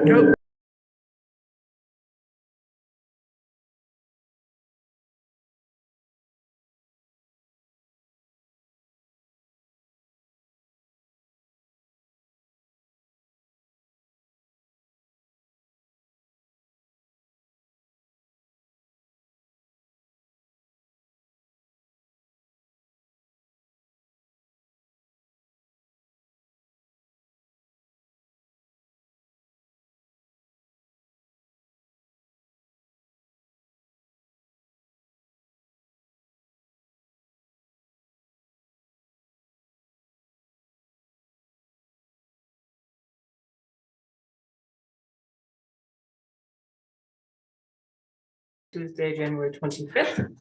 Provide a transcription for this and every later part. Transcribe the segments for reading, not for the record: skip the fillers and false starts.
Nope. Tuesday, January 25th.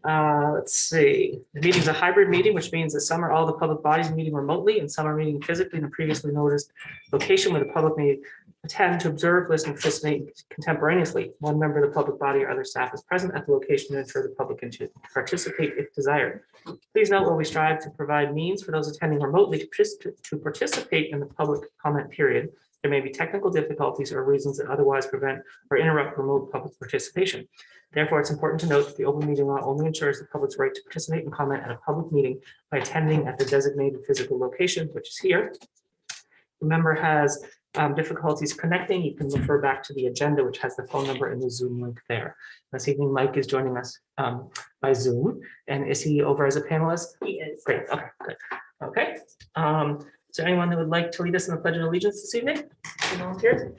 Let's see. The meeting is a hybrid meeting, which means that some are all the public bodies meeting remotely and some are meeting physically in a previously noticed location where the public may attend to observe, listen, and participate contemporaneously. One member of the public body or other staff is present at the location to ensure the public can participate if desired. Please note, while we strive to provide means for those attending remotely to participate in the public comment period, there may be technical difficulties or reasons that otherwise prevent or interrupt remote public participation. Therefore, it's important to note that the open meeting law only ensures the public's right to participate and comment at a public meeting by attending at the designated physical location, which is here. The member has difficulties connecting, you can refer back to the agenda, which has the phone number and the Zoom link there. This evening, Mike is joining us by Zoom. And is he over as a panelist? He is. Great, okay, good. Okay. Is there anyone that would like to lead us in the Pledge of Allegiance this evening? Any volunteers?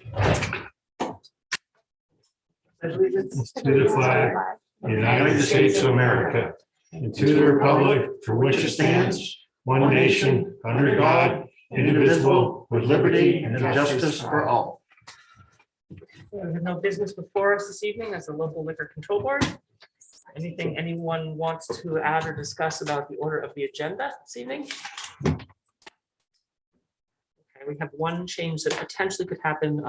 Pledge allegiance To the flag of the United States of America, and to the republic for which it stands, one nation, under God, indivisible, with liberty and justice for all. We have no business before us this evening as the local liquor control board. Anything anyone wants to add or discuss about the order of the agenda this evening? Okay, we have one change that potentially could happen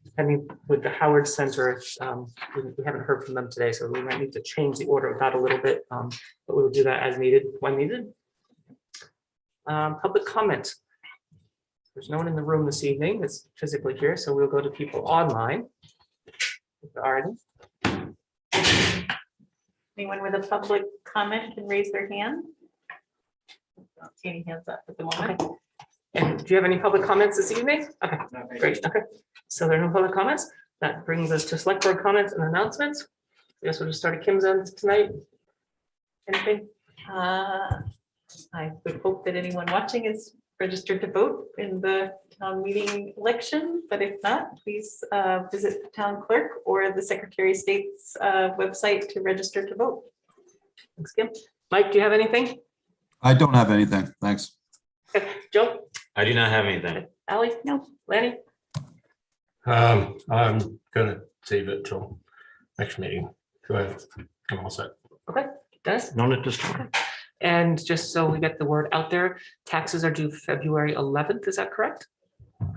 depending with the Howard Center. We haven't heard from them today, so we might need to change the order of that a little bit, but we will do that as needed when needed. Public comment. There's no one in the room this evening that's physically here, so we'll go to people online. If there are any. Anyone with a public comment can raise their hand. Don't see any hands up at the moment. Okay. And do you have any public comments this evening? Okay, great. Okay, so there are no public comments. That brings us to select board comments and announcements. I guess we'll just start at Kim's end tonight. Anything? I would hope that anyone watching is registered to vote in the town meeting election, but if not, please visit the town clerk or the Secretary of State's website to register to vote. Thanks, Kim. Mike, do you have anything? I don't have anything. Thanks. Okay. Joe? I do not have anything. Ally? No. Lanny? I'm gonna save it till next meeting. Go ahead. I'm all set. Okay. Dennis? None at this time. And just so we get the word out there, taxes are due February 11th. Is that correct?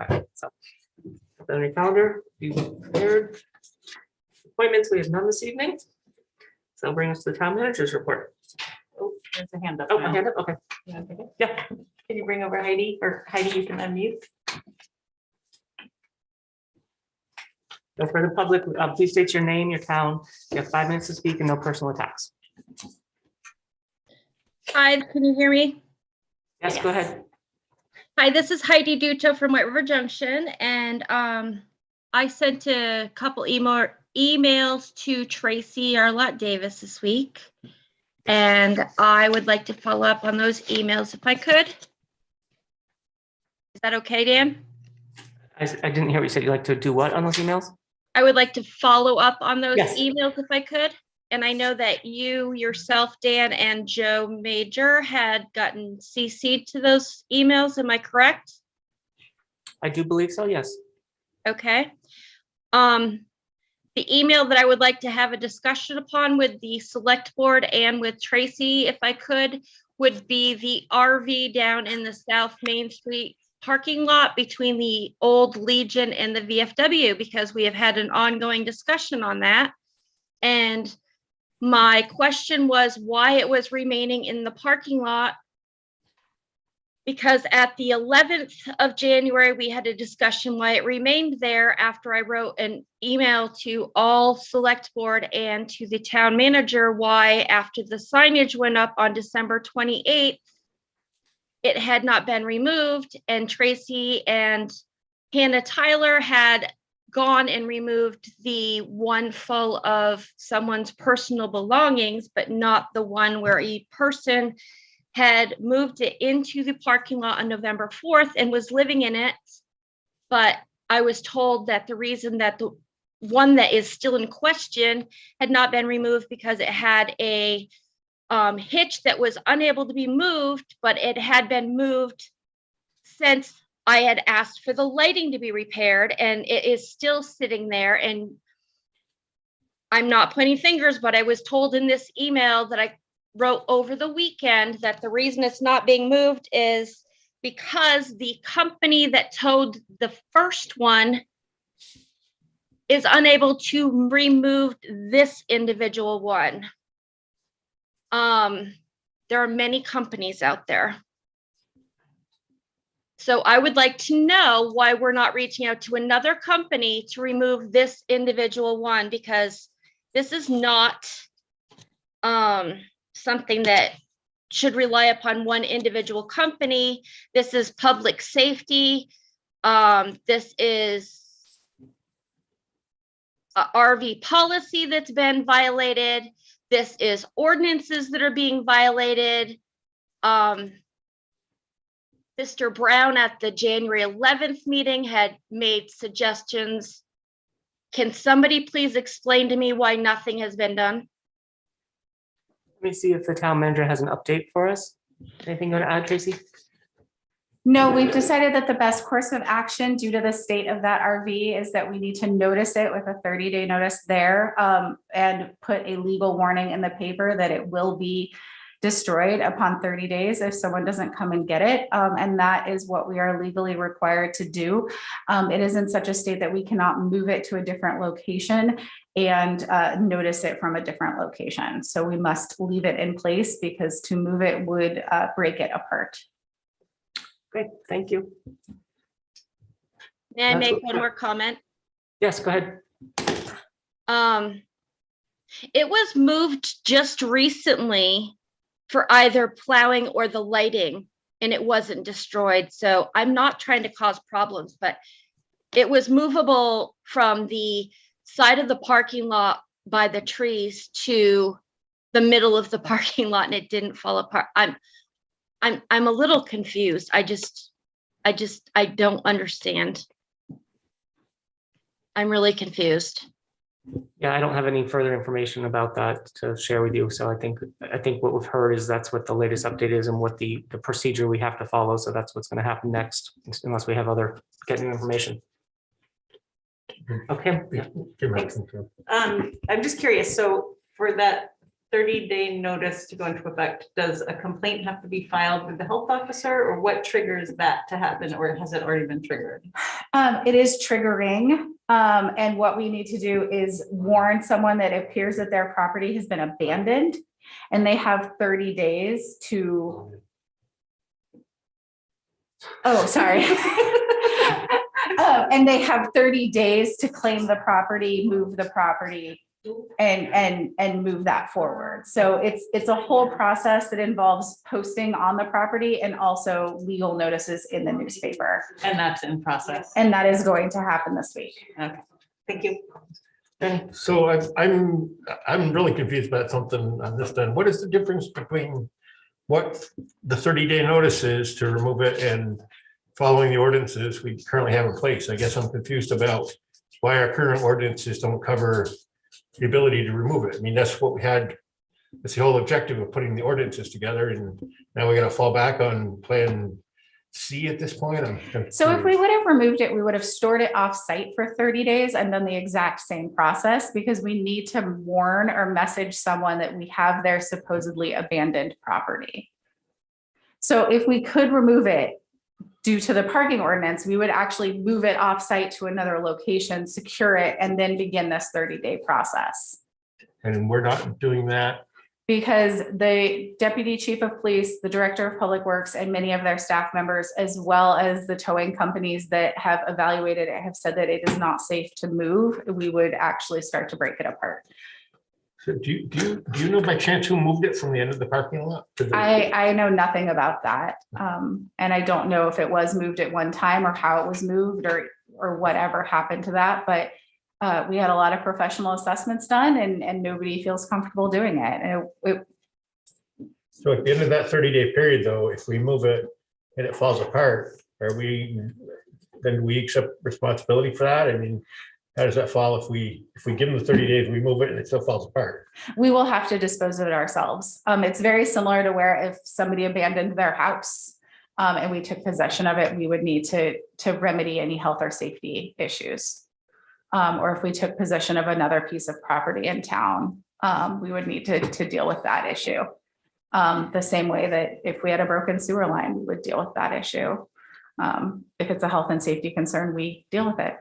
Okay, so put that on your calendar, be prepared. Appointments, we have none this evening. So bring us to the town manager's report. Oh, there's a hand up. Oh, now. a hand up. Okay. You wanna take it? Yeah. Can you bring over Heidi, or Heidi, you can unmute? So for the public, please state your name, your town. You have 5 minutes to speak and no personal attacks. Hi, can you hear me? Yes, go ahead. Hi, this is Heidi Duto from White River Junction, and I sent a couple emails to Tracy Arlott Davis this week, and I would like to follow up on those emails if I could. Is that okay, Dan? I didn't hear what you said. You like to do what on those emails? I would like to follow up on those Yes. emails if I could. And I know that you yourself, Dan, and Joe Major had gotten CC'd to those emails. Am I correct? I do believe so, yes. Okay. The email that I would like to have a discussion upon with the select board and with Tracy, if I could, would be the RV down in the South Main Street parking lot between the old Legion and the VFW, because we have had an ongoing discussion on that. And my question was why it was remaining in the parking lot because at the 11th of January, we had a discussion why it remained there after I wrote an email to all select board and to the town manager, why after the signage went up on December 28th, it had not been removed, and Tracy and Hannah Tyler had gone and removed the one full of someone's personal belongings, but not the one where a person had moved it into the parking lot on November 4th and was living in it. But I was told that the reason that the one that is still in question had not been removed because it had a hitch that was unable to be moved, but it had been moved since I had asked for the lighting to be repaired, and it is still sitting there. And I'm not pointing fingers, but I was told in this email that I wrote over the weekend that the reason it's not being moved is because the company that towed the first one is unable to remove this individual one. There are many companies out there. So I would like to know why we're not reaching out to another company to remove this individual one, because this is not something that should rely upon one individual company. This is public safety. This is a RV policy that's been violated. This is ordinances that are being violated. Mr. Brown at the January 11th meeting had made suggestions. Can somebody please explain to me why nothing has been done? Let me see if the town manager has an update for us. Anything you want to add, Tracy? No, we've decided that the best course of action due to the state of that RV is that we need to notice it with a 30-day notice there, and put a legal warning in the paper that it will be destroyed upon 30 days if someone doesn't come and get it. And that is what we are legally required to do. It is in such a state that we cannot move it to a different location and notice it from a different location. So we must leave it in place because to move it would break it apart. Great, thank you. May I That's make what- one more comment? Yes, go ahead. It was moved just recently for either plowing or the lighting, and it wasn't destroyed. So I'm not trying to cause problems, but it was movable from the side of the parking lot by the trees to the middle of the parking lot, and it didn't fall apart. I'm a little confused. I don't understand. I'm really confused. Yeah, I don't have any further information about that to share with you. So I think what we've heard is that's what the latest update is and what the procedure we have to follow. So that's what's going to happen next, unless we have other getting information. Okay. Yeah. I'm just curious, so for that 30-day notice to go into effect, does a complaint have to be filed with the health officer, or what triggers that to happen, or has it already been triggered? It is triggering. And what we need to do is warn someone that it appears that their property has been abandoned, and they have 30 days to. Oh, sorry. And they have 30 days to claim the property, move the property, and move that forward. So it's a whole process that involves posting on the property and also legal notices in the newspaper. And that's in process. And that is going to happen this week. Okay, thank you. So I'm really confused about something on this then. What is the difference between what the 30-day notice is to remove it and following the ordinances we currently have in place? I guess I'm confused about why our current ordinances don't cover the ability to remove it. I mean, that's what we had. That's the whole objective of putting the ordinances together, and now we're gonna fall back on Plan C at this point. So if we would have removed it, we would have stored it off site for 30 days and done the exact same process, because we need to warn or message someone that we have their supposedly abandoned property. So if we could remove it due to the parking ordinance, we would actually move it off site to another location, secure it, and then begin this 30-day process. And we're not doing that Because the deputy chief of police, the director of public works, and many of their staff members, as well as the towing companies that have evaluated it, have said that it is not safe to move. We would actually start to break it apart. So do you know by chance who moved it from the end of the parking lot? I know nothing about that. And I don't know if it was moved at one time or how it was moved or whatever happened to that, but we had a lot of professional assessments done and nobody feels comfortable doing it. And So at the end of that 30-day period, though, if we move it and it falls apart, then do we accept responsibility for that? I mean, how does that fall if we give them the 30 days, we move it and it still falls apart? we will have to dispose of it ourselves. It's very similar to where if somebody abandoned their house and we took possession of it, we would need to remedy any health or safety issues. Or if we took possession of another piece of property in town, we would need to deal with that issue. The same way that if we had a broken sewer line, we would deal with that issue. If it's a health and safety concern, we deal with it.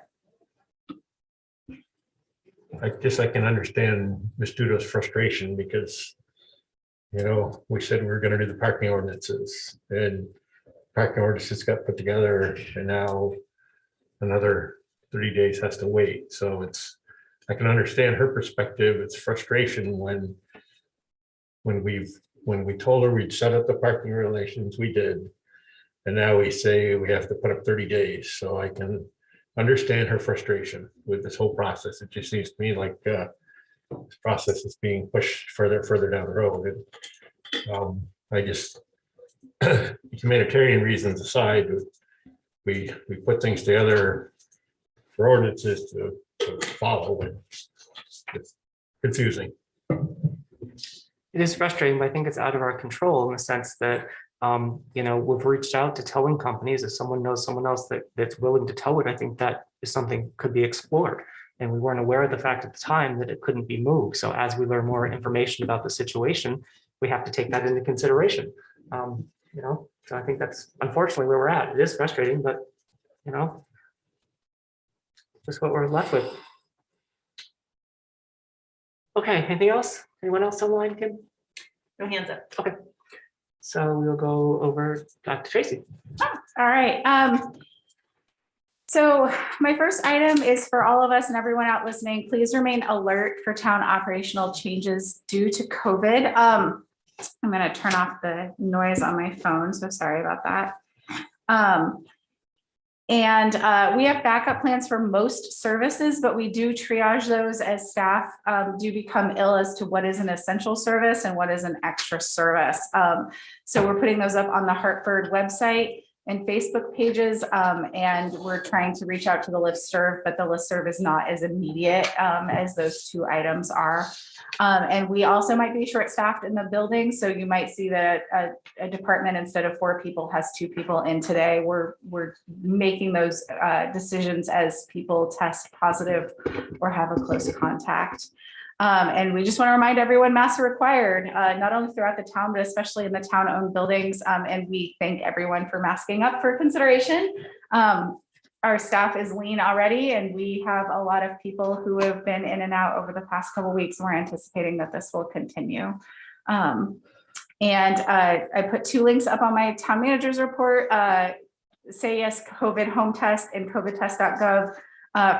I guess I can understand Ms. Duda's frustration because, we said we were going to do the parking ordinances and parking ordinances got put together and now another 30 days has to wait. So I can understand her perspective. It's frustration when we told her we'd set up the parking regulations, we did. And now we say we have to put up 30 days. So I can understand her frustration with this whole process. It just seems to me like this process is being pushed further down the road. And I just, humanitarian reasons aside, we put things together for ordinances to follow, and it's confusing. It is frustrating, but I think it's out of our control in the sense that, we've reached out to towing companies. If someone knows someone else that's willing to tow it, I think that is something could be explored. And we weren't aware of the fact at the time that it couldn't be moved. So as we learn more information about the situation, we have to take that into consideration. So I think that's unfortunately where we're at. It is frustrating, but, just what we're left with. Okay, anything else? Anyone else on the line, Kim? No hands up. Okay. So we'll go over back to Tracy. All right. So my first item is for all of us and everyone out listening, please remain alert for town operational changes due to COVID. I'm going to turn off the noise on my phone, so sorry about that. And we have backup plans for most services, but we do triage those as staff do become ill as to what is an essential service and what is an extra service. So we're putting those up on the Hartford website and Facebook pages, and we're trying to reach out to the listserv, but the listserv is not as immediate as those two items are. And we also might be short-staffed in the building, so you might see that a department instead of 4 people has 2 people in today. We're making those decisions as people test positive or have a close contact. And we just want to remind everyone masks are required, not only throughout the town, but especially in the town-owned buildings. And we thank everyone for masking up for consideration. Our staff is lean already, and we have a lot of people who have been in and out over the past couple of weeks. We're anticipating that this will continue. And I put 2 links up on my town manager's report, Say Yes COVID home test and covidtest.gov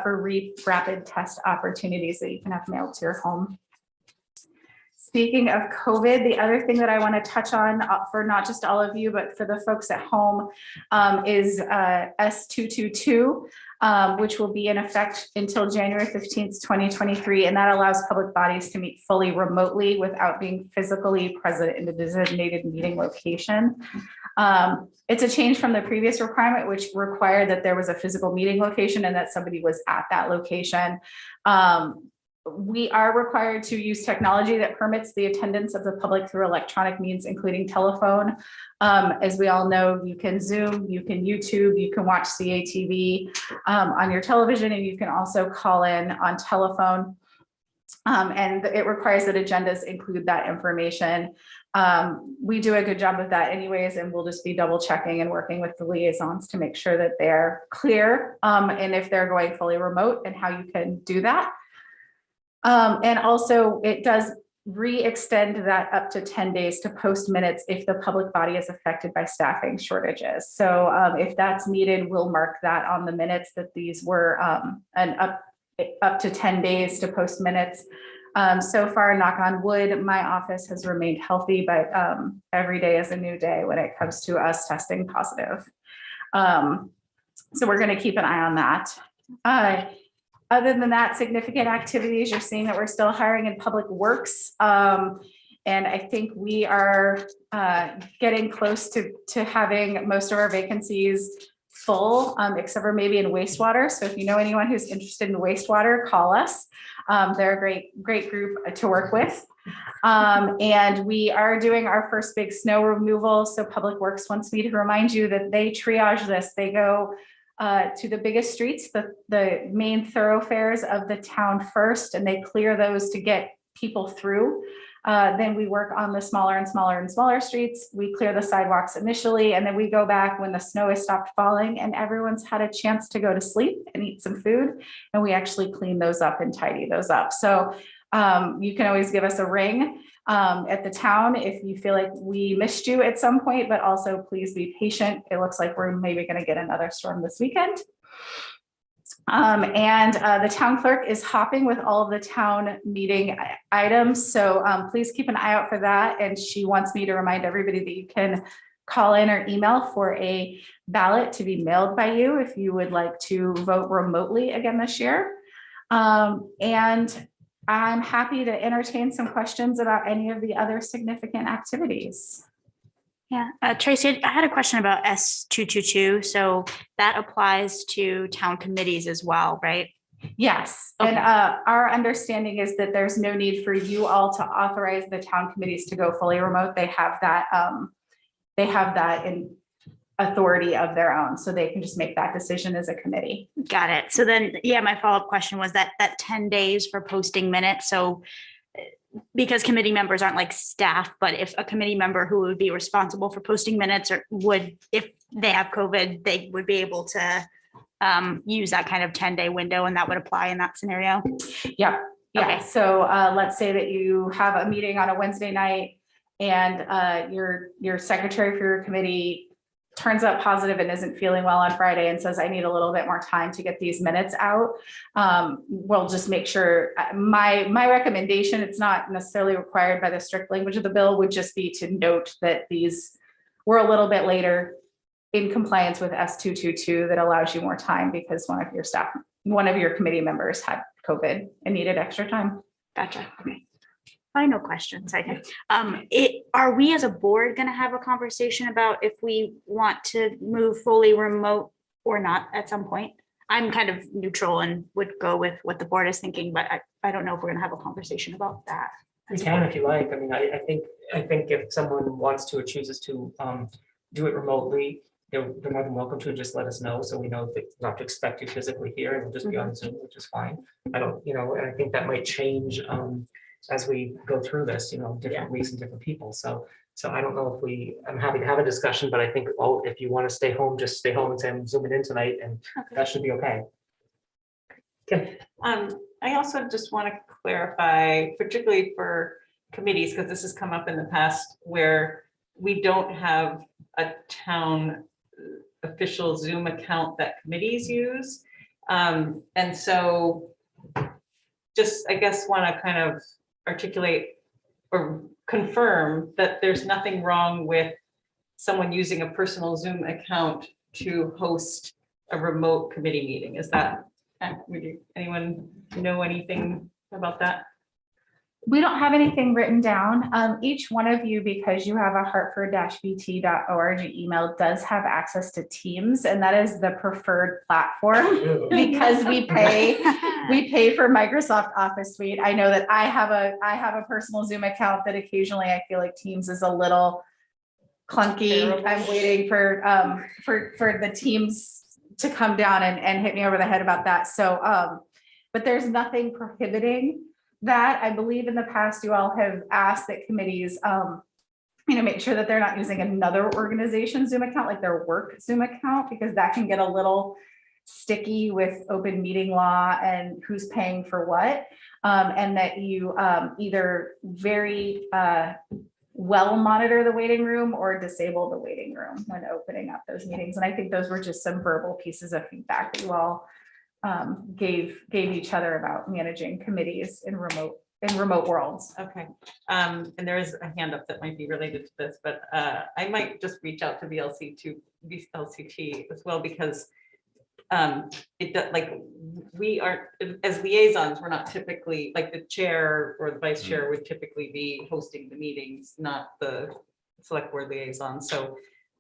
for rapid test opportunities that you can have mailed to your home. Speaking of COVID, the other thing that I want to touch on for not just all of you, but for the folks at home is S222, which will be in effect until January 15th, 2023. And that allows public bodies to meet fully remotely without being physically present in the designated meeting location. It's a change from the previous requirement, which required that there was a physical meeting location and that somebody was at that location. We are required to use technology that permits the attendance of the public through electronic means, including telephone. As we all know, you can Zoom, you can YouTube, you can watch CATV on your television, and you can also call in on telephone. And it requires that agendas include that information. We do a good job of that anyways, and we'll just be double checking and working with the liaisons to make sure that they're clear and if they're going fully remote and how you can do that. And also it does re-extend that up to 10 days to post minutes if the public body is affected by staffing shortages. So if that's needed, we'll mark that on the minutes that these were up to 10 days to post minutes. So far, knock on wood, my office has remained healthy, but every day is a new day when it comes to us testing positive. So we're going to keep an eye on that. Other than that, significant activities, you're seeing that we're still hiring in public works. And I think we are getting close to having most of our vacancies full, except for maybe in wastewater. So if you know anyone who's interested in wastewater, call us. They're a great group to work with. And we are doing our first big snow removal. So Public Works wants me to remind you that they triage this. They go to the biggest streets, the main thoroughfares of the town first, and they clear those to get people through. Then we work on the smaller and smaller and smaller streets. We clear the sidewalks initially, and then we go back when the snow has stopped falling and everyone's had a chance to go to sleep and eat some food. And we actually clean those up and tidy those up. So you can always give us a ring at the town if you feel like we missed you at some point, but also please be patient. It looks like we're maybe going to get another storm this weekend. The town clerk is hopping with all of the town meeting items. So please keep an eye out for that. And she wants me to remind everybody that you can call in or email for a ballot to be mailed by you if you would like to vote remotely again this year. And I'm happy to entertain some questions about any of the other significant activities. Yeah, Tracy, I had a question about S222. So that applies to town committees as well, right? Yes, Okay. and our understanding is that there's no need for you all to authorize the town committees to go fully remote. They have that in authority of their own, so they can just make that decision as a committee. Got it. So then, yeah, my follow-up question was that 10 days for posting minutes. So because committee members aren't like staff, but if a committee member who would be responsible for posting minutes or would, if they have COVID, they would be able to use that kind of 10-day window, and that would apply in that scenario. Yeah. Okay. So let's say that you have a meeting on a Wednesday night and your secretary for your committee turns up positive and isn't feeling well on Friday and says, I need a little bit more time to get these minutes out. We'll just make sure, my recommendation, it's not necessarily required by the strict language of the bill, would just be to note that these were a little bit later in compliance with S222 that allows you more time because one of your committee members had COVID and needed extra time. Gotcha. Okay. Final questions. Are we as a board going to have a conversation about if we want to move fully remote or not at some point? I'm kind of neutral and would go with what the board is thinking, but I don't know if we're going to have a conversation about that. You can if you like. I mean, I think if someone wants to or chooses to do it remotely, they're more than welcome to. Just let us know so we know that not to expect you physically here, and we'll just be on Zoom, which is fine. I don't, and I think that might change as we go through this, different weeks and different people. So I don't know if I'm happy to have a discussion, but I think if you want to stay home, just stay home and say I'm zooming in tonight, and that should be okay. Okay. I also just want to clarify, particularly for committees, because this has come up in the past where we don't have a town official Zoom account that committees use. And so just, I guess, want to kind of articulate or confirm that there's nothing wrong with someone using a personal Zoom account to host a remote committee meeting. Is that, anyone know anything about that? We don't have anything written down. Each one of you, because you have a hartford-bt.org email, does have access to Teams, and that is the preferred platform because we pay for Microsoft Office Suite. I know that I have a personal Zoom account that occasionally I feel like Teams is a little clunky. I'm waiting for the Teams to come down and hit me over the head about that. So, but there's nothing prohibiting that. I believe in the past, you all have asked that committees, make sure that they're not using another organization's Zoom account, like their work Zoom account, because that can get a little sticky with open meeting law and who's paying for what. And that you either very well monitor the waiting room or disable the waiting room when opening up those meetings. And I think those were just some verbal pieces of feedback that you all gave each other about managing committees in remote worlds. Okay, and there is a hand up that might be related to this, but I might just reach out to VLCT as well, because it does, like, we aren't, as liaisons, we're not typically, like, the chair or the vice chair would typically be hosting the meetings, not the select board liaison. So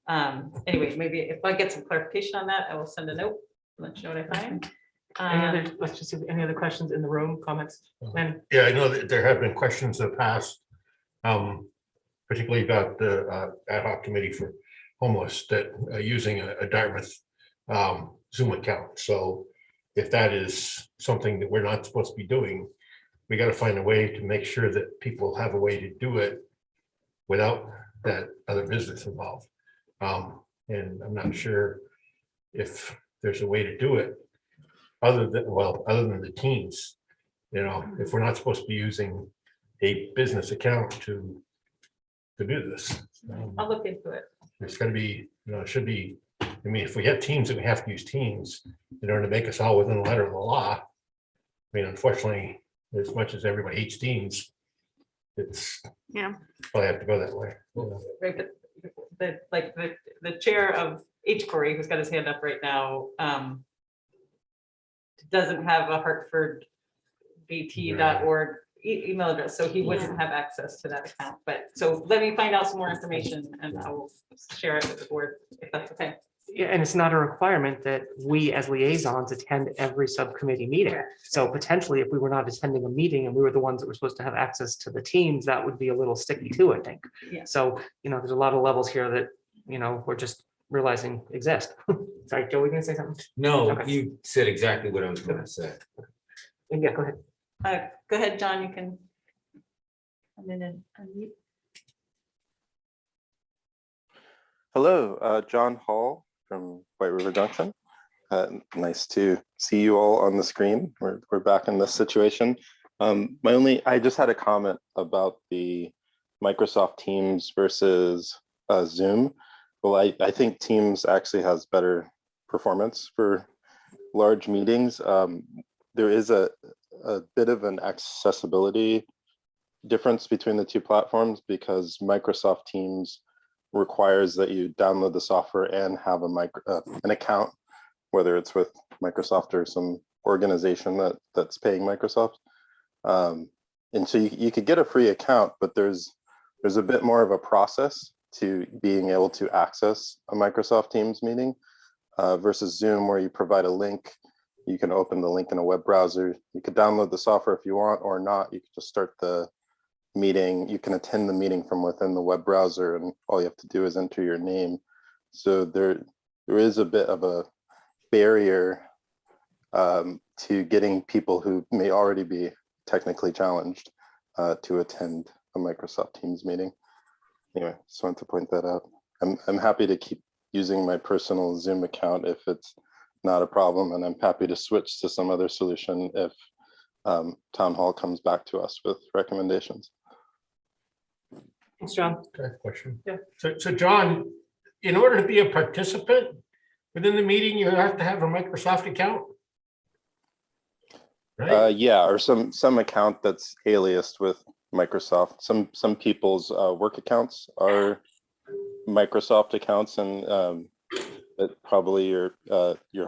anyway, maybe if I get some clarification on that, I will send a note, let you know what I find. Let's just see, any other questions in the room, comments? Lynn? Yeah, I know that there have been questions in the past, particularly about the ad hoc committee for homeless that using a Dartmouth Zoom account. So if that is something that we're not supposed to be doing, we got to find a way to make sure that people have a way to do it without that other business involved. And I'm not sure if there's a way to do it other than the Teams. You know, if we're not supposed to be using a business account to do this. I'll look into it. It's got to be, you know, it should be, I mean, if we have Teams and we have to use Teams in order to make us all within the letter of the law. I mean, unfortunately, as much as everybody hates Teams, it's, Yeah. probably have to go that way. Right, but the chair of HCOREI, who's got his hand up right now, doesn't have a Hartford BT.org email address, so he wouldn't have access to that account. But so let me find out some more information and I will share it with the board if that's okay. Yeah, and it's not a requirement that we as liaisons attend every subcommittee meeting. So potentially, if we were not attending a meeting and we were the ones that were supposed to have access to the Teams, that would be a little sticky too, I think. Yeah. So, you know, there's a lot of levels here that, you know, we're just realizing exist. Sorry, Joe, were you gonna say something? No, Okay. you said exactly what I was gonna say. Yeah, go ahead. Go ahead, John, you can come in and unmute. Hello, John Hall from White River Junction. Nice to see you all on the screen. We're back in this situation. I just had a comment about the Microsoft Teams versus Zoom. Well, I think Teams actually has better performance for large meetings. There is a bit of an accessibility difference between the two platforms because Microsoft Teams requires that you download the software and have an account, whether it's with Microsoft or some organization that's paying Microsoft. And so you could get a free account, but there's a bit more of a process to being able to access a Microsoft Teams meeting versus Zoom, where you provide a link. You can open the link in a web browser. You could download the software if you want or not. You could just start the meeting. You can attend the meeting from within the web browser, and all you have to do is enter your name. So there is a bit of a barrier to getting people who may already be technically challenged to attend a Microsoft Teams meeting. Anyway, just wanted to point that out. I'm happy to keep using my personal Zoom account if it's not a problem, and I'm happy to switch to some other solution if Town Hall comes back to us with recommendations. Thanks, John. Okay, question. Yeah. So John, in order to be a participant within the meeting, you have to have a Microsoft account? Right? Yeah, or some account that's aliased with Microsoft. Some people's work accounts are Microsoft accounts, and that probably your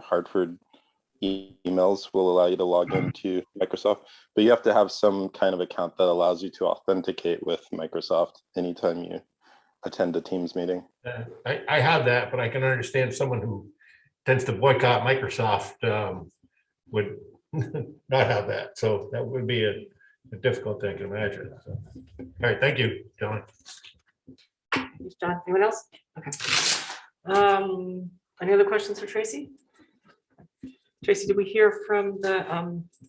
Hartford emails will allow you to log into Microsoft, but you have to have some kind of account that allows you to authenticate with Microsoft anytime you attend a Teams meeting. I have that, but I can understand someone who tends to boycott Microsoft would not have that. So that would be a difficult thing, I can imagine. So, all right, thank you, John. Thanks, John. Anyone else? Okay. Any other questions for Tracy? Tracy, did we hear from the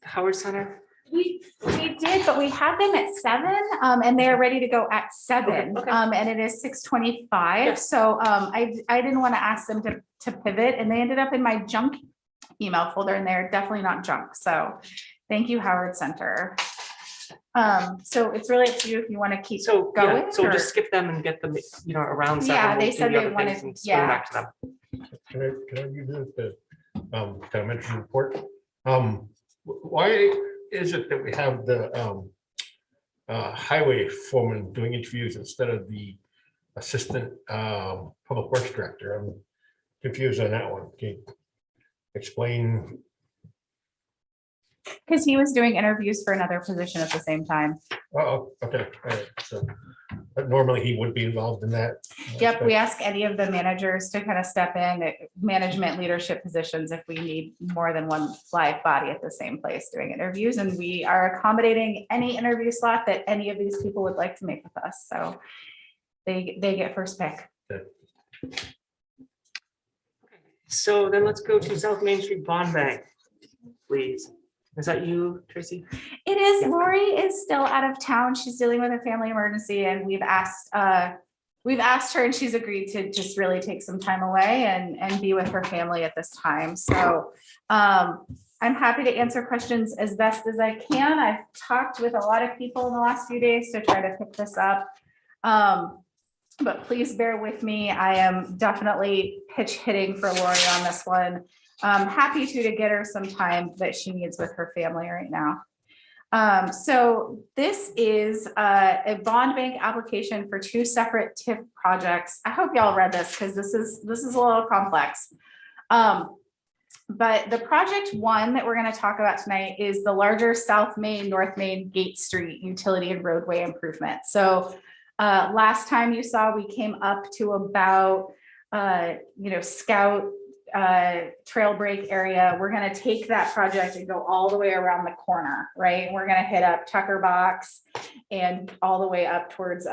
Howard Center? We did, but we had them at 7 and they're ready to go at 7. Okay. And it is 6:25. Yeah. So I didn't want to ask them to pivot, and they ended up in my junk email folder in there, definitely not junk. So thank you, Howard Center. So it's really up to you if you want to keep So, going. yeah, so we'll or- just skip them and get them, around Yeah, seven. they We'll do said the they other things wanted- and swing yeah. back to them. Can I revisit the town manager's report? Why is it that we have the highway foreman doing interviews instead of the assistant public works director? I'm confused on that one. Can you explain? Because he was doing interviews for another position at the same time. Oh, okay. All right. So, but normally he would be involved in that. Yep, we ask any of the managers to kind of step in at management leadership positions if we need more than one live body at the same place doing interviews. And we are accommodating any interview slot that any of these people would like to make with us. So they get first pick. So then let's go to South Main Street Bond Bank, please. Is that you, Tracy? It is. Yeah. Lori is still out of town. She's dealing with a family emergency and we've asked her and she's agreed to just really take some time away and be with her family at this time. So I'm happy to answer questions as best as I can. I've talked with a lot of people in the last few days to try to pick this up. But please bear with me. I am definitely pitch hitting for Lori on this one. Happy to get her some time that she needs with her family right now. So this is a bond bank application for two separate TIF projects. I hope y'all read this because this is a little complex. But the project one that we're going to talk about tonight is the larger South Main, North Main, Gate Street utility and roadway improvement. So last time you saw, we came up to about, Scout trail break area. We're going to take that project and go all the way around the corner, right? We're going to hit up Tucker Box and all the way up towards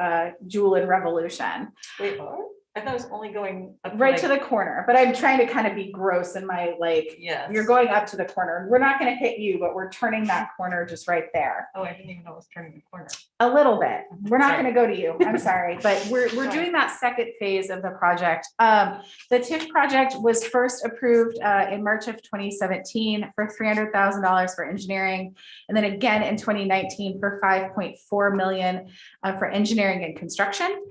Jewel and Revolution. Wait, what? I thought it was only going up Right to the corner, but I'm trying to kind of be gross in my Yes. you're going up to the corner. We're not going to hit you, but we're turning that corner just right there. Oh, I didn't even know it was turning the corner. A little bit. We're not Sorry. going to go to you. I'm sorry, but we're doing that second phase of the project. The TIF project was first approved in March of 2017 for $300,000 for engineering, and then again in 2019 for $5.4 million for engineering and construction.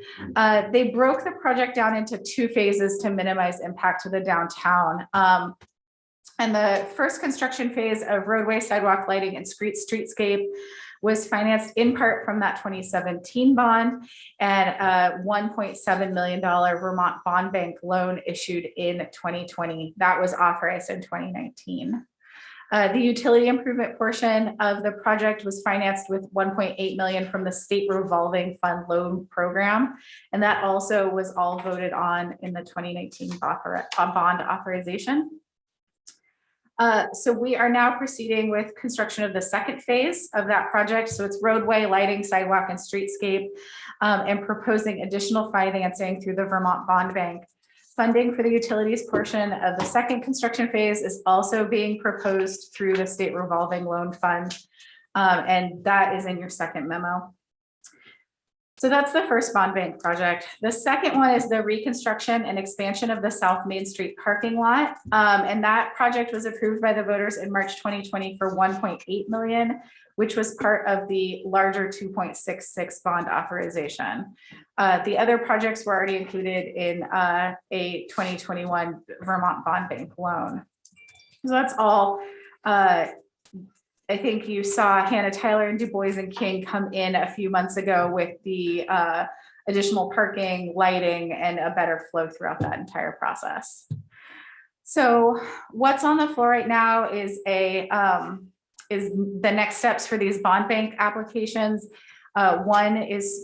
They broke the project down into two phases to minimize impact to the downtown. And the first construction phase of roadway, sidewalk lighting, and streetscape was financed in part from that 2017 bond and a $1.7 million Vermont Bond Bank loan issued in 2020. That was authorized in 2019. The utility improvement portion of the project was financed with $1.8 million from the state revolving fund loan program. And that also was all voted on in the 2019 bond authorization. So we are now proceeding with construction of the second phase of that project. So it's roadway, lighting, sidewalk, and streetscape, and proposing additional financing through the Vermont Bond Bank. Funding for the utilities portion of the second construction phase is also being proposed through the state revolving loan fund. And that is in your second memo. So that's the first bond bank project. The second one is the reconstruction and expansion of the South Main Street parking lot. And that project was approved by the voters in March 2020 for $1.8 million, which was part of the larger 2.66 bond authorization. The other projects were already included in a 2021 Vermont Bond Bank loan. So that's all. I think you saw Hannah Tyler and Du Bois and King come in a few months ago with the additional parking, lighting, and a better flow throughout that entire process. So what's on the floor right now is the next steps for these bond bank applications. One is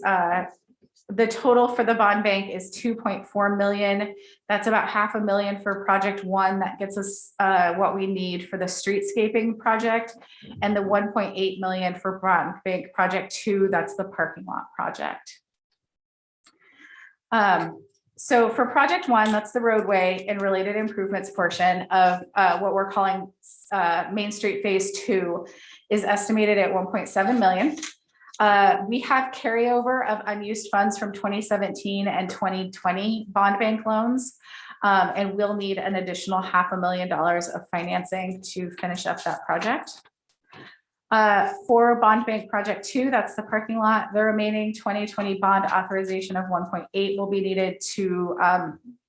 the total for the bond bank is $2.4 million. That's about $500,000 for project one. That gets us what we need for the streetscaping project, and the $1.8 million for bond bank project two. That's the parking lot project. So for project one, that's the roadway and related improvements portion of what we're calling Main Street Phase 2 is estimated at $1.7 million. We have carryover of unused funds from 2017 and 2020 bond bank loans. And we'll need an additional $500,000 of financing to finish up that project. For Bond Bank Project 2, that's the parking lot, the remaining 2020 bond authorization of 1.8 will be needed to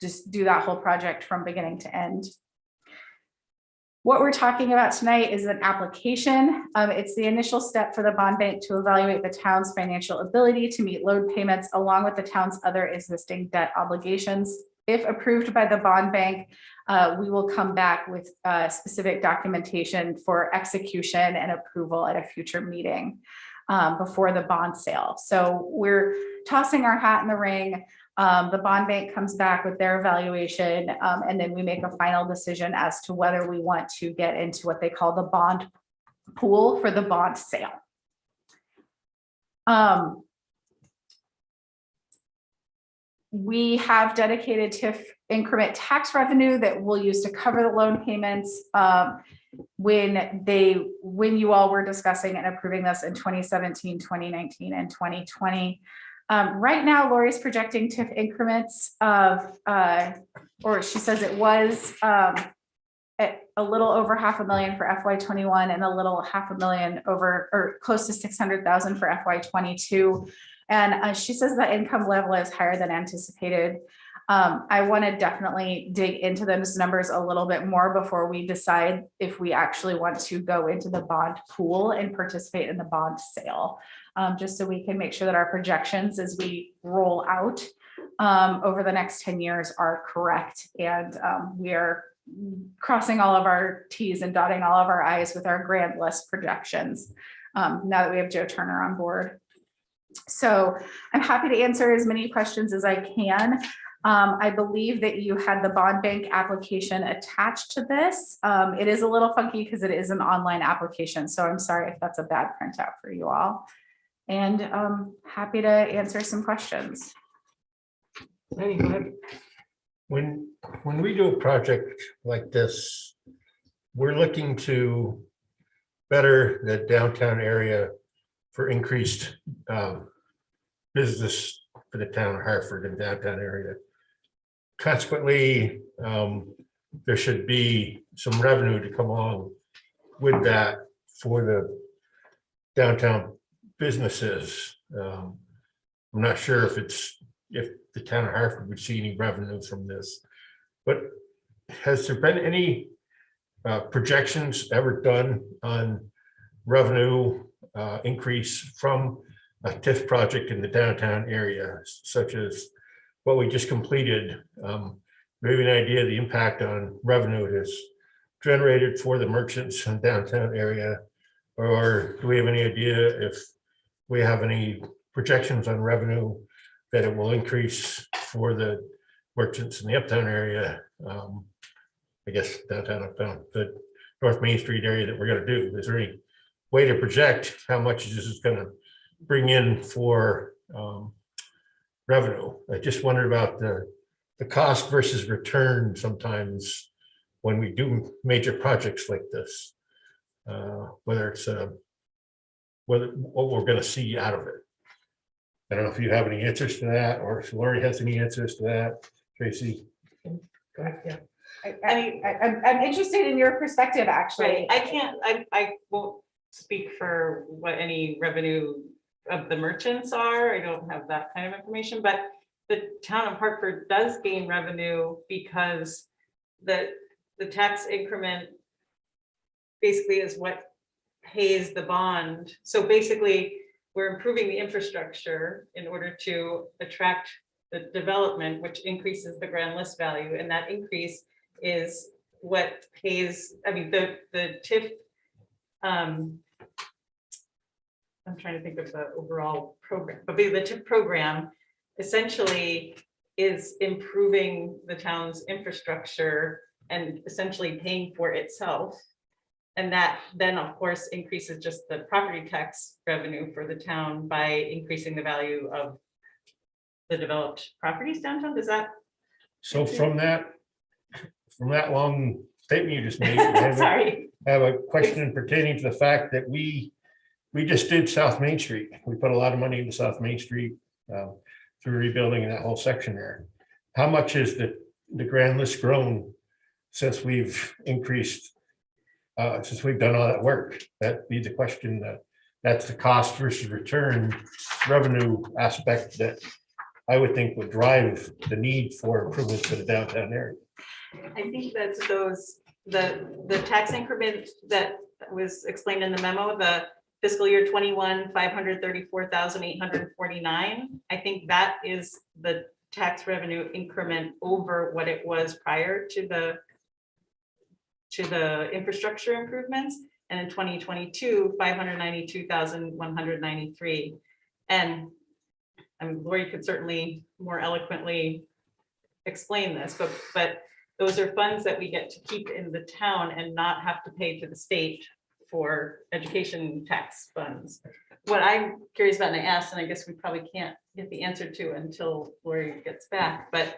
just do that whole project from beginning to end. What we're talking about tonight is an application. It's the initial step for the bond bank to evaluate the town's financial ability to meet load payments along with the town's other existing debt obligations. If approved by the bond bank, we will come back with specific documentation for execution and approval at a future meeting before the bond sale. So we're tossing our hat in the ring. The bond bank comes back with their evaluation, and then we make a final decision as to whether we want to get into what they call the bond pool for the bond sale. We have dedicated TIF increment tax revenue that we'll use to cover the loan payments when you all were discussing and approving this in 2017, 2019, and 2020. Right now, Lori's projecting TIF increments of, or she says it was at a little over $500,000 for FY21 and a little $500,000 over, or close to 600,000 for FY22. And she says the income level is higher than anticipated. I want to definitely dig into those numbers a little bit more before we decide if we actually want to go into the bond pool and participate in the bond sale, just so we can make sure that our projections as we roll out over the next 10 years are correct. And we are crossing all of our T's and dotting all of our I's with our grand list projections now that we have Joe Turner on board. So I'm happy to answer as many questions as I can. I believe that you had the bond bank application attached to this. It is a little funky because it is an online application. So I'm sorry if that's a bad printout for you all. And happy to answer some questions. Lenny, go ahead. When we do a project like this, we're looking to better the downtown area for increased business for the town of Hartford and downtown area. Consequently, there should be some revenue to come along with that for the downtown businesses. I'm not sure if the town of Hartford would see any revenue from this, but has there been any projections ever done on revenue increase from a TIF project in the downtown area, such as what we just completed? Maybe an idea of the impact on revenue it has generated for the merchants in the downtown area, or do we have any idea if we have any projections on revenue that it will increase for the merchants in the uptown area? I guess downtown, uptown, the North Main Street area that we're going to do. Is there any way to project how much this is going to bring in for revenue? I just wondered about the cost versus return sometimes when we do major projects like this, whether it's what we're going to see out of it. I don't know if you have any answers to that, or if Lori has any answers to that. Tracy? Go ahead, yeah. I'm interested in your perspective, actually. Right. I won't speak for what any revenue of the merchants are. I don't have that kind of information, but the town of Hartford does gain revenue because the tax increment basically is what pays the bond. So basically, we're improving the infrastructure in order to attract the development, which increases the grand list value, and that increase is what pays. I mean, the TIF. I'm trying to think of the overall program, but the TIF program essentially is improving the town's infrastructure and essentially paying for itself. And that then, of course, increases just the property tax revenue for the town by increasing the value of the developed properties downtown. Does that? So from that long statement you just made, I have a question pertaining to the fact that we just did South Main Street. We put a lot of money into South Main Street through rebuilding that whole section there. How much is the grand list grown since we've increased, since we've done all that work? That'd be the question. That's the cost versus return revenue aspect that I would think would drive the need for improvements to the downtown area. I think that's the tax increment that was explained in the memo, the fiscal year 21, 534,849. I think that is the tax revenue increment over what it was prior to the infrastructure improvements. And in 2022, 592,193. And Lori could certainly more eloquently explain this, but those are funds that we get to keep in the town and not have to pay to the state for education tax funds. What I'm curious about, and I asked, and I guess we probably can't get the answer to until Lori gets back, but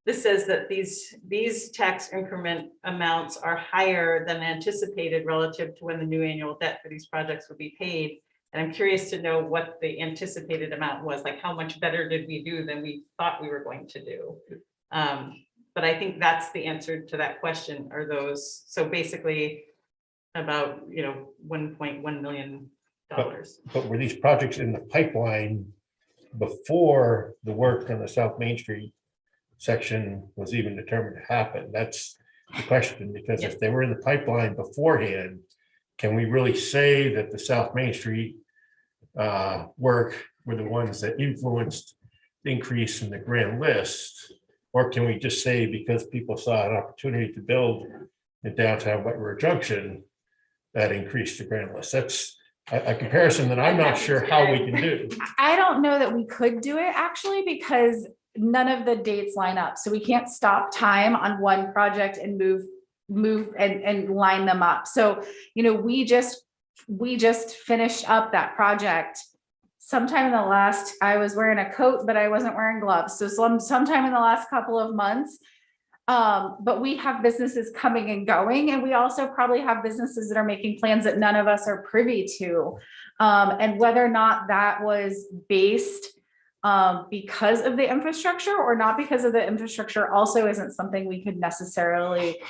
this says that these tax increment amounts are higher than anticipated relative to when the new annual debt for these projects would be paid. And I'm curious to know what the anticipated amount was, like how much better did we do than we thought we were going to do? But I think that's the answer to that question, are those, so basically about, $1.1 million. But were these projects in the pipeline before the work on the South Main Street section was even determined to happen? That's the question, because if they were in the pipeline beforehand, can we really say that the South Main Street work were the ones that influenced the increase in the grand list? Or can we just say because people saw an opportunity to build in downtown White River Junction, that increased the grand list? That's a comparison that I'm not sure how we can do. I don't know that we could do it actually, because none of the dates line up. So we can't stop time on one project and move and line them up. So, we just finished up that project sometime in the last, I was wearing a coat, but I wasn't wearing gloves. So sometime in the last couple of months. But we have businesses coming and going, and we also probably have businesses that are making plans that none of us are privy to. And whether or not that was based because of the infrastructure or not because of the infrastructure also isn't something we could necessarily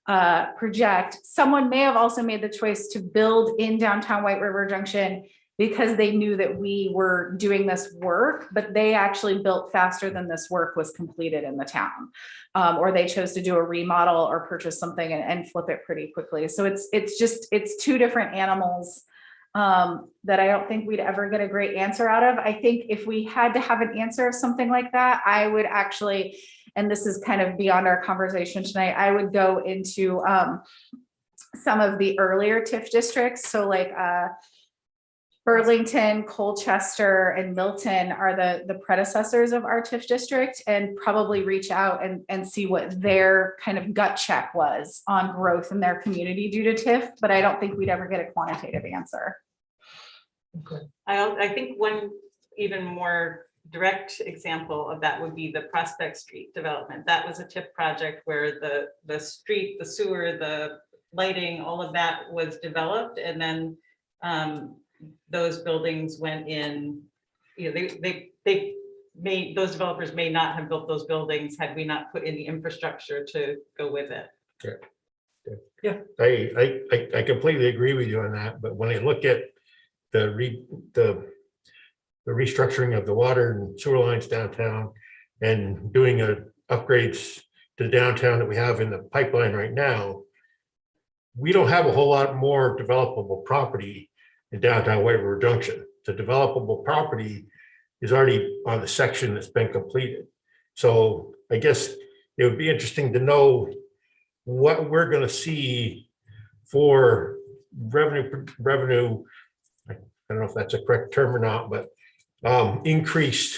project. Someone may have also made the choice to build in downtown White River Junction because they knew that we were doing this work, but they actually built faster than this work was completed in the town. Or they chose to do a remodel or purchase something and flip it pretty quickly. So it's two different animals that I don't think we'd ever get a great answer out of. I think if we had to have an answer of something like that, I would actually, and this is kind of beyond our conversation tonight, I would go into some of the earlier TIF districts. So like Burlington, Colchester, and Milton are the predecessors of our TIF district, and probably reach out and see what their kind of gut check was on growth in their community due to TIF, but I don't think we'd ever get a quantitative answer. I think one even more direct example of that would be the Prospect Street development. That was a TIF project where the street, the sewer, the lighting, all of that was developed, and then those buildings went in, those developers may not have built those buildings had we not put in the infrastructure to go with it. Yeah, I completely agree with you on that. But when I look at the restructuring of the water and sewer lines downtown and doing upgrades to downtown that we have in the pipeline right now, we don't have a whole lot more developable property in downtown White River Junction. The developable property is already on the section that's been completed. So I guess it would be interesting to know what we're going to see for revenue. I don't know if that's a correct term or not, but increased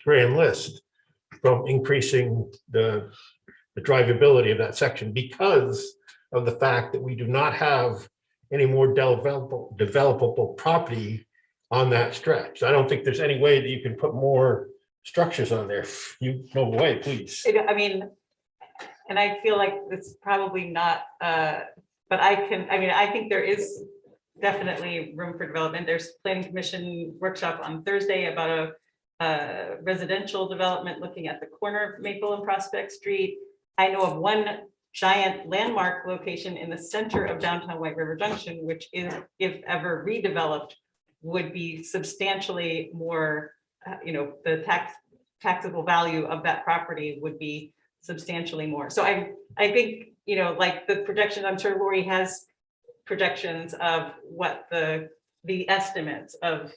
grand list from increasing the drivability of that section, because of the fact that we do not have any more developable property on that stretch. I don't think there's any way that you can put more structures on there. You go away, please. I mean, and I feel like it's probably not, but I think there is definitely room for development. There's planning commission workshop on Thursday about residential development looking at the corner of Maple and Prospect Street. I know of one giant landmark location in the center of downtown White River Junction, which is, if ever redeveloped, would be substantially more, the taxable value of that property would be substantially more. So I think, like the projections, I'm sure Lori has projections of what the estimates of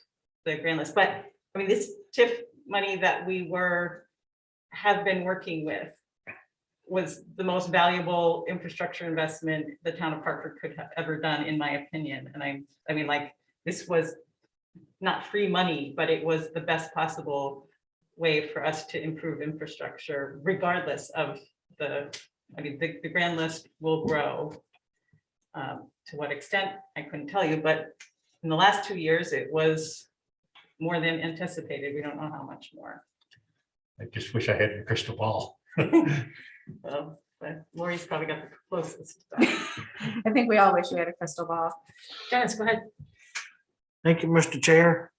the grand list, but I mean, this TIF money that we have been working with was the most valuable infrastructure investment the town of Hartford could have ever done, in my opinion. And I mean, like, this was not free money, but it was the best possible way for us to improve infrastructure, regardless of the grand list will grow. To what extent, I couldn't tell you, but in the last 2 years, it was more than anticipated. We don't know how much more. I just wish I had a crystal ball. Well, but Lori's probably got the closest. I think we all wish we had a crystal ball. Dennis, go ahead. Thank you, Mr. Chair.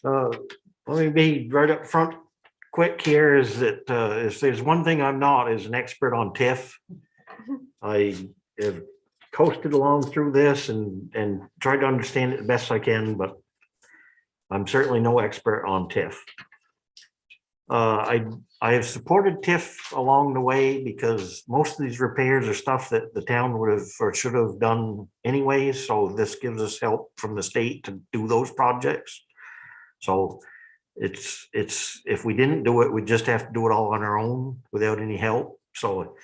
Let me be right up front quick here is that if there's one thing I'm not is an expert on TIF. I have coasted along through this and tried to understand it the best I can, but I'm certainly no expert on TIF. I have supported TIF along the way because most of these repairs are stuff that the town would have or should have done anyways. So this gives us help from the state to do those projects. So it's if we didn't do it, we'd just have to do it all on our own without any help. So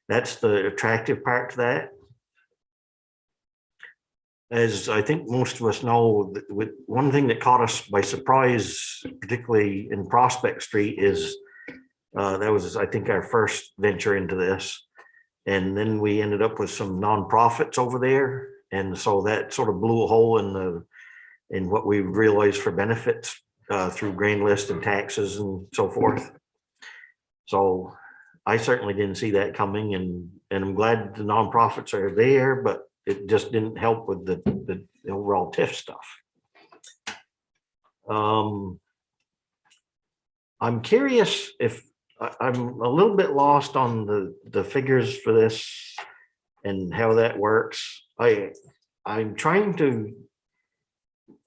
that's the attractive part to that. As I think most of us know, with one thing that caught us by surprise, particularly in Prospect Street, is that was, I think, our first venture into this. And then we ended up with some nonprofits over there. And so that sort of blew a hole in what we realized for benefits through grand list and taxes and so forth. So I certainly didn't see that coming, and I'm glad the nonprofits are there, but it just didn't help with the overall TIF stuff. I'm curious if I'm a little bit lost on the figures for this and how that works. I'm trying to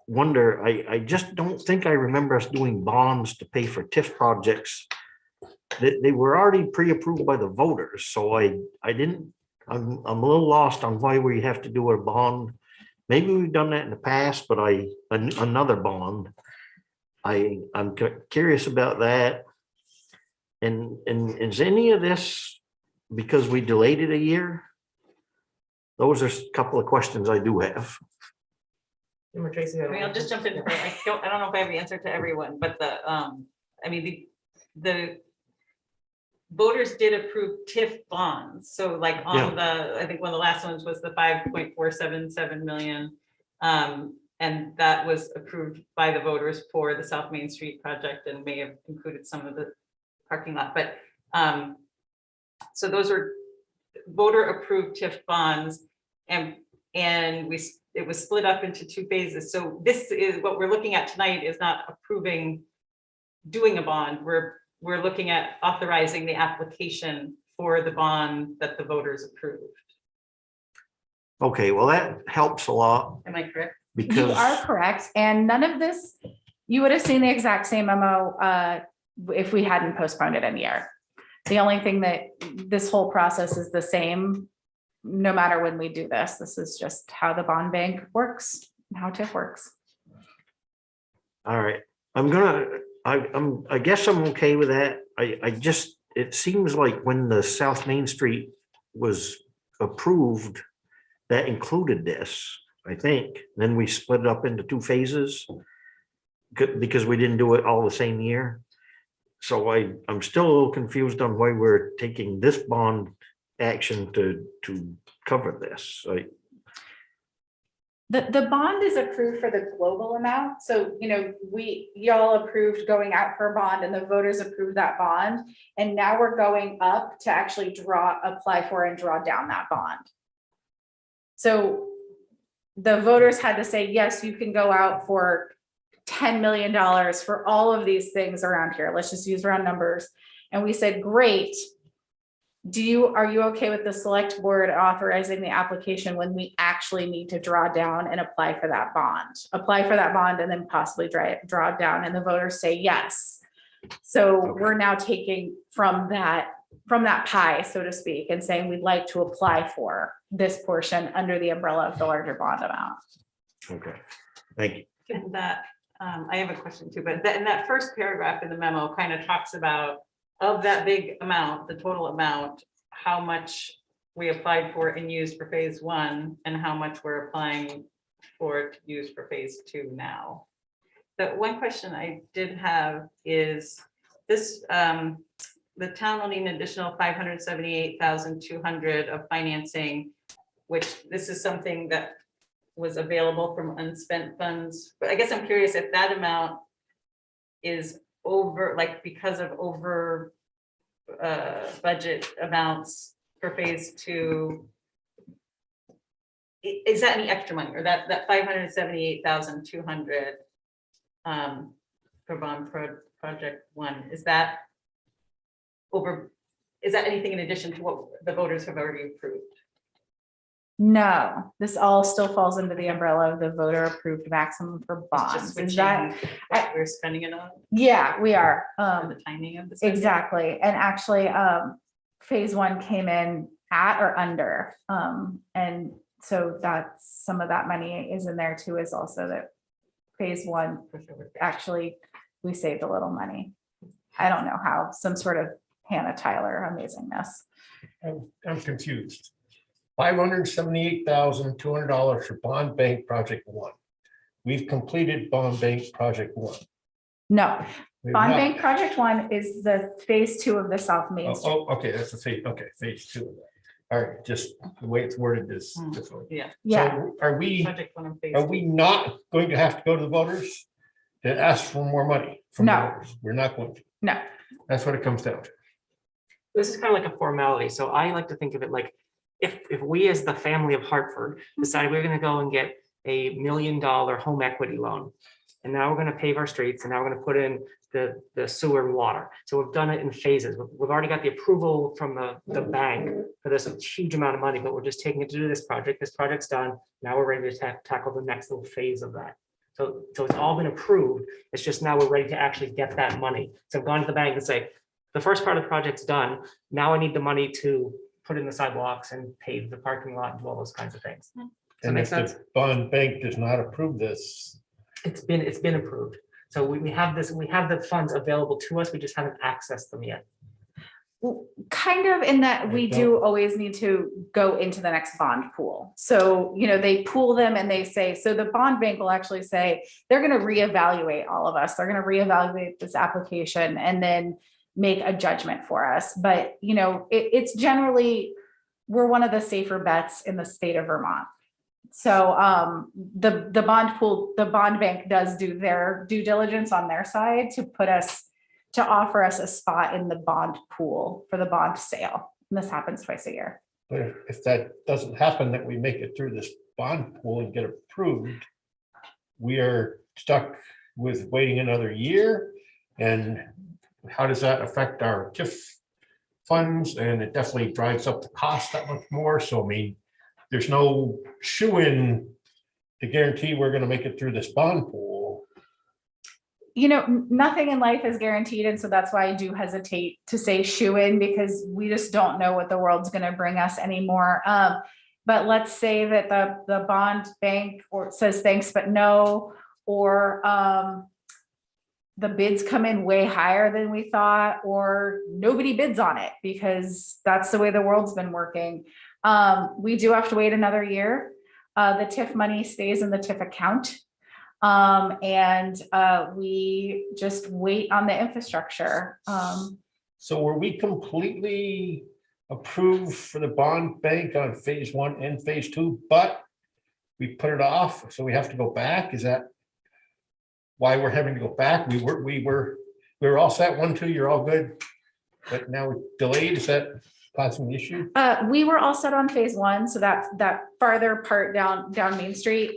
wonder, I just don't think I remember us doing bonds to pay for TIF projects. They were already pre-approved by the voters, so I'm a little lost on why we have to do a bond. Maybe we've done that in the past, but another bond. I'm curious about that. And is any of this because we delayed it a year? Those are a couple of questions I do have. Tracy, I mean, I'll just jump in. I don't know if I have the answer to everyone, but the voters did approve TIF bonds. So like on I think one of the last ones was the 5.477 million. And that was approved by the voters for the South Main Street project and may have included some of the parking lot. But so those are voter approved TIF bonds, and it was split up into 2 phases. So this is what we're looking at tonight, is not approving doing a bond. We're looking at authorizing the application for the bond that the voters approved. Okay, well, that helps a lot. Am I correct? Because You are correct. And none of this, you would have seen the exact same memo if we hadn't postponed it in a year. The only thing that this whole process is the same, no matter when we do this. This is just how the bond bank works, how TIF works. all right, I guess I'm okay with that. It seems like when the South Main Street was approved, that included this, I think. Then we split it up into 2 phases because we didn't do it all the same year. So I'm still a little confused on why we're taking this bond action to cover this. The bond is approved for the global amount. So, y'all approved going out for a bond and the voters approved that bond. And now we're going up to actually apply for and draw down that bond. So the voters had to say, yes, you can go out for $10 million for all of these things around here. Let's just use round numbers. And we said, great. Are you okay with the select board authorizing the application when we actually need to draw down and apply for that bond? Apply for that bond and then possibly draw it down, and the voters say yes. So we're now taking from that pie, so to speak, and saying we'd like to apply for this portion under the umbrella of the larger bond amount. Okay, thank you. And that, I have a question too, but in that first paragraph in the memo kind of talks about, of that big amount, the total amount, how much we applied for and used for phase one, and how much we're applying for to use for phase two now. The one question I did have is this, the town will need an additional 578,200 of financing, which this is something that was available from unspent funds. But I guess I'm curious if that amount is over, like because of over budget amounts for phase two. Is that any extra money, or that 578,200 for bond project one, is that anything in addition to what the voters have already approved? No, this all still falls under the umbrella of the voter approved maximum for bonds. Is that, We're spending it on yeah, we are. the timing of the spending? Exactly. And actually, phase one came in at or under. And so that's, some of that money is in there too, is also that phase one, actually, we saved a little money. I don't know how, some sort of Hannah Tyler amazingness. I'm confused. $578,200 for bond bank project one. We've completed bond bank project one. No, We've bond not. bank project one is the phase two of the South Main Street. Oh, okay, that's the phase, okay, phase two of that. All right, just the way it's worded is different. Yeah. Yeah, So are we Project one and phase Are two. we not going to have to go to the voters to ask for more money from the No. voters? We're not going to. no, That's what it comes down to. This is kind of like a formality. So I like to think of it like, if we as the family of Hartford decide we're gonna go and get a $1 million home equity loan, and now we're gonna pave our streets, and now we're gonna put in the sewer and water. So we've done it in phases. We've already got the approval from the bank for this huge amount of money, but we're just taking it to do this project. This project's done. Now we're ready to tackle the next little phase of that. So it's all been approved. It's just now we're ready to actually get that money. So I've gone to the bank and say, the first part of the project's done. Now I need the money to put in the sidewalks and pave the parking lot and do all those kinds of things. Does that And make if sense? the bond bank does not approve this, It's been approved. So we have this, we have the funds available to us. We just haven't accessed them yet. kind of in that we do always need to go into the next bond pool. So, they pool them and they say, so the bond bank will actually say, they're going to reevaluate all of us. They're going to reevaluate this application and then make a judgment for us. But, it's generally, we're one of the safer bets in the state of Vermont. So the bond pool, the bond bank does do their due diligence on their side to offer us a spot in the bond pool for the bond sale. And this happens twice a year. but if that doesn't happen, that we make it through this bond pool and get approved, we are stuck with waiting another year. And how does that affect our TIF funds? And it definitely drives up the cost that much more. So, I mean, there's no shoe-in to guarantee we're going to make it through this bond pool. Nothing in life is guaranteed. And so that's why I do hesitate to say shoe in, because we just don't know what the world's going to bring us anymore. But let's say that the bond bank says thanks, but no, or the bids come in way higher than we thought, or nobody bids on it, because that's the way the world's been working. We do have to wait another year. The TIF money stays in the TIF account. And we just wait on the infrastructure. So were we completely approved for the bond bank on phase one and phase two, but we put it off, so we have to go back? Is that why we're having to go back? We were all set 1, 2, you're all good, but now we're delayed. Is that causing the issue? We were all set on phase one. So that farther part down Main Street,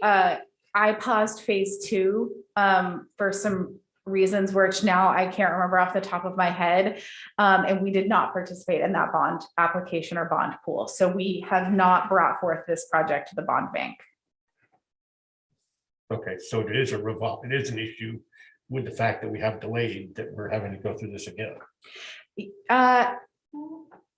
I paused phase two for some reasons which now I can't remember off the top of my head. And we did not participate in that bond application or bond pool. So we have not brought forth this project to the bond bank. Okay, so it is it is an issue with the fact that we have delayed, that we're having to go through this again.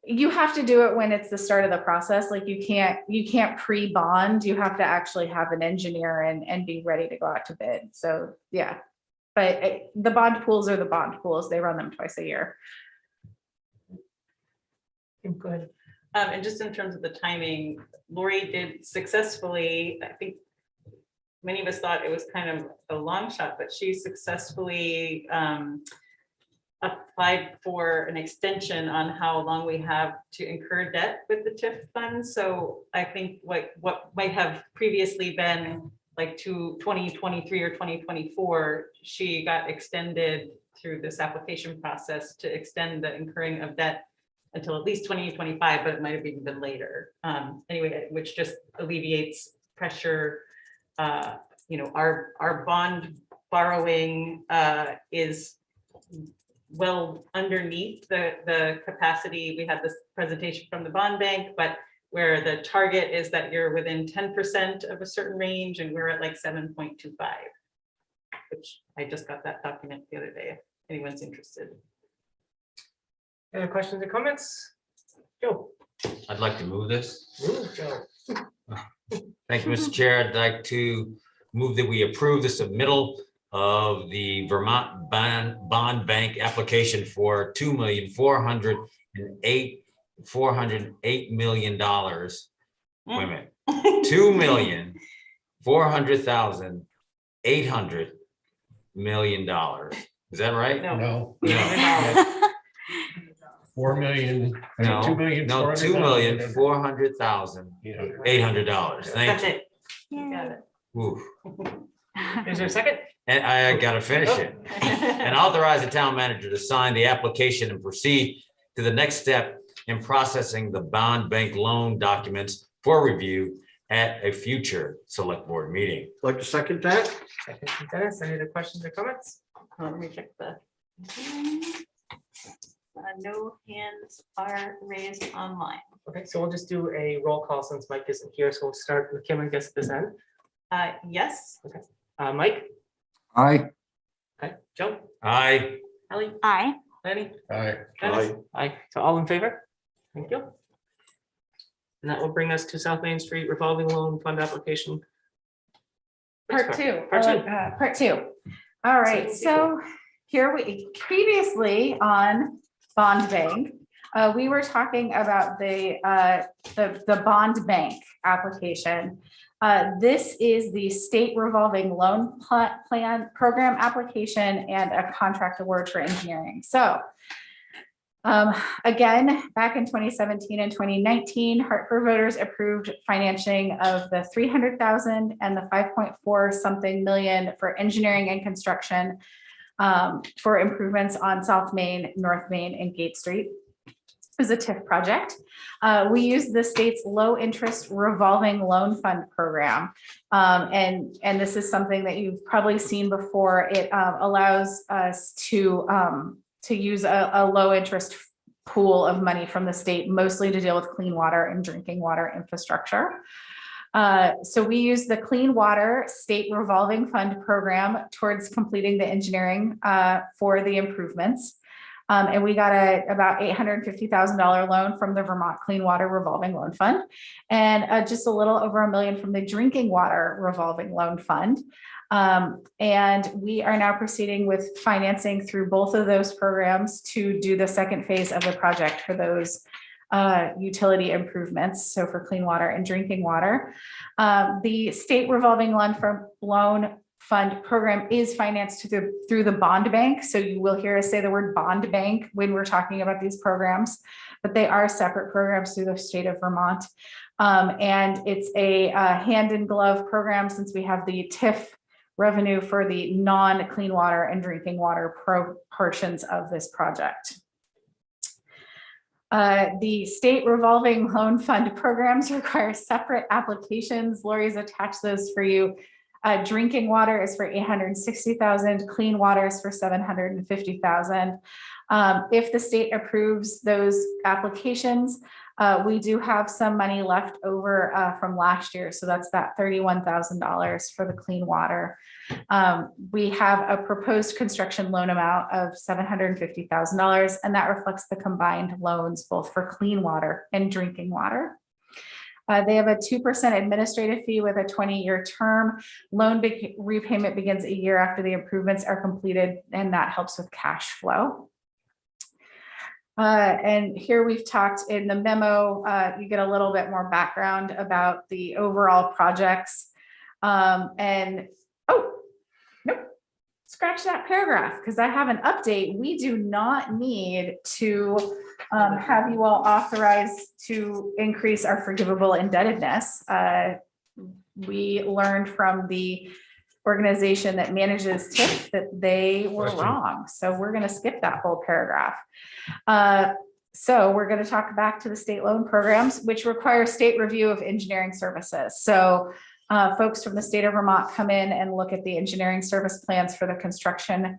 You have to do it when it's the start of the process. Like you can't pre-bond. You have to actually have an engineer and be ready to go out to bid. So yeah, but the bond pools are the bond pools. They run them twice a year. Good. And just in terms of the timing, Lori did successfully, I think many of us thought it was kind of a long shot, but she successfully applied for an extension on how long we have to incur debt with the TIF fund. So I think what might have previously been like to 2023 or 2024, she got extended through this application process to extend the incurring of debt until at least 2025, but it might have even been later. Anyway, which just alleviates pressure. Our bond borrowing is well underneath the capacity. We had this presentation from the bond bank, but where the target is that you're within 10% of a certain range, and we're at like 7.25, which I just got that document the other day, if anyone's interested. Any questions or comments? Joe. I'd like to move this. Move, Joe. Thank you, Mr. Chair. I'd like to move that we approve the submittal of the Vermont Bond Bank application for $2,408 million. Wait a minute, $2,400,800 million. Is that right? No. No. 4 million. No, 2 million. no, $2,400,800. Thank That's you. it. You got it. Oof. Is there a second? And I gotta finish it. And authorize the town manager to sign the application and proceed to the next step in processing the bond bank loan documents for review at a future select board meeting. Like to second that? Second from Dennis. Any other questions or comments? Let me check the. No hands are raised online. Okay, so we'll just do a roll call since Mike isn't here. So we'll start with Kim, I guess, at this end. Yes. Mike? Aye. Okay, Joe? Aye. Ellie? Aye. Lenny? Aye. Dennis? Aye. So all in favor? Thank you. And that will bring us to South Main Street revolving loan fund application. Part two. Part two. Part two. All right, so here we previously on bond bank, we were talking about the bond bank application. This is the state revolving loan plan program application and a contract award for engineering. So again, back in 2017 and 2019, Hartford voters approved financing of the 300,000 and the 5.4 something million for engineering and construction for improvements on South Main, North Main, and Gate Street. Is a TIF project. We use the state's low interest revolving loan fund program. And this is something that you've probably seen before. It allows us to use a low interest pool of money from the state, mostly to deal with clean water and drinking water infrastructure. So we use the Clean Water State Revolving Fund program towards completing the engineering for the improvements. And we got about $850,000 loan from the Vermont Clean Water Revolving Loan Fund, and just a little over $1 million from the Drinking Water Revolving Loan Fund. And we are now proceeding with financing through both of those programs to do the second phase of the project for those utility improvements. So for clean water and drinking water, the state revolving loan fund program is financed through the bond bank. So you will hear us say the word bond bank when we're talking about these programs, but they are separate programs through the state of Vermont. And it's a hand in glove program since we have the TIF revenue for the non-clean water and drinking water portions of this project. The state revolving loan fund programs require separate applications. Lori's attached those for you. Drinking water is for 860,000, clean water is for 750,000. If the state approves those applications, we do have some money left over from last year. So that's that $31,000 for the clean water. We have a proposed construction loan amount of $750,000, and that reflects the combined loans both for clean water and drinking water. They have a 2% administrative fee with a 20-year term. Loan repayment begins a year after the improvements are completed, and that helps with cash flow. And here we've talked in the memo, you get a little bit more background about the overall projects. And, oh, nope, scratch that paragraph because I have an update. We do not need to have you all authorized to increase our forgivable indebtedness. We learned from the organization that manages TIF that they were wrong. So we're going to skip that whole paragraph. So we're going to talk back to the state loan programs, which require state review of engineering services. So folks from the state of Vermont come in and look at the engineering service plans for the construction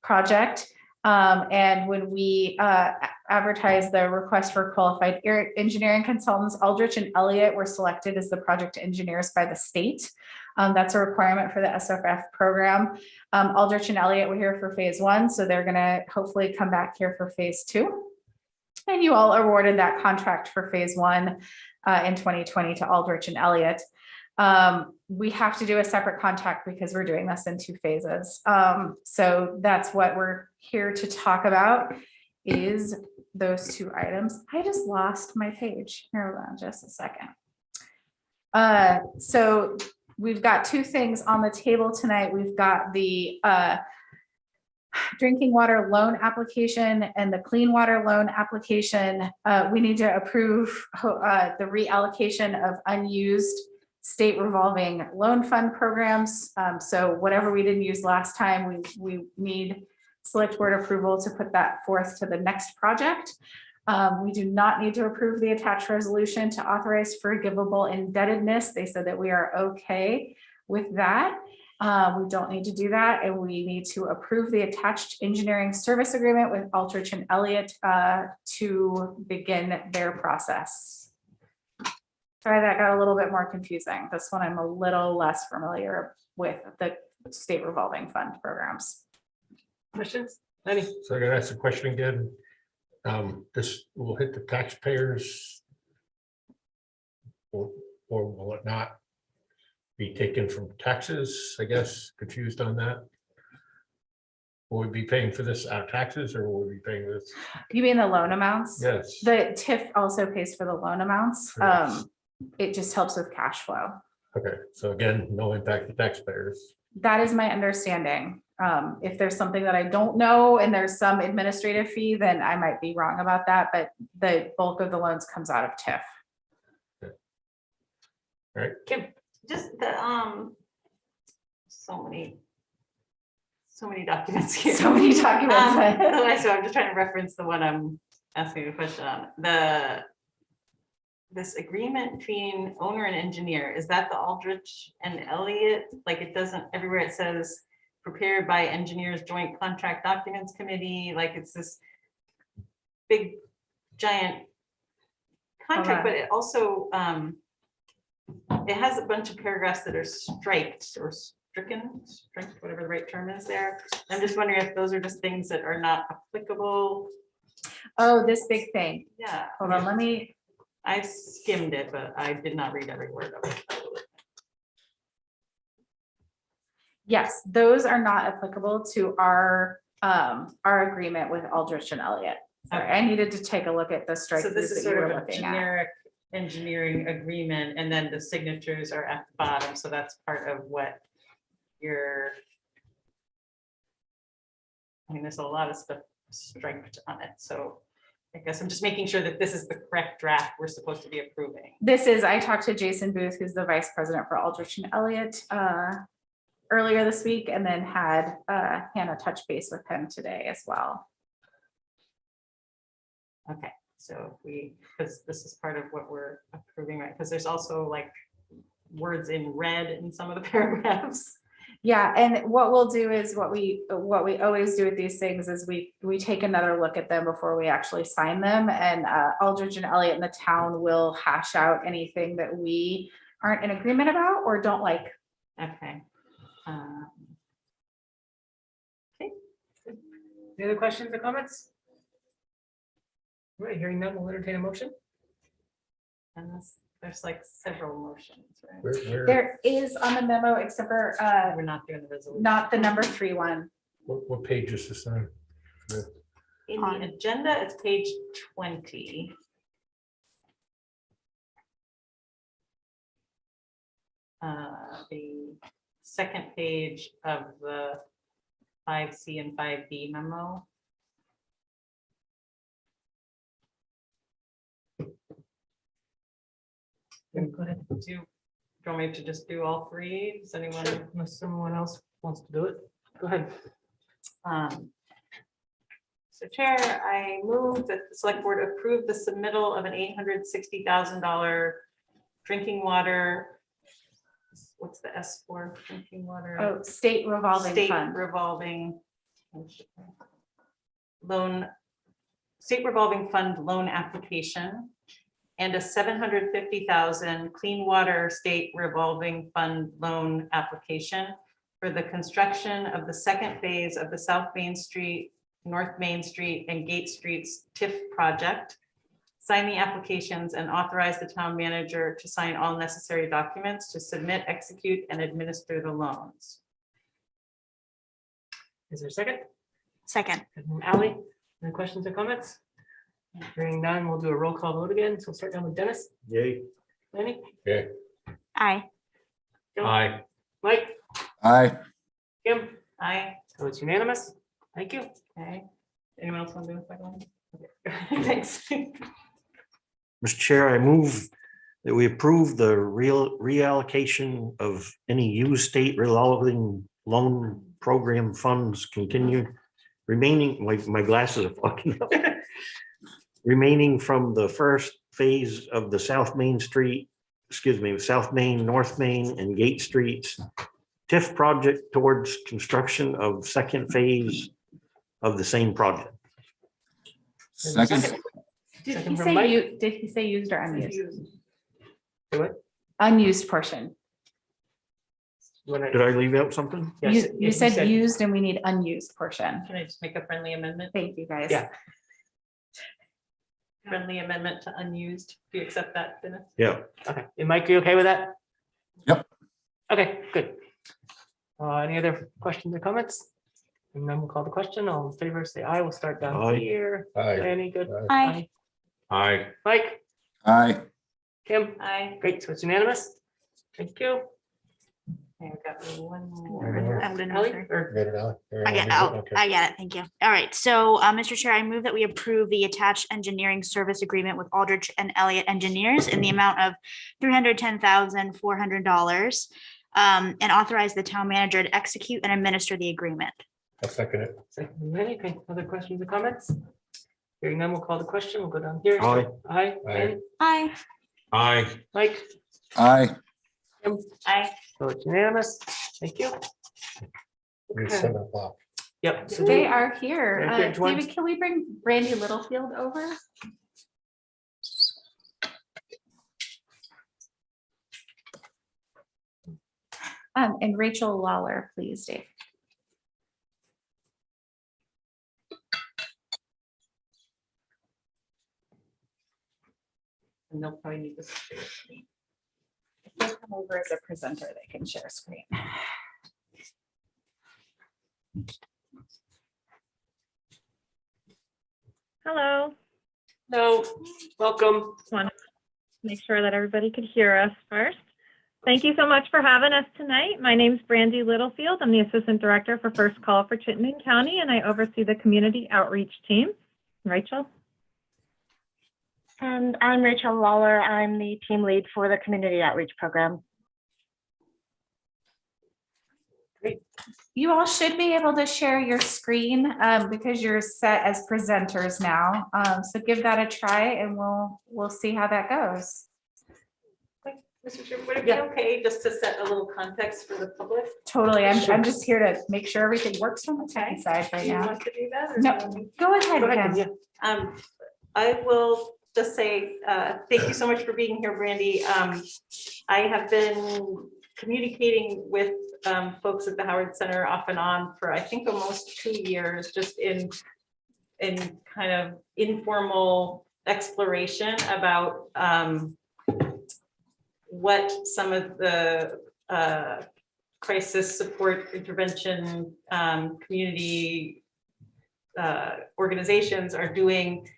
project. And when we advertise the request for qualified engineering consultants, Aldrich and Elliott were selected as the project engineers by the state. That's a requirement for the SFF program. Aldrich and Elliott were here for phase 1, so they're gonna hopefully come back here for phase 2. And you all awarded that contract for phase 1 in 2020 to Aldrich and Elliott. We have to do a separate contract because we're doing this in 2 phases. So that's what we're here to talk about is those 2 items. I just lost my page. Hold on just a second. So we've got 2 things on the table tonight. We've got the drinking water loan application and the clean water loan application. We need to approve the reallocation of unused state revolving loan fund programs. So whatever we didn't use last time, we need select board approval to put that forth to the next project. We do not need to approve the attached resolution to authorize forgivable indebtedness. They said that we are okay with that. We don't need to do that. And we need to approve the attached engineering service agreement with Aldrich and Elliott to begin their process. Sorry, that got a little bit more confusing. This one I'm a little less familiar with the state revolving fund programs. Questions? Lenny? So I gotta ask the question again. This will hit the taxpayers or will it not be taken from taxes? I guess confused on that. Will we be paying for this out of taxes or will we be paying this? You mean the loan amounts? Yes. The TIF also pays for the loan amounts. Yes. It just helps with cash flow. Okay, so again, no impact to taxpayers. That is my understanding. If there's something that I don't know and there's some administrative fee, then I might be wrong about that, but the bulk of the loans comes out of TIF. Okay. All right. Kim? Just the, so many documents here. So many documents. So I'm just trying to reference the one I'm asking a question on. This agreement between owner and engineer, is that the Aldrich and Elliott? Like it doesn't, everywhere it says prepared by engineers joint contract documents committee, like it's this big giant contract, but it also it has a bunch of paragraphs that are striked or stricken, whatever the right term is there. I'm just wondering if those are just things that are not applicable. Oh, this big thing. Yeah. Hold on, let me. I skimmed it, but I did not read every word of it. Yes, those are not applicable to our agreement with Aldrich and Elliott. Sorry, I needed to take a look at the strike. So this is that you sort were of a looking at. generic engineering agreement, and then the signatures are at the bottom. So that's part of what you're. I mean, there's a lot of stuff striped on it, so I guess I'm just making sure that this is the correct draft we're supposed to be approving. This is, I talked to Jason Booth, who's the vice president for Aldrich and Elliott earlier this week, and then had Hannah touch base with him today as well. Okay, so because this is part of what we're approving, right? Because there's also like words in red in some of the paragraphs. Yeah, and what we'll do is what we always do with these things is we take another look at them before we actually sign them. And Aldridge and Elliott and the town will hash out anything that we aren't in agreement about or don't like. Okay. Okay. Any other questions or comments? All right, hearing none, we'll entertain a motion. And there's like several motions, right? There is on the memo, except for We're not doing the resolution. not the number 3 one. What page is this on? In the agenda, it's page 20. The second page of the 5C and 5B memo. Go ahead. Do you want me to just do all three? Does anyone? Unless someone else wants to do it. Go ahead. So Chair, I move that the select board approve the submittal of an $860,000 drinking water. What's the S for drinking water? Oh, state revolving State fund. revolving loan, state revolving fund loan application and a $750,000 clean water state revolving fund loan application for the construction of the second phase of the South Main Street, North Main Street and Gate Streets TIF project. Sign the applications and authorize the town manager to sign all necessary documents to submit, execute, and administer the loans. Is there a second? Second. And from Ally, any questions or comments? Hearing none, we'll do a roll call vote again. So we'll start down with Dennis, Yay. Lenny, Okay. Aye. Aye. Mike, Aye. Kim. Aye. So it's unanimous. Thank you. Okay. Anyone else want to do a second one? Okay. Thanks. Mr. Chair, I move that we approve the reallocation of any used state revolving loan program funds continued remaining, my glasses are fucking up. Remaining from the first phase of the South Main Street, South Main, North Main and Gate Streets TIF project towards construction of second phase of the same project. Second. Did Second he from say Mike. did he say used or unused? Do it. Unused portion. You wanna- Did I leave out something? Yes, You said used and we need unused portion. Can I just make a friendly amendment? Thank you, guys. Yeah. Friendly amendment to unused. Do you accept that, Dennis? Yeah. Okay, and Mike, you okay with that? Yep. Okay, good. Any other questions or comments? And then we'll call the question. All in favor, say aye. We'll start down Aye. here. Aye. Any good? Aye. Aye. Mike, Aye. Kim, Aye. great, so it's unanimous. Thank you. Okay, I've got one One more. more. I wouldn't Ally, know. or- Get it out. I get, oh, I get it. Thank you. All right. So, Mr. Chair, I move that we approve the attached engineering service agreement with Aldrich and Elliott Engineers in the amount of $310,400 and authorize the town manager to execute and administer the agreement. I'll second it. Second from Lenny. Okay, other questions or comments? Hearing none, we'll call the question. We'll go down here. Aye. Aye. Aye. Lenny, Aye. Aye. Mike, Aye. Kim, Aye. so it's unanimous. Thank you. It's Okay. 7 o'clock. Yep. So They we- are here. Very good, George. David, can we bring Brandy Littlefield over? And Rachel Lawler, please, Dave. And they'll probably need this. If they come over as a presenter, they can share screen. Hello, No, welcome. make sure that everybody could hear us first. Thank you so much for having us tonight. My name's Brandy Littlefield. I'm the Assistant Director for First Call for Chittenden County, and I oversee the Community Outreach Team. Rachel? And I'm Rachel Lawler. I'm the team lead for the Community Outreach Program. You all should be able to share your screen because you're set as presenters now. So give that a try and we'll see how that goes. Mr. Chair, would it be okay just to set a little context for the public? Totally. I'm just here to make sure everything works from the tech side Do right you now. want to do that? or No. do you want me- Go ahead, Go ahead, Kim. yeah. I will just say, thank you so much for being here, Brandy. I have been communicating with folks at the Howard Center off and on for, I think, almost 2 years, just in kind of informal exploration about what some of the crisis support intervention community organizations are doing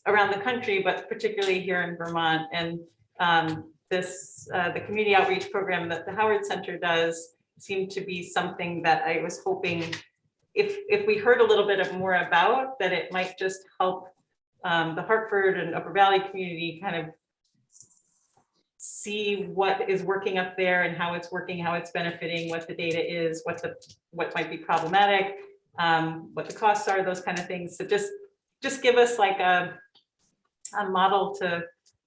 around the country, but particularly here in Vermont. And the community outreach program that the Howard Center does seemed to be something that I was hoping if we heard a little bit more about, that it might just help the Hartford and Upper Valley community kind of see what is working up there and how it's working, how it's benefiting, what the data is, what might be problematic, what the costs are, those kind of things. So just give us like a model to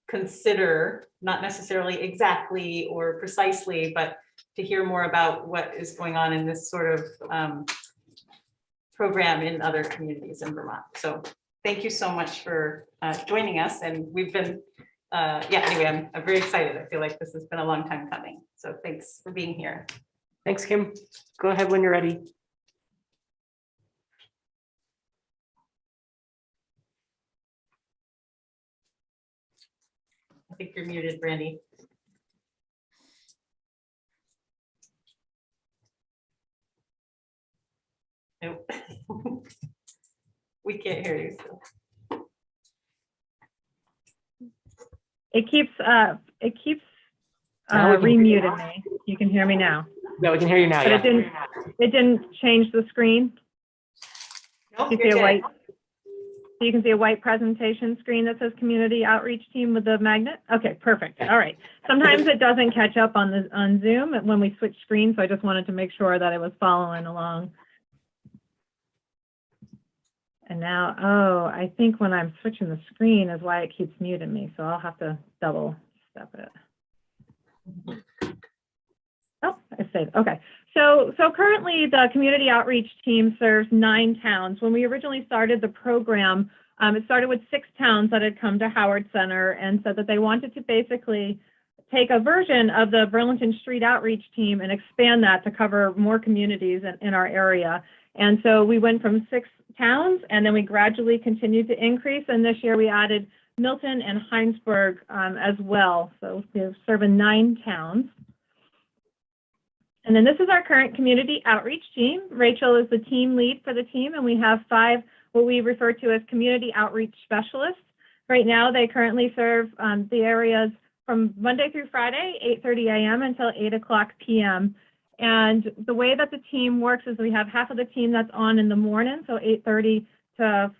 consider, not necessarily exactly or precisely, but to hear more about what is going on in this sort of program in other communities in Vermont. So thank you so much for joining us. And we've been, anyway, I'm very excited. I feel like this has been a long time coming. So thanks for being here. Thanks, Kim. Go ahead when you're ready. I think you're muted, Brandy. Nope. We can't hear you. So. It keeps Now we can remuting me. You can hear me now, Yeah, we can hear you now. but Yeah. it didn't change the screen. Nope, You you're see a good. white, so you can see a white presentation screen that says community outreach team with the magnet. Okay, perfect. All right. Sometimes it doesn't catch up on Zoom when we switch screens. So I just wanted to make sure that I was following along. And now, oh, I think when I'm switching the screen is why it keeps muting me. So I'll have to double step it. Oh, I saved. Okay. So currently the community outreach team serves 9 towns. When we originally started the program, it started with 6 towns that had come to Howard Center and said that they wanted to basically take a version of the Burlington Street Outreach team and expand that to cover more communities in our area. And so we went from 6 towns, and then we gradually continued to increase. And this year we added Milton and Heinsberg as well. So we're serving 9 towns. And then this is our current community outreach team. Rachel is the team lead for the team, and we have 5 what we refer to as community outreach specialists. Right now, they currently serve the areas from Monday through Friday, 8:30 a.m. until 8:00 p.m. And the way that the team works is we have half of the team that's on in the morning, so 8:30 to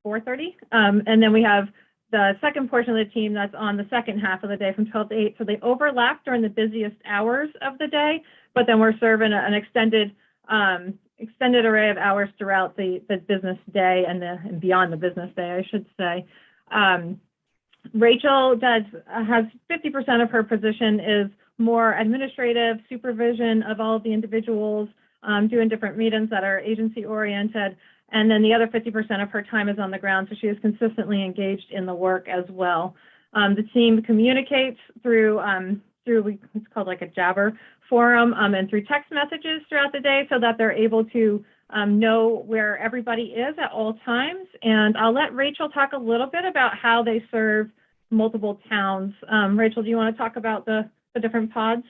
4:30. And then we have the second portion of the team that's on the second half of the day from 12 to 8. So they overlap during the busiest hours of the day, but then we're serving an extended array of hours throughout the business day and beyond the business day, I should say. Rachel has 50% of her position is more administrative supervision of all of the individuals, doing different meetings that are agency oriented. And then the other 50% of her time is on the ground. So she is consistently engaged in the work as well. The team communicates through it's called like a Jabber forum and through text messages throughout the day so that they're able to know where everybody is at all times. And I'll let Rachel talk a little bit about how they serve multiple towns. Rachel, do you want to talk about the different pods?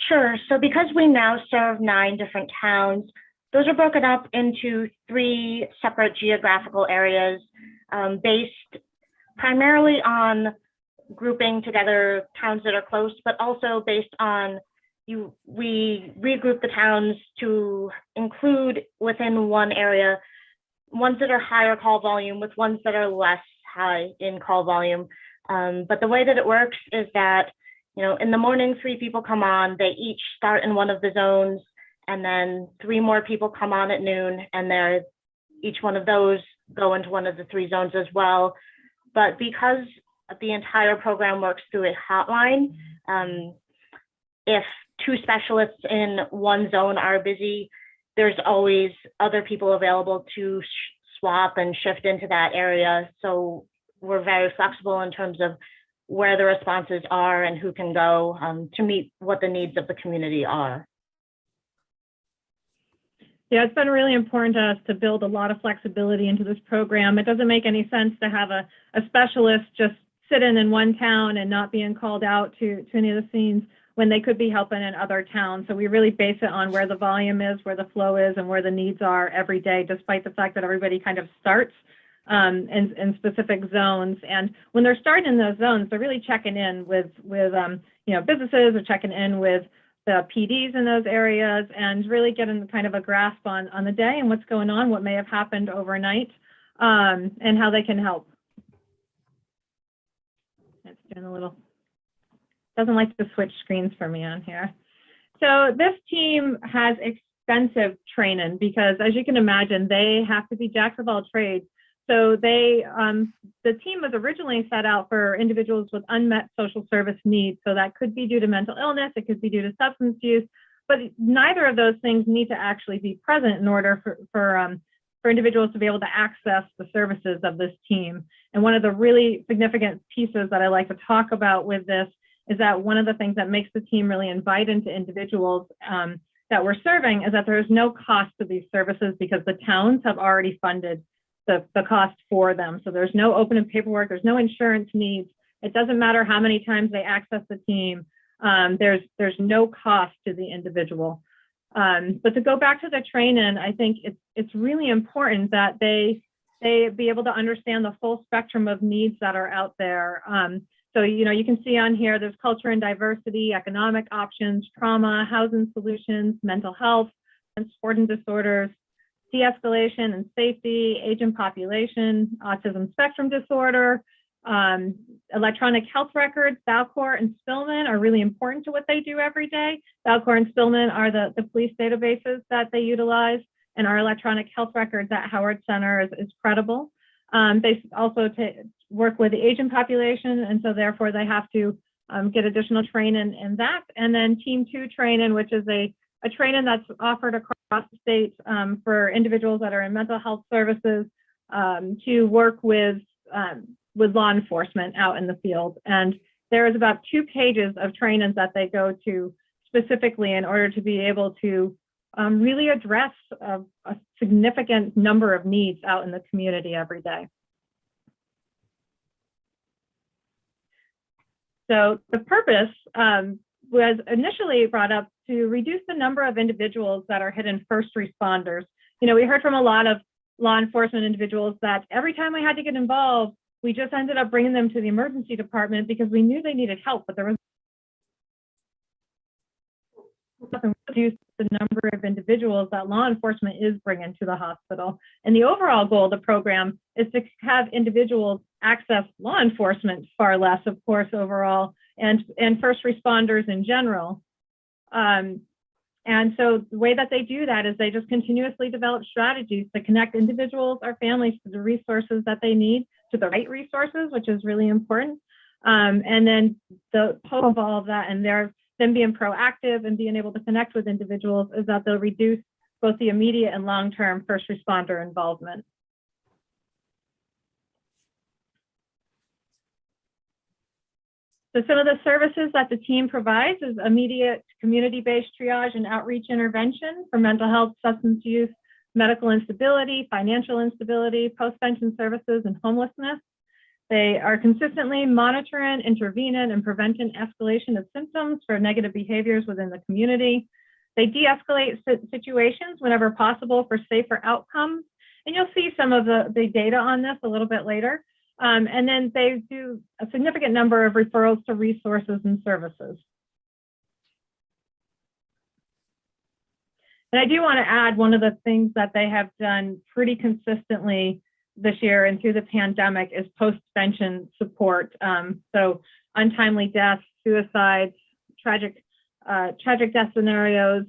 Sure. So because we now serve 9 different towns, those are broken up into 3 separate geographical areas based primarily on grouping together towns that are close, but also based on we regroup the towns to include within one area ones that are higher call volume with ones that are less high in call volume. But the way that it works is that, in the morning, 3 people come on, they each start in one of the zones, and then 3 more people come on at noon, and each one of those go into one of the 3 zones as well. But because the entire program works through a hotline. If two specialists in one zone are busy, there's always other people available to swap and shift into that area. So we're very flexible in terms of where the responses are and who can go to meet what the needs of the community are. Yeah, it's been really important to us to build a lot of flexibility into this program. It doesn't make any sense to have a specialist just sitting in one town and not being called out to any of the scenes when they could be helping in other towns. So we really base it on where the volume is, where the flow is, and where the needs are every day, despite the fact that everybody kind of starts in specific zones. And when they're starting in those zones, they're really checking in with businesses, or checking in with the PDs in those areas, and really getting kind of a grasp on the day and what's going on, what may have happened overnight, and how they can help. It's doing a little, doesn't like to switch screens for me on here. So this team has extensive training because, as you can imagine, they have to be jacks of all trades. So the team was originally set out for individuals with unmet social service needs. So that could be due to mental illness, it could be due to substance use, but neither of those things need to actually be present in order for individuals to be able to access the services of this team. And one of the really significant pieces that I like to talk about with this is that one of the things that makes the team really inviting to individuals that we're serving is that there is no cost to these services because the towns have already funded the cost for them. So there's no open paperwork, there's no insurance needs. It doesn't matter how many times they access the team. There's no cost to the individual. But to go back to the training, I think it's really important that they be able to understand the full spectrum of needs that are out there. So, you can see on here, there's culture and diversity, economic options, trauma, housing solutions, mental health, and sport and disorders, de-escalation and safety, aging population, autism spectrum disorder, electronic health records. Valcor and Spillman are really important to what they do every day. Valcor and Spillman are the police databases that they utilize, and our electronic health records at Howard Center is credible. They also work with the aging population, and so therefore they have to get additional training in that. And then Team 2 training, which is a training that's offered across the state for individuals that are in mental health services to work with law enforcement out in the field. And there is about 2 pages of trainings that they go to specifically in order to be able to really address a significant number of needs out in the community every day. So the purpose was initially brought up to reduce the number of individuals that are hidden first responders. We heard from a lot of law enforcement individuals that every time we had to get involved, we just ended up bringing them to the emergency department because we knew they needed help, but there was nothing to reduce the number of individuals that law enforcement is bringing to the hospital. And the overall goal of the program is to have individuals access law enforcement far less, of course, overall, and first responders in general. And so the way that they do that is they just continuously develop strategies to connect individuals or families to the resources that they need, to the right resources, which is really important. And then the hope of all of that, and they're them being proactive and being able to connect with individuals, is that they'll reduce both the immediate and long-term first responder involvement. So some of the services that the team provides is immediate community-based triage and outreach intervention for mental health, substance use, medical instability, financial instability, post-pension services, and homelessness. They are consistently monitoring, intervening, and preventing escalation of symptoms for negative behaviors within the community. They de-escalate situations whenever possible for safer outcomes. And you'll see some of the data on this a little bit later. And then they do a significant number of referrals to resources and services. And I do want to add, one of the things that they have done pretty consistently this year and through the pandemic is post-pension support. So untimely deaths, suicides, tragic death scenarios,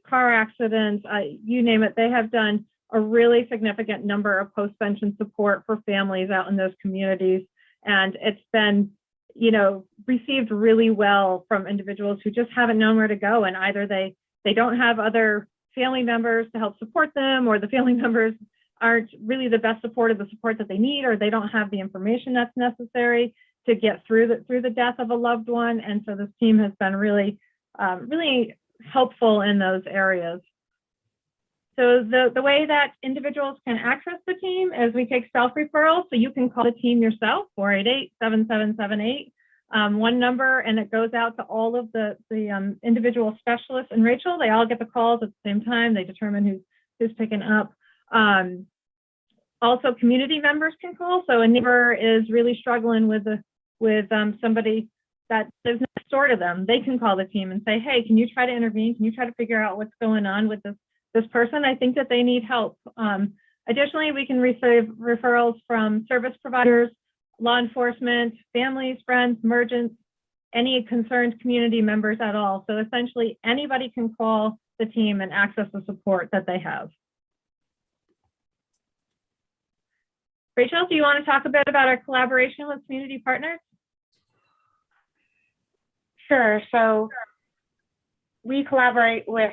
car accidents, you name it. They have done a really significant number of post-pension support for families out in those communities. And it's been, received really well from individuals who just haven't known where to go. And either they don't have other family members to help support them, or the family members aren't really the best support of the support that they need, or they don't have the information that's necessary to get through the death of a loved one. And so this team has been really, really helpful in those areas. So the way that individuals can access the team is we take self-referrals. So you can call the team yourself, 488-7778, one number, and it goes out to all of the individual specialists. And Rachel, they all get the calls at the same time. They determine who's picking up. Also, community members can call. So a neighbor is really struggling with somebody that lives next door to them. They can call the team and say, hey, can you try to intervene? Can you try to figure out what's going on with this person? I think that they need help. Additionally, we can receive referrals from service providers, law enforcement, families, friends, merchants, any concerned community members at all. So essentially, anybody can call the team and access the support that they have. Rachel, do you want to talk a bit about our collaboration with community partners? Sure. So we collaborate with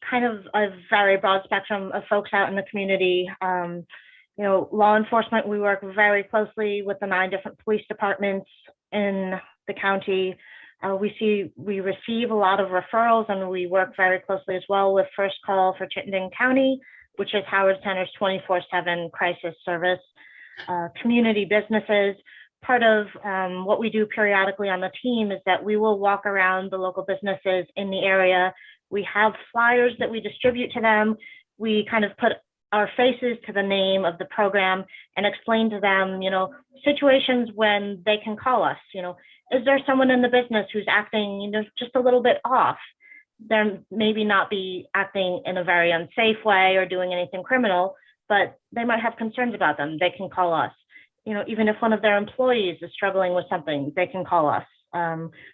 kind of a very broad spectrum of folks out in the community. Law enforcement, we work very closely with the 9 different police departments in the county. We receive a lot of referrals, and we work very closely as well with First Call for Chittenden County, which is Howard Center's 24/7 crisis service. Community businesses. Part of what we do periodically on the team is that we will walk around the local businesses in the area. We have flyers that we distribute to them. We kind of put our faces to the name of the program and explain to them, situations when they can call us. Is there someone in the business who's acting, just a little bit off? They're maybe not be acting in a very unsafe way or doing anything criminal, but they might have concerns about them. They can call us. Even if one of their employees is struggling with something, they can call us.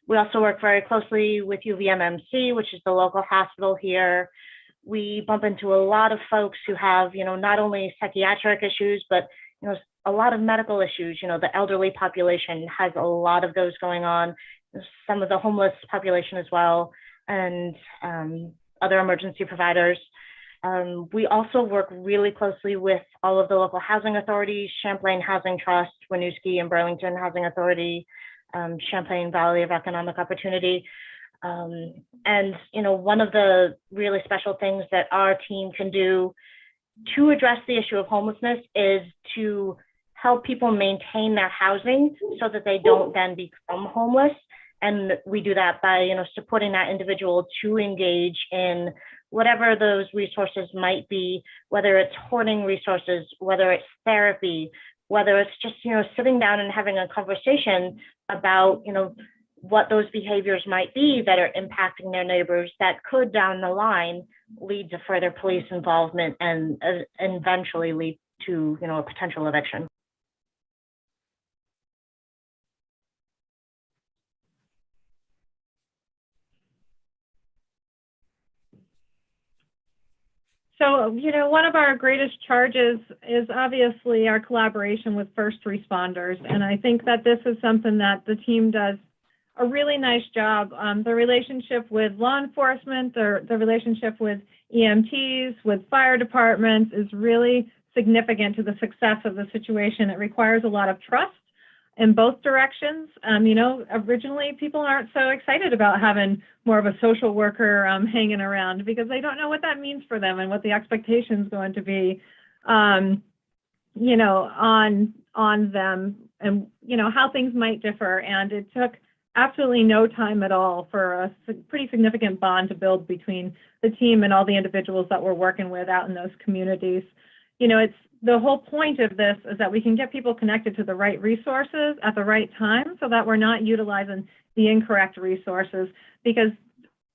We also work very closely with UVMMC, which is the local hospital here. We bump into a lot of folks who have, not only psychiatric issues, but, a lot of medical issues. The elderly population has a lot of those going on, some of the homeless population as well, and other emergency providers. We also work really closely with all of the local housing authorities, Champlain Housing Trust, Winooski and Burlington Housing Authority, Champlain Valley of Economic Opportunity. And one of the really special things that our team can do to address the issue of homelessness is to help people maintain their housing so that they don't then become homeless. And we do that by, supporting that individual to engage in whatever those resources might be, whether it's hoarding resources, whether it's therapy, whether it's just, sitting down and having a conversation about, what those behaviors might be that are impacting their neighbors that could down the line lead to further police involvement and eventually lead to, a potential eviction. So, one of our greatest charges is obviously our collaboration with first responders. And I think that this is something that the team does a really nice job. The relationship with law enforcement, or the relationship with EMTs, with fire departments is really significant to the success of the situation. It requires a lot of trust in both directions. Originally people aren't so excited about having more of a social worker hanging around because they don't know what that means for them and what the expectation is going to be, on them, and how things might differ. And it took absolutely no time at all for a pretty significant bond to build between the team and all the individuals that we're working with out in those communities. It's the whole point of this is that we can get people connected to the right resources at the right time so that we're not utilizing the incorrect resources. Because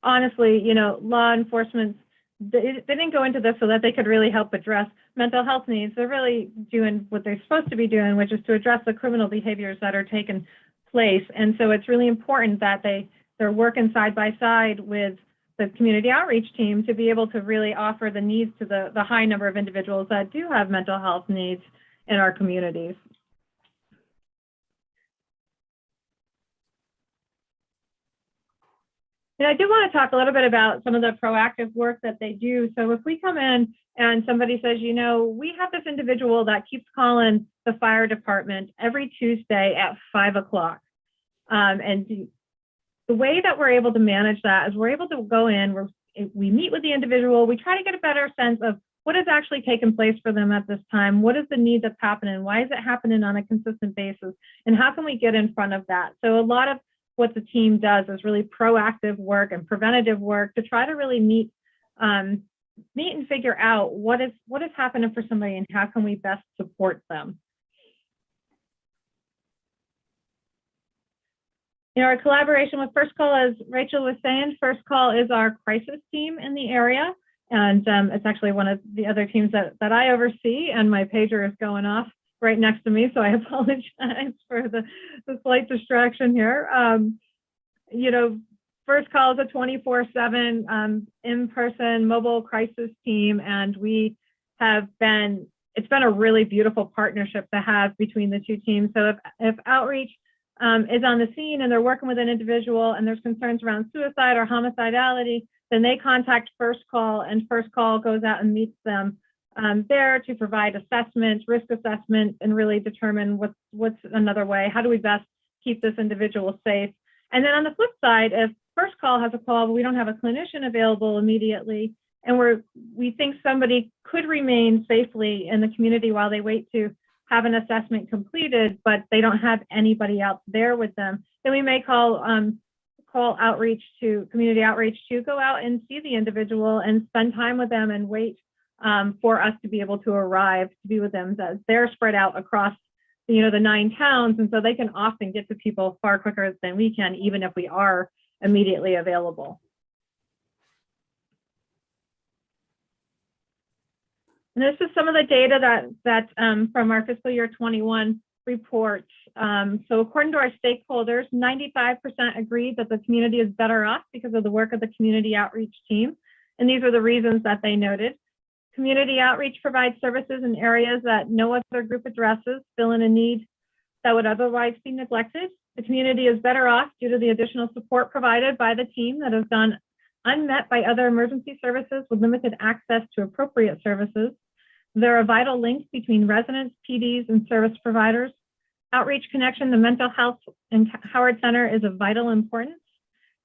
honestly, law enforcement, they didn't go into this so that they could really help address mental health needs. They're really doing what they're supposed to be doing, which is to address the criminal behaviors that are taking place. And so it's really important that they're working side by side with the community outreach team to be able to really offer the needs to the high number of individuals that do have mental health needs in our communities. And I do want to talk a little bit about some of the proactive work that they do. So if we come in and somebody says, you know, we have this individual that keeps calling the fire department every Tuesday at 5 o'clock. And the way that we're able to manage that is we're able to go in, we meet with the individual, we try to get a better sense of what has actually taken place for them at this time, what is the need that's happening, why is it happening on a consistent basis, and how can we get in front of that? So a lot of what the team does is really proactive work and preventative work to try to really meet and figure out what is happening for somebody and how can we best support them. You know, our collaboration with First Call, as Rachel was saying, First Call is our crisis team in the area. And it's actually one of the other teams that I oversee, and my pager is going off right next to me. So I apologize for the slight distraction here. You know, First Call is a 24/7 in-person mobile crisis team. And it's been a really beautiful partnership to have between the two teams. So if outreach is on the scene and they're working with an individual and there's concerns around suicide or homicidality, then they contact First Call, and First Call goes out and meets them there to provide assessments, risk assessments, and really determine what's another way. How do we best keep this individual safe? And then on the flip side, if First Call has a call, but we don't have a clinician available immediately, and we think somebody could remain safely in the community while they wait to have an assessment completed, but they don't have anybody else there with them, then we may call community outreach to go out and see the individual and spend time with them and wait for us to be able to arrive to be with them. As they're spread out across the 9 towns, and so they can often get to people far quicker than we can, even if we are immediately available. And this is some of the data that from our fiscal year 21 report. So according to our stakeholders, 95% agreed that the community is better off because of the work of the community outreach team. And these are the reasons that they noted. Community outreach provides services in areas that no other group addresses, filling a need that would otherwise be neglected. The community is better off due to the additional support provided by the team that has gone unmet by other emergency services with limited access to appropriate services. They're a vital link between residents, PDs, and service providers. Outreach connection to mental health and Howard Center is of vital importance.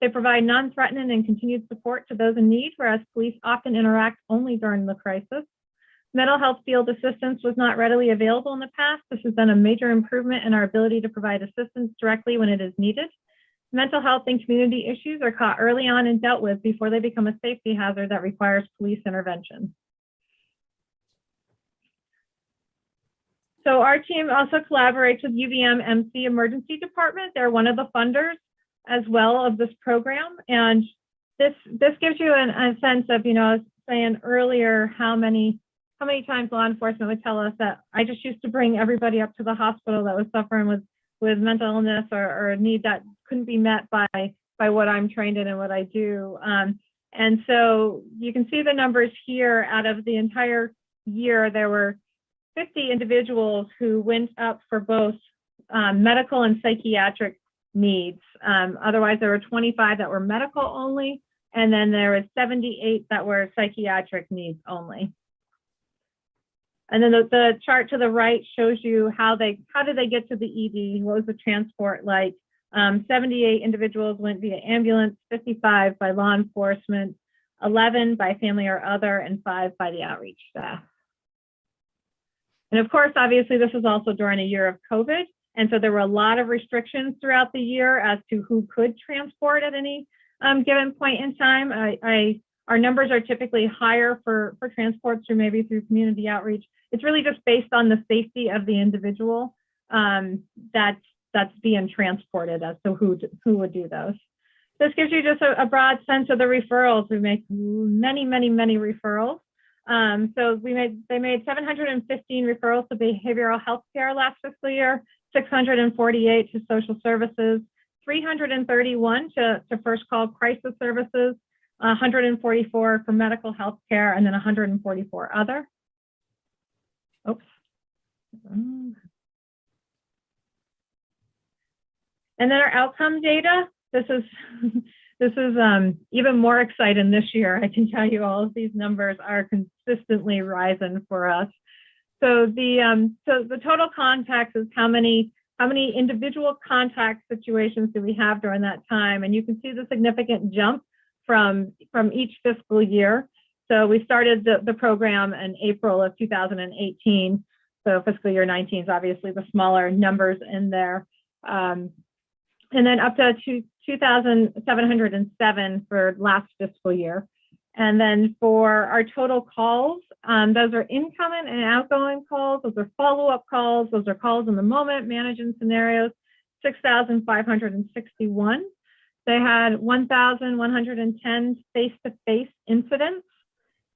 They provide non-threatening and continued support to those in need, whereas police often interact only during the crisis. Mental health field assistance was not readily available in the past. This has been a major improvement in our ability to provide assistance directly when it is needed. Mental health and community issues are caught early on and dealt with before they become a safety hazard that requires police intervention. So our team also collaborates with UVM MC Emergency Department. They're one of the funders as well of this program. And this gives you a sense of, I was saying earlier, how many times law enforcement would tell us that I just used to bring everybody up to the hospital that was suffering with mental illness or a need that couldn't be met by what I'm trained in and what I do. And so you can see the numbers here. Out of the entire year, there were 50 individuals who went up for both medical and psychiatric needs. Otherwise, there were 25 that were medical only, and then there was 78 that were psychiatric needs only. And then the chart to the right shows you how did they get to the ED? What was the transport like? 78 individuals went via ambulance, 55 by law enforcement, 11 by family or other, and 5 by the outreach staff. And of course, obviously, this was also during a year of COVID. And so there were a lot of restrictions throughout the year as to who could transport at any given point in time. Our numbers are typically higher for transports or maybe through community outreach. It's really just based on the safety of the individual that's being transported as to who would do those. This gives you just a broad sense of the referrals. We make many, many, many referrals. So they made 715 referrals to behavioral health care last fiscal year, 648 to social services, 331 to First Call crisis services, 144 for medical health care, and then 144 other. Oops. And then our outcome data. This is this is even more exciting this year. I can tell you all of these numbers are consistently rising for us. So the total contacts is how many individual contact situations do we have during that time? And you can see the significant jump from each fiscal year. So we started the program in April of 2018. So fiscal year 19 is obviously the smaller numbers in there. And then up to 2,707 for last fiscal year. And then for our total calls, those are incoming and outgoing calls. Those are follow-up calls. Those are calls in the moment, managing scenarios, 6,561. They had 1,110 face-to-face incidents.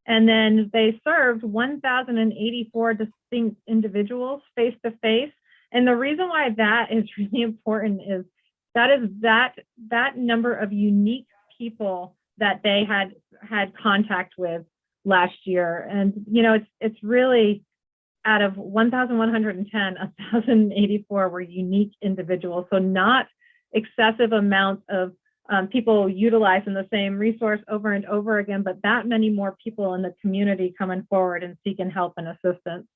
And then they served 1,084 distinct individuals face-to-face. And the reason why that is really important is that number of unique people that they had contact with last year. And, you know, it's really out of 1,110, 1,084 were unique individuals. So not excessive amounts of people utilizing the same resource over and over again, but that many more people in the community coming forward and seeking help and assistance.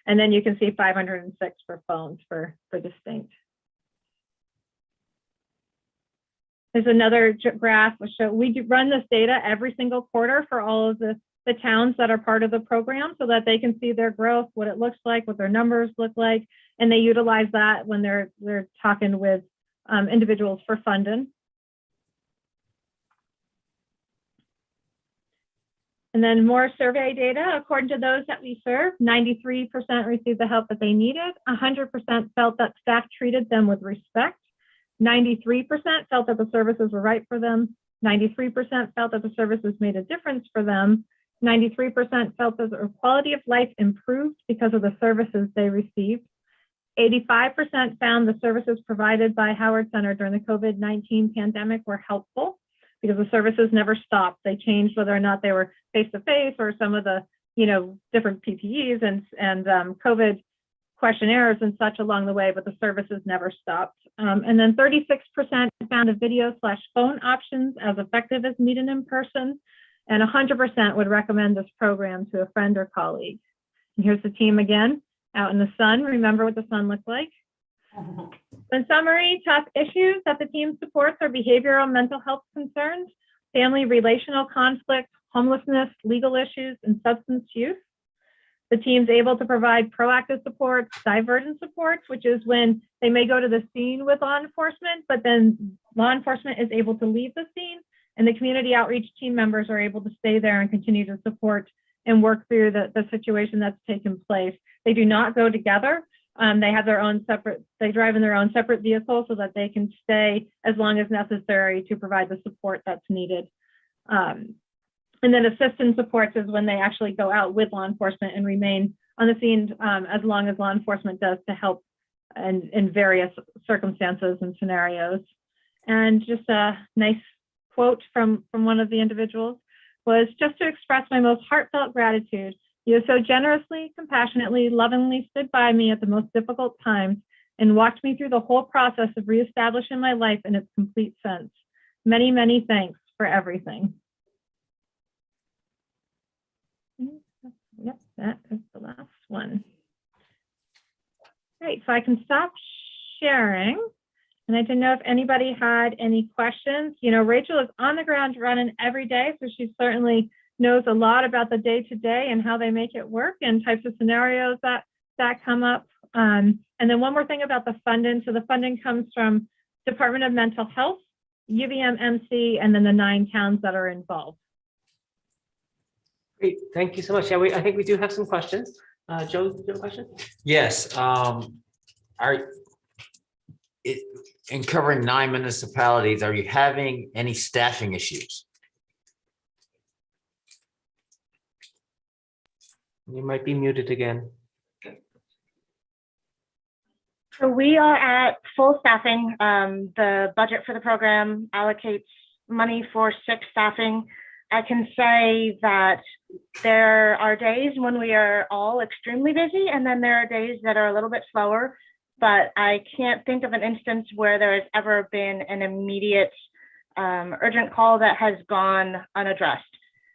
And then you can see 506 for phones for distinct. There's another graph which show we do run this data every single quarter for all of the towns that are part of the program so that they can see their growth, what it looks like, what their numbers look like, and they utilize that when they're talking with individuals for funding. And then more survey data, according to those that we serve, 93% received the help that they needed. 100% felt that staff treated them with respect. 93% felt that the services were right for them. 93% felt that the services made a difference for them. 93% felt that their quality of life improved because of the services they received. 85% found the services provided by Howard Center during the COVID-19 pandemic were helpful because the services never stopped. They changed whether or not they were face-to-face or some of the, you know, different PPEs and COVID questionnaires and such along the way, but the services never stopped. And then 36% found the video/phone options as effective as meeting in person, and 100% would recommend this program to a friend or colleague. And here's the team again, out in the sun. Remember what the sun looked like. In summary, top issues that the team supports are behavioral and mental health concerns, family relational conflict, homelessness, legal issues, and substance use. The team's able to provide proactive supports, divergent supports, which is when they may go to the scene with law enforcement, but then law enforcement is able to leave the scene, and the community outreach team members are able to stay there and continue to support and work through the situation that's taken place. They do not go together. They have their own separate, they drive in their own separate vehicles so that they can stay as long as necessary to provide the support that's needed. And then assistance supports is when they actually go out with law enforcement and remain on the scene as long as law enforcement does to help in various circumstances and scenarios. And just a nice quote from one of the individuals was, just to express my most heartfelt gratitude. You have so generously, compassionately, lovingly stood by me at the most difficult times and walked me through the whole process of reestablishing my life in its complete sense. Many, many thanks for everything. Yep, that is the last one. Great, so I can stop sharing. And I didn't know if anybody had any questions. You know, Rachel is on the ground running every day, so she certainly knows a lot about the day-to-day and how they make it work and types of scenarios that come up. And then one more thing about the funding. So the funding comes from Department of Mental Health, UVM MC, and then the 9 towns that are involved. Great, thank you so much. Yeah, I think we do have some questions. Joe, do you have a question? Yes, in covering 9 municipalities, are you having any staffing issues? You might be muted again. So we are at full staffing. The budget for the program allocates money for 6 staffing. I can say that there are days when we are all extremely busy, and then there are days that are a little bit slower, but I can't think of an instance where there has ever been an immediate urgent call that has gone unaddressed.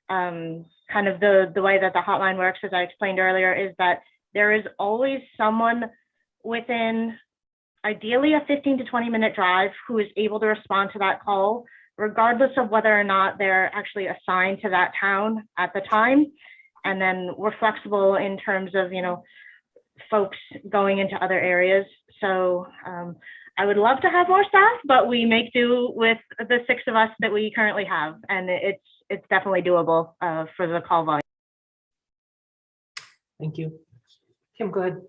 Kind of the way that the hotline works, as I explained earlier, is that there is always someone within ideally a 15 to 20 minute drive who is able to respond to that call, regardless of whether or not they're actually assigned to that town at the time. And then we're flexible in terms of, folks going into other areas. So I would love to have more staff, but we make do with the 6 of us that we currently have. And it's definitely doable for the call volume. Thank you. Kim, go ahead.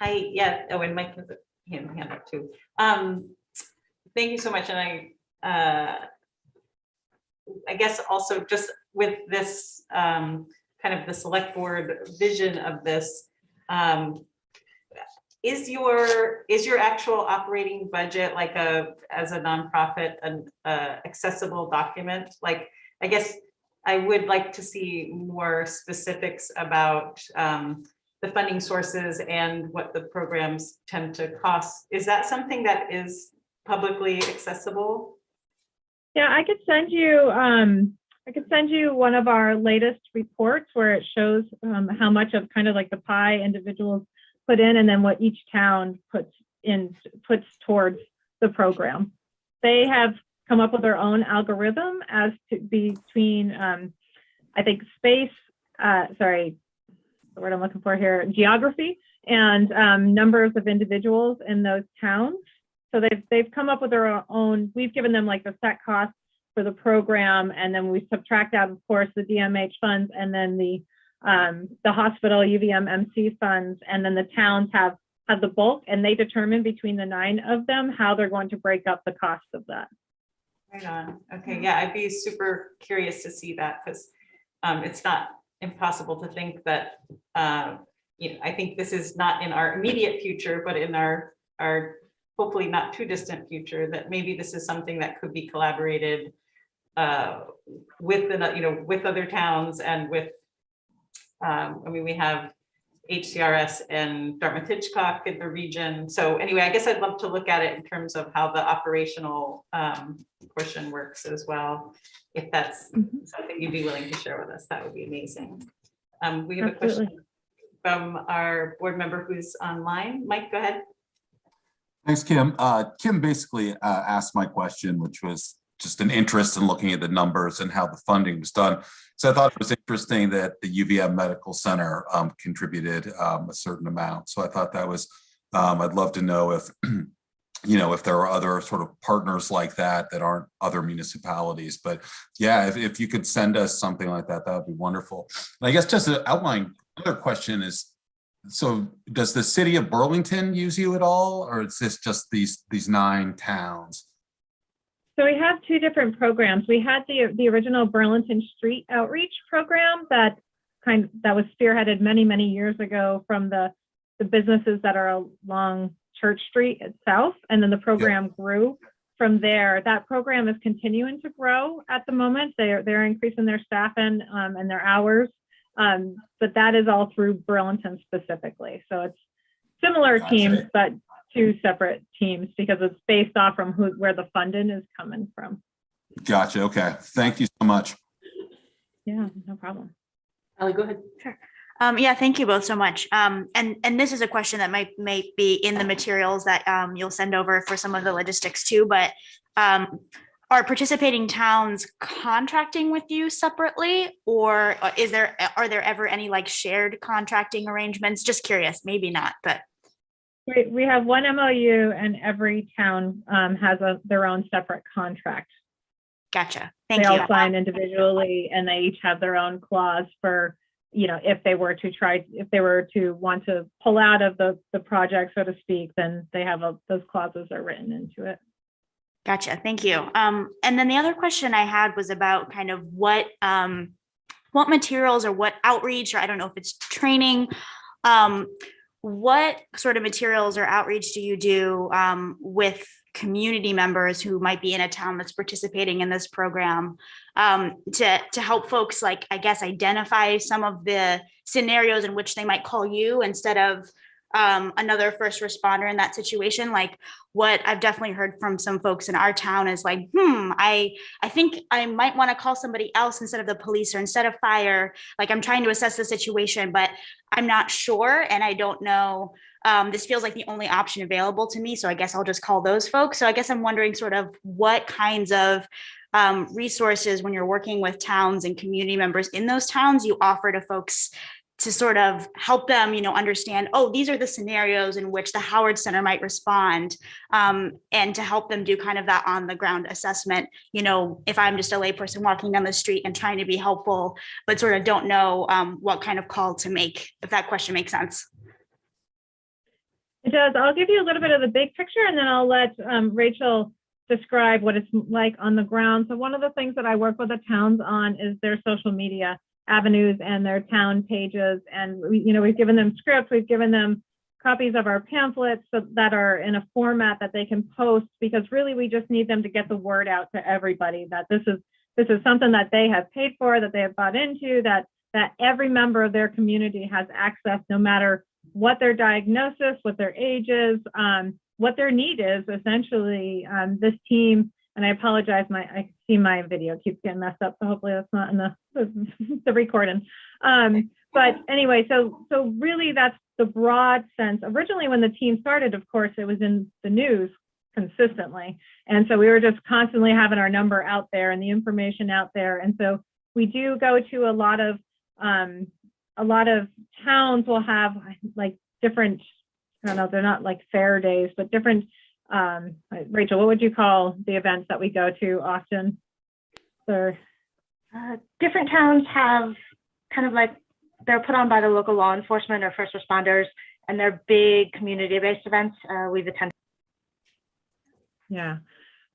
Hi, yeah, oh, and Mike has a hand up too. Thank you so much. And I guess also just with this kind of the select board vision of this, is your actual operating budget like as a nonprofit an accessible document? Like, I guess I would like to see more specifics about the funding sources and what the programs tend to cost. Is that something that is publicly accessible? Yeah, I could send you one of our latest reports where it shows how much of kind of like the pie individuals put in, and then what each town puts towards the program. They have come up with their own algorithm as to between, I think, the word I'm looking for here, geography and numbers of individuals in those towns. So they've come up with their own. We've given them like the set cost for the program, and then we subtract out, of course, the DMH funds, and then the hospital UVM MC funds, and then the towns have the bulk, and they determine between the 9 of them how they're going to break up the cost of that. Right on. Okay, yeah, I'd be super curious to see that, because it's not impossible to think that I think this is not in our immediate future, but in our hopefully not too distant future, that maybe this is something that could be collaborated with with other towns and with we have HCRS and Dartmouth Hitchcock in the region. So anyway, I guess I'd love to look at it in terms of how the operational portion works as well. If that's something you'd be willing to share with us, that would be amazing. We have a question from our board member who's online. Mike, go ahead. Thanks, Kim. Kim basically asked my question, which was just an interest in looking at the numbers and how the funding was done. So I thought it was interesting that the UVM Medical Center contributed a certain amount. So I thought that was, I'd love to know if, if there are other sort of partners like that aren't other municipalities. But yeah, if you could send us something like that, that would be wonderful. And I guess just to outline, another question is, so does the city of Burlington use you at all, or is this just these 9 towns? So we have 2 different programs. We had the original Burlington Street Outreach program that was spearheaded many years ago from the businesses that are along Church Street itself, and then the program grew from there. That program is continuing to grow at the moment. They're increasing their staff and their hours, but that is all through Burlington specifically. So it's similar teams, but 2 separate teams because it's based off from where the funding is coming from. Gotcha. Okay. Thank you so much. Yeah, no problem. Allie, go ahead. Sure. Yeah, thank you both so much. And this is a question that might be in the materials that you'll send over for some of the logistics too, but are participating towns contracting with you separately, or are there ever any like shared contracting arrangements? Just curious, maybe not, but. We have one MOU and every town has their own separate contract. Gotcha. Thank you. They all sign individually and they each have their own clause for, if they were to want to pull out of the project, so to speak, then they have those clauses are written into it. Gotcha. Thank you. And then the other question I had was about kind of what materials or what outreach, or I don't know if it's training, what sort of materials or outreach do you do with community members who might be in a town that's participating in this program to help folks, like, I guess, identify some of the scenarios in which they might call you instead of another first responder in that situation. Like what I've definitely heard from some folks in our town is like, I think I might want to call somebody else instead of the police or instead of fire. Like I'm trying to assess the situation, but I'm not sure and I don't know. This feels like the only option available to me. So I guess I'll just call those folks. So I guess I'm wondering sort of what kinds of resources when you're working with towns and community members in those towns you offer to folks to sort of help them, understand, oh, these are the scenarios in which the Howard Center might respond, and to help them do kind of that on the ground assessment. If I'm just a layperson walking down the street and trying to be helpful, but sort of don't know what kind of call to make, if that question makes sense. It does. I'll give you a little bit of the big picture and then I'll let Rachel describe what it's like on the ground. So one of the things that I work with the towns on is their social media avenues and their town pages. And we've given them scripts, we've given them copies of our pamphlets that are in a format that they can post, because really we just need them to get the word out to everybody that this is something that they have paid for, that they have bought into, that every member of their community has access, no matter what their diagnosis, what their age is, what their need is. Essentially, this team, and I apologize, I see my video keeps getting messed up, so hopefully that's not in the recording. But anyway, so really that's the broad sense. Originally, when the team started, of course, it was in the news consistently. And so we were just constantly having our number out there and the information out there. And so we do go to a lot of towns will have like different, I don't know, they're not like fair days, but different, Rachel, what would you call the events that we go to often? Different towns have kind of like, they're put on by the local law enforcement or first responders, and they're big community-based events we've attended. Yeah.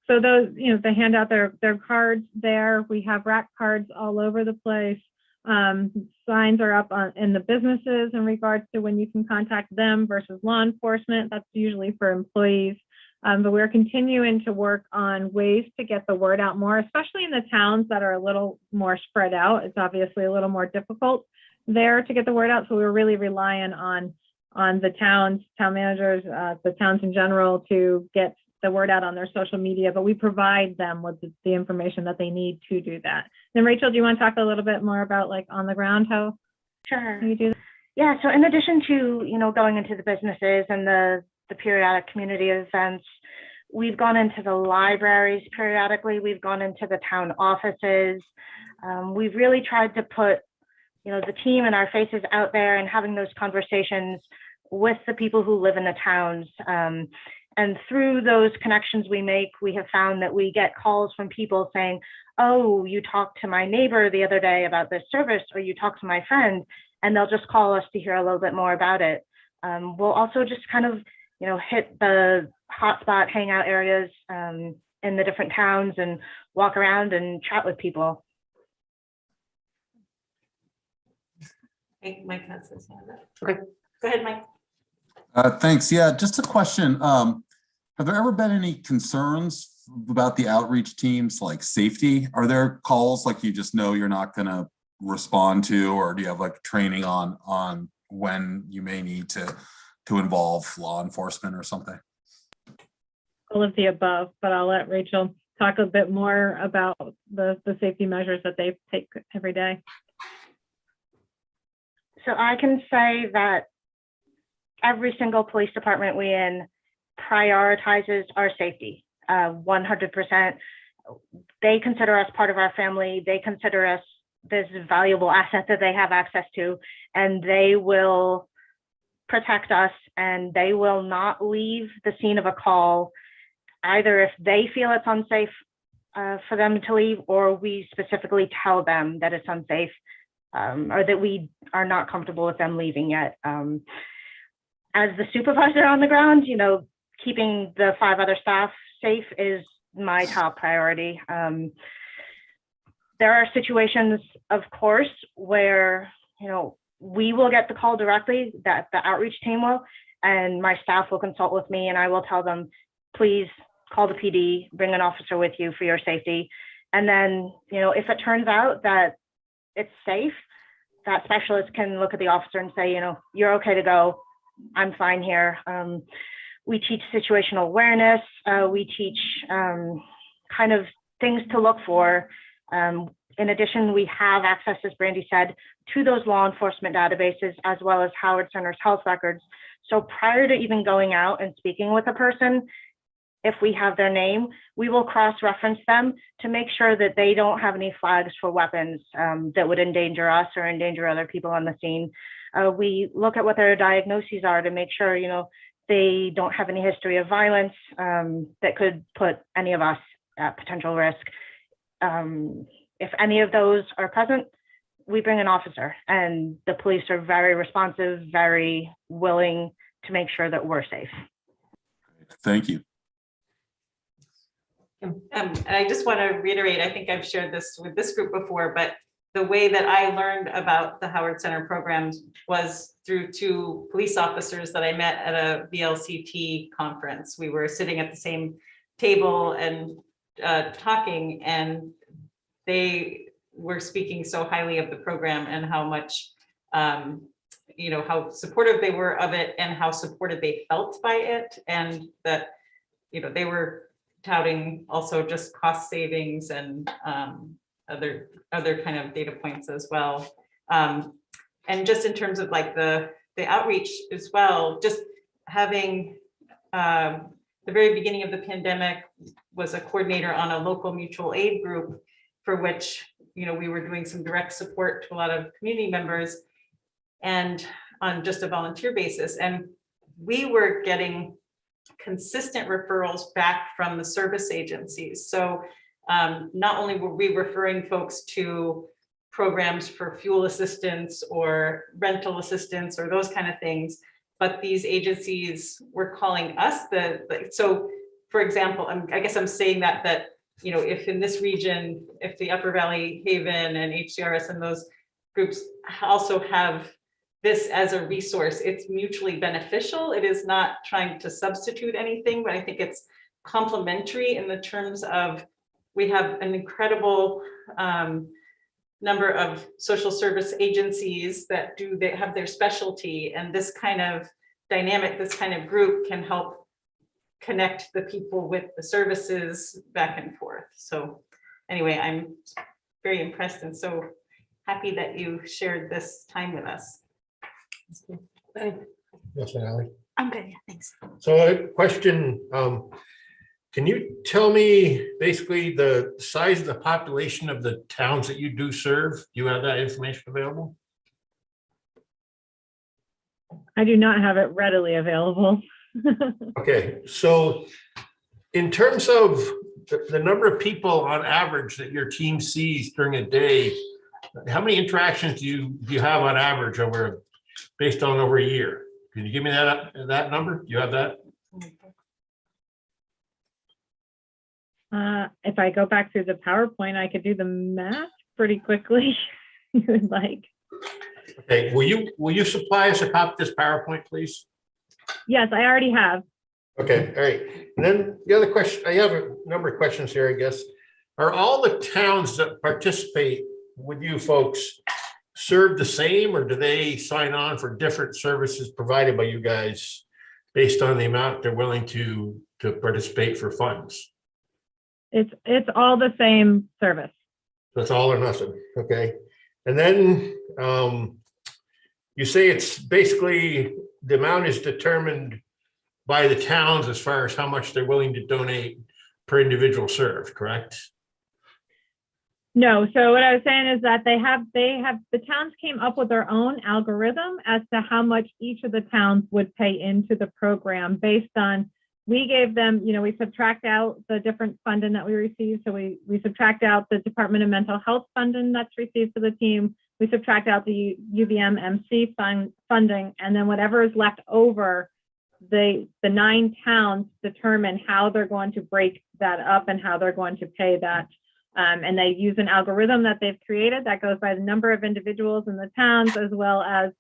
So those, they hand out their cards there. We have rack cards all over the place. Signs are up in the businesses in regards to when you can contact them versus law enforcement. That's usually for employees. But we're continuing to work on ways to get the word out more, especially in the towns that are a little more spread out. It's obviously a little more difficult there to get the word out. So we're really relying on the town managers, the towns in general, to get the word out on their social media, but we provide them with the information that they need to do that. Then Rachel, do you want to talk a little bit more about like on the ground, how you do that? Yeah, so in addition to, going into the businesses and the periodic community events, we've gone into the libraries periodically, we've gone into the town offices. We've really tried to put, the team and our faces out there and having those conversations with the people who live in the towns. And through those connections we make, we have found that we get calls from people saying, oh, you talked to my neighbor the other day about this service, or you talked to my friend, and they'll just call us to hear a little bit more about it. We'll also just kind of, hit the hotspot hangout areas in the different towns and walk around and chat with people. Hey, Mike has his hand up. Okay. Go ahead, Mike. Thanks. Yeah, just a question. Have there ever been any concerns about the outreach teams, like safety? Are there calls like you just know you're not going to respond to, or do you have like training on when you may need to involve law enforcement or something? All of the above, but I'll let Rachel talk a bit more about the safety measures that they take every day. So I can say that every single police department we in prioritizes our safety, 100%. They consider us part of our family. They consider us this valuable asset that they have access to, and they will protect us, and they will not leave the scene of a call, either if they feel it's unsafe for them to leave, or we specifically tell them that it's unsafe, or that we are not comfortable with them leaving yet. As the supervisor on the ground, keeping the 5 other staff safe is my top priority. There are situations, of course, where, we will get the call directly, that the outreach team will, and my staff will consult with me, and I will tell them, please call the PD, bring an officer with you for your safety. And then, if it turns out that it's safe, that specialist can look at the officer and say, you're okay to go. I'm fine here. We teach situational awareness. We teach kind of things to look for. In addition, we have access, as Brandy said, to those law enforcement databases, as well as Howard Center's health records. So prior to even going out and speaking with a person, if we have their name, we will cross-reference them to make sure that they don't have any flags for weapons that would endanger us or endanger other people on the scene. We look at what their diagnoses are to make sure, they don't have any history of violence that could put any of us at potential risk. If any of those are present, we bring an officer, and the police are very responsive, very willing to make sure that we're safe. Thank you. And I just want to reiterate, I think I've shared this with this group before, but the way that I learned about the Howard Center programs was through two police officers that I met at a VLCT conference. We were sitting at the same table and talking, and they were speaking so highly of the program and how much, how supportive they were of it and how supported they felt by it. And that, they were touting also just cost savings and other kind of data points as well. And just in terms of like the outreach as well, just having the very beginning of the pandemic was a coordinator on a local mutual aid group for which, we were doing some direct support to a lot of community members and on just a volunteer basis. And we were getting consistent referrals back from the service agencies. So not only were we referring folks to programs for fuel assistance or rental assistance or those kind of things, but these agencies were calling us. So for example, I guess I'm saying that if in this region, if the Upper Valley, Haven and HCRS and those groups also have this as a resource, it's mutually beneficial. It is not trying to substitute anything, but I think it's complementary in the terms of we have an incredible number of social service agencies that have their specialty, and this kind of dynamic, this kind of group can help connect the people with the services back and forth. So anyway, I'm very impressed and so happy that you shared this time with us. Yes, Ally. I'm good, yeah, thanks. So a question, can you tell me basically the size of the population of the towns that you do serve? Do you have that information available? I do not have it readily available. Okay, so in terms of the number of people on average that your team sees during a day, how many interactions do you have on average based on over a year? Can you give me that number? Do you have that? If I go back through the PowerPoint, I could do the math pretty quickly. You would like? Okay, will you supply us a copy of this PowerPoint, please? Yes, I already have. Okay, all right. And then the other question, I have a number of questions here, I guess. Are all the towns that participate with you folks served the same, or do they sign on for different services provided by you guys based on the amount they're willing to participate for funds? It's all the same service. That's all or nothing, okay? And then you say it's basically the amount is determined by the towns as far as how much they're willing to donate per individual served, correct? No, so what I was saying is that the towns came up with their own algorithm as to how much each of the towns would pay into the program based on, we gave them, we subtract out the different funding that we receive. So we subtract out the Department of Mental Health funding that's received for the team. We subtract out the UVM MC funding, and then whatever is left over, the 9 towns determine how they're going to break that up and how they're going to pay that. And they use an algorithm that they've created that goes by the number of individuals in the towns, as well as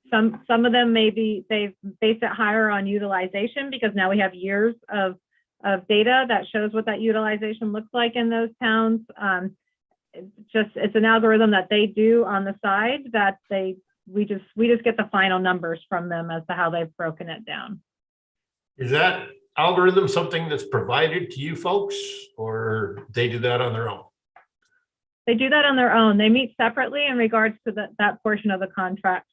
some of them maybe they've based it higher on utilization, because now we have years of data that shows what that utilization looks like in those towns. It's an algorithm that they do on the side that they we just get the final numbers from them as to how they've broken it down. Is that algorithm something that's provided to you folks, or they do that on their own? They do that on their own. They meet separately in regards to that portion of the contract.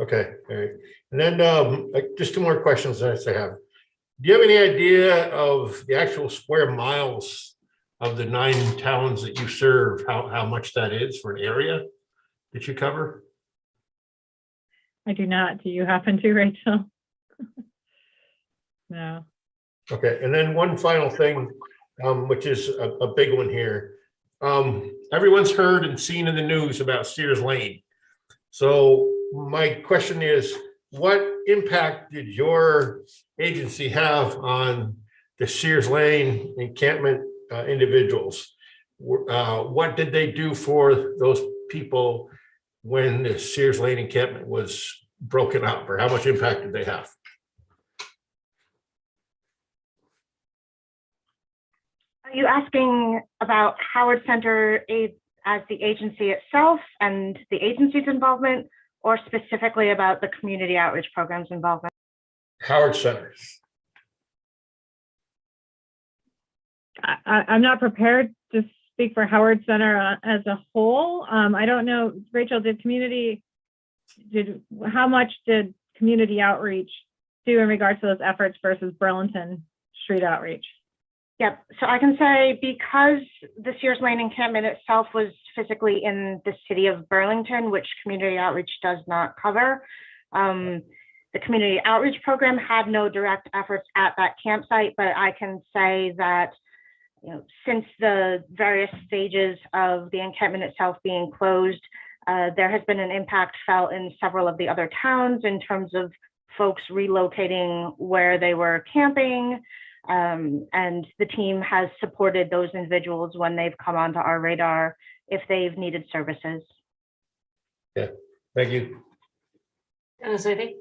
Okay, all right. And then just two more questions that I have. Do you have any idea of the actual square miles of the 9 towns that you serve, how much that is for an area that you cover? I do not. Do you happen to, Rachel? No. Okay, and then one final thing, which is a big one here. Everyone's heard and seen in the news about Sears Lane. So my question is, what impact did your agency have on the Sears Lane encampment individuals? What did they do for those people when the Sears Lane encampment was broken up, or how much impact did they have? Are you asking about Howard Center as the agency itself and the agency's involvement, or specifically about the community outreach program's involvement? Howard Center. I'm not prepared to speak for Howard Center as a whole. I don't know, Rachel, how much did community outreach do in regards to those efforts versus Burlington Street outreach? Yep, so I can say, because the Sears Lane encampment itself was physically in the city of Burlington, which community outreach does not cover, the community outreach program had no direct efforts at that campsite, but I can say that, since the various stages of the encampment itself being closed, there has been an impact felt in several of the other towns in terms of folks relocating where they were camping. And the team has supported those individuals when they've come onto our radar if they've needed services. Yeah, thank you. Dennis, I think.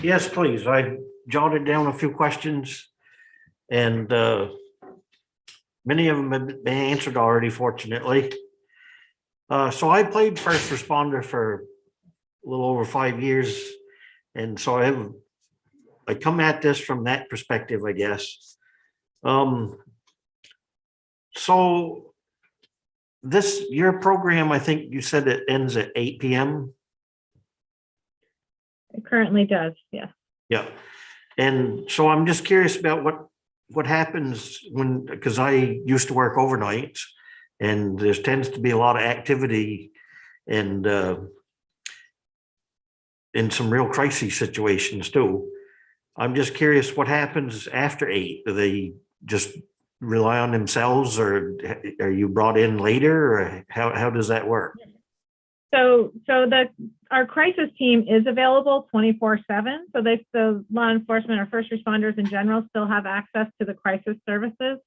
Yes, please. I jotted down a few questions, and many of them have been answered already, fortunately. So I played first responder for a little over 5 years, and so I come at this from that perspective, I guess. So your program, I think you said it ends at 8 p.m. It currently does, yes. Yeah. And so I'm just curious about what happens because I used to work overnight, and there tends to be a lot of activity and in some real crisis situations too. I'm just curious what happens after 8. Do they just rely on themselves, or are you brought in later, or how does that work? So our crisis team is available 24/7. So the law enforcement or first responders in general still have access to the crisis services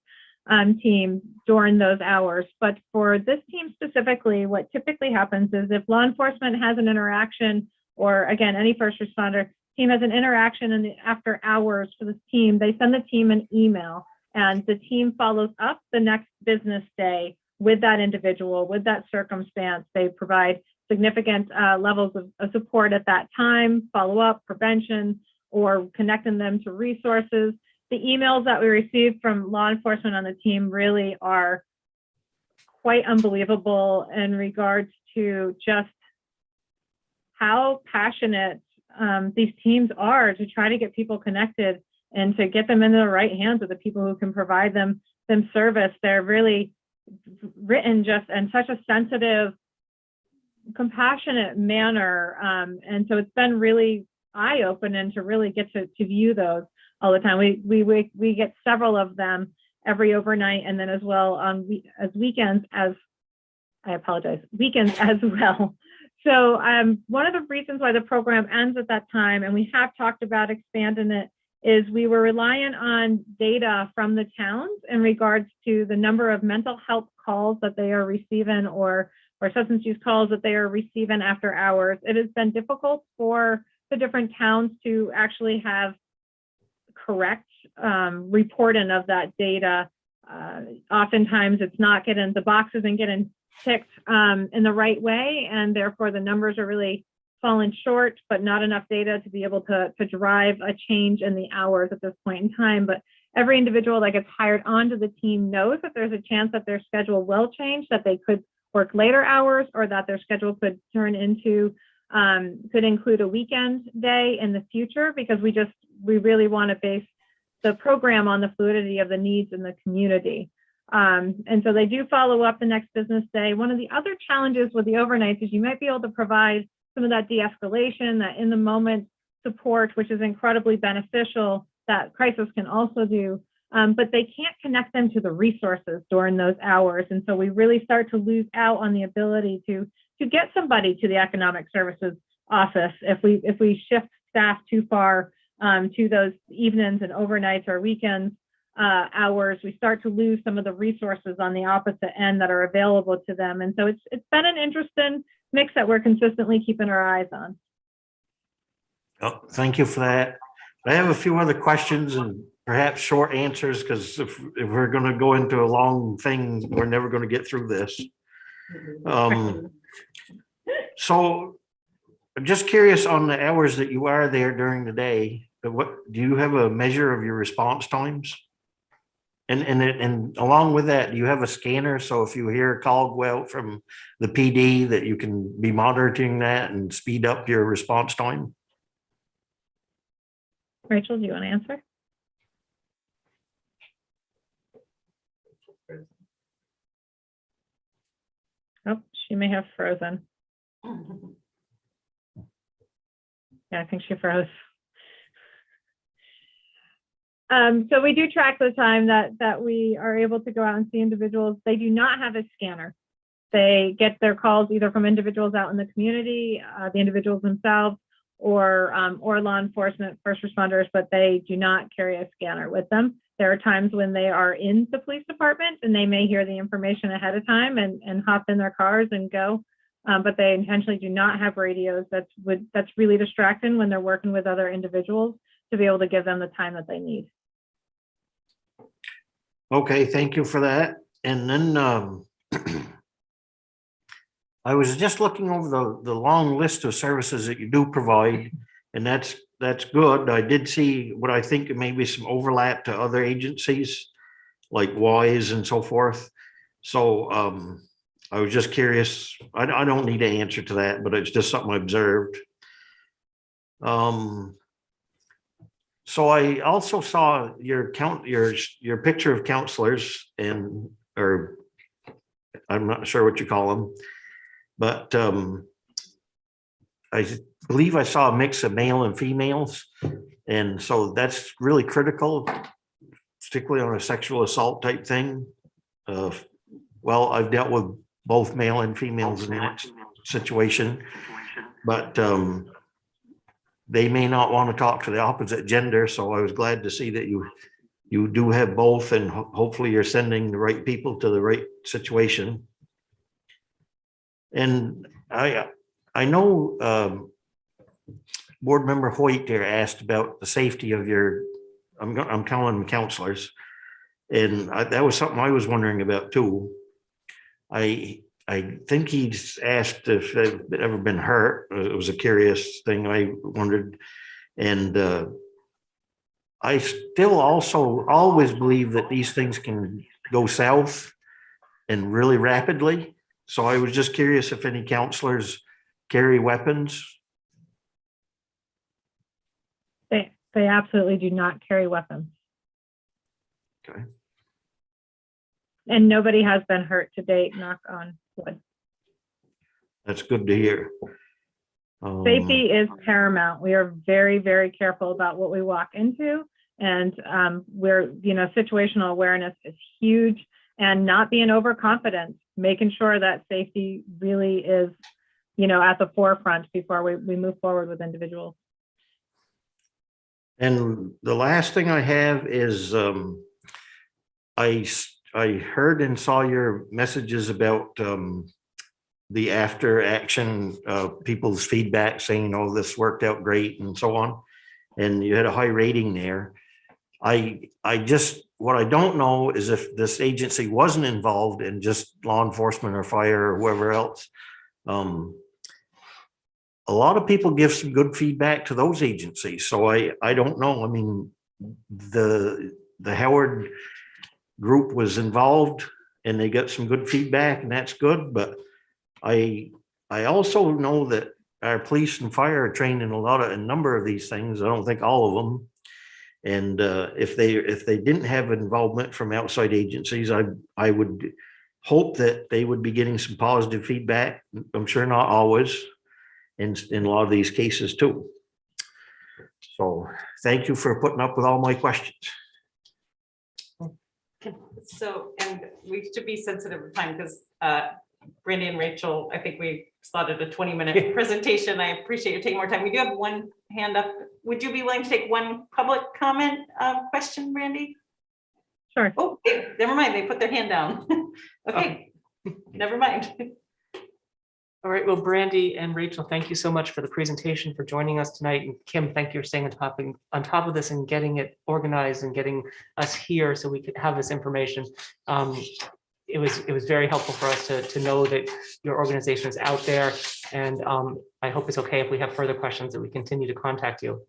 team during those hours. But for this team specifically, what typically happens is if law enforcement has an interaction, or again, any first responder team has an interaction in the after hours for this team, they send the team an email, and the team follows up the next business day with that individual, with that circumstance. They provide significant levels of support at that time, follow up, prevention, or connecting them to resources. The emails that we receive from law enforcement on the team really are quite unbelievable in regards to just how passionate these teams are to try to get people connected and to get them into the right hands of the people who can provide them service. They're really written just in such a sensitive, compassionate manner. And so it's been really eye-opening to really get to view those all the time. We get several of them every overnight, and then as well on weekends as well. So one of the reasons why the program ends at that time, and we have talked about expanding it, is we were relying on data from the towns in regards to the number of mental health calls that they are receiving, or substance use calls that they are receiving after hours. It has been difficult for the different towns to actually have correct reporting of that data. Oftentimes it's not getting, the box isn't getting picked in the right way, and therefore the numbers are really fallen short, but not enough data to be able to drive a change in the hours at this point in time. But every individual that gets hired onto the team knows that there's a chance that their schedule will change, that they could work later hours, or that their schedule could turn into, could include a weekend day in the future, because we really want to base the program on the fluidity of the needs in the community. And so they do follow up the next business day. One of the other challenges with the overnights is you might be able to provide some of that de-escalation, that in the moment support, which is incredibly beneficial, that crisis can also do, but they can't connect them to the resources during those hours. And so we really start to lose out on the ability to get somebody to the economic services office if we shift staff too far to those evenings and overnights or weekends hours. We start to lose some of the resources on the opposite end that are available to them. And so it's been an interesting mix that we're consistently keeping our eyes on. Oh, thank you for that. I have a few other questions and perhaps short answers, because if we're going to go into a long thing, we're never going to get through this. So I'm just curious on the hours that you are there during the day. What do you have a measure of your response times? And along with that, do you have a scanner? So if you hear a call go out from the PD, that you can be monitoring that and speed up your response time? Rachel, do you want to answer? Oh, she may have frozen. Yeah, I think she froze. So we do track the time that we are able to go out and see individuals. They do not have a scanner. They get their calls either from individuals out in the community, the individuals themselves, or law enforcement, first responders, but they do not carry a scanner with them. There are times when they are in the police department and they may hear the information ahead of time and hop in their cars and go, but they intentionally do not have radios. That's really distracting when they're working with other individuals to be able to give them the time that they need. Okay, thank you for that. And then I was just looking over the long list of services that you do provide, and that's good. I did see what I think may be some overlap to other agencies like WISE and so forth. So I was just curious. I don't need an answer to that, but it's just something I observed. So I also saw your picture of counselors, or I'm not sure what you call them, but I believe I saw a mix of male and females. And so that's really critical, particularly on a sexual assault type thing. Well, I've dealt with both male and females in that situation, but they may not want to talk to the opposite gender. So I was glad to see that you do have both, and hopefully you're sending the right people to the right situation. And I know Board Member Hoyt there asked about the safety of your, I'm calling them counselors, and that was something I was wondering about too. I think he's asked if they've ever been hurt. It was a curious thing I wondered. And I still also always believe that these things can go south and really rapidly. So I was just curious if any counselors carry weapons. They absolutely do not carry weapons. Okay. And nobody has been hurt to date, knock on wood. That's good to hear. Safety is paramount. We are very, very careful about what we walk into, and situational awareness is huge, and not being overconfident, making sure that safety really is, at the forefront before we move forward with individuals. And the last thing I have is I heard and saw your messages about the after action, people's feedback saying, oh, this worked out great and so on. And you had a high rating there. what I don't know is if this agency wasn't involved in just law enforcement or fire or whoever else. A lot of people give some good feedback to those agencies, so I don't know. I mean, the Howard group was involved and they got some good feedback, and that's good, but I also know that our police and fire are trained in a number of these things. I don't think all of them. And if they didn't have involvement from outside agencies, I would hope that they would be getting some positive feedback. I'm sure not always, in a lot of these cases too. So thank you for putting up with all my questions. So, and we should be sensitive of time because Brandy and Rachel, I think we slotted a 20-minute presentation. I appreciate you taking more time. We do have one hand up. Would you be willing to take one public comment question, Brandy? Sure. Oh, never mind. They put their hand down. Okay, never mind. All right, well, Brandy and Rachel, thank you so much for the presentation, for joining us tonight. And Kim, thank you for staying on top of this and getting it organized and getting us here so we could have this information. It was very helpful for us to know that your organization is out there. And I hope it's okay if we have further questions that we continue to contact you.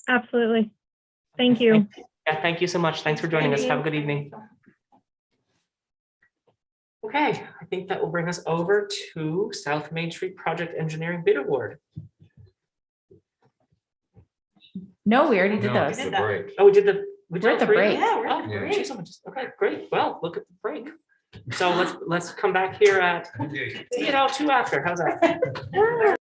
Absolutely. Thank you. Yeah, thank you so much. Thanks for joining us. Have a good evening. Okay, I think that will bring us over to South Main Street Project Engineering Bid Award. No, we already did No, those. it's the break. Oh, we did We're at the break. Yeah, we're Oh, at the Yeah. break. geez, okay, great. Well, look at the break. So let's come back here at, 2 after. How's that?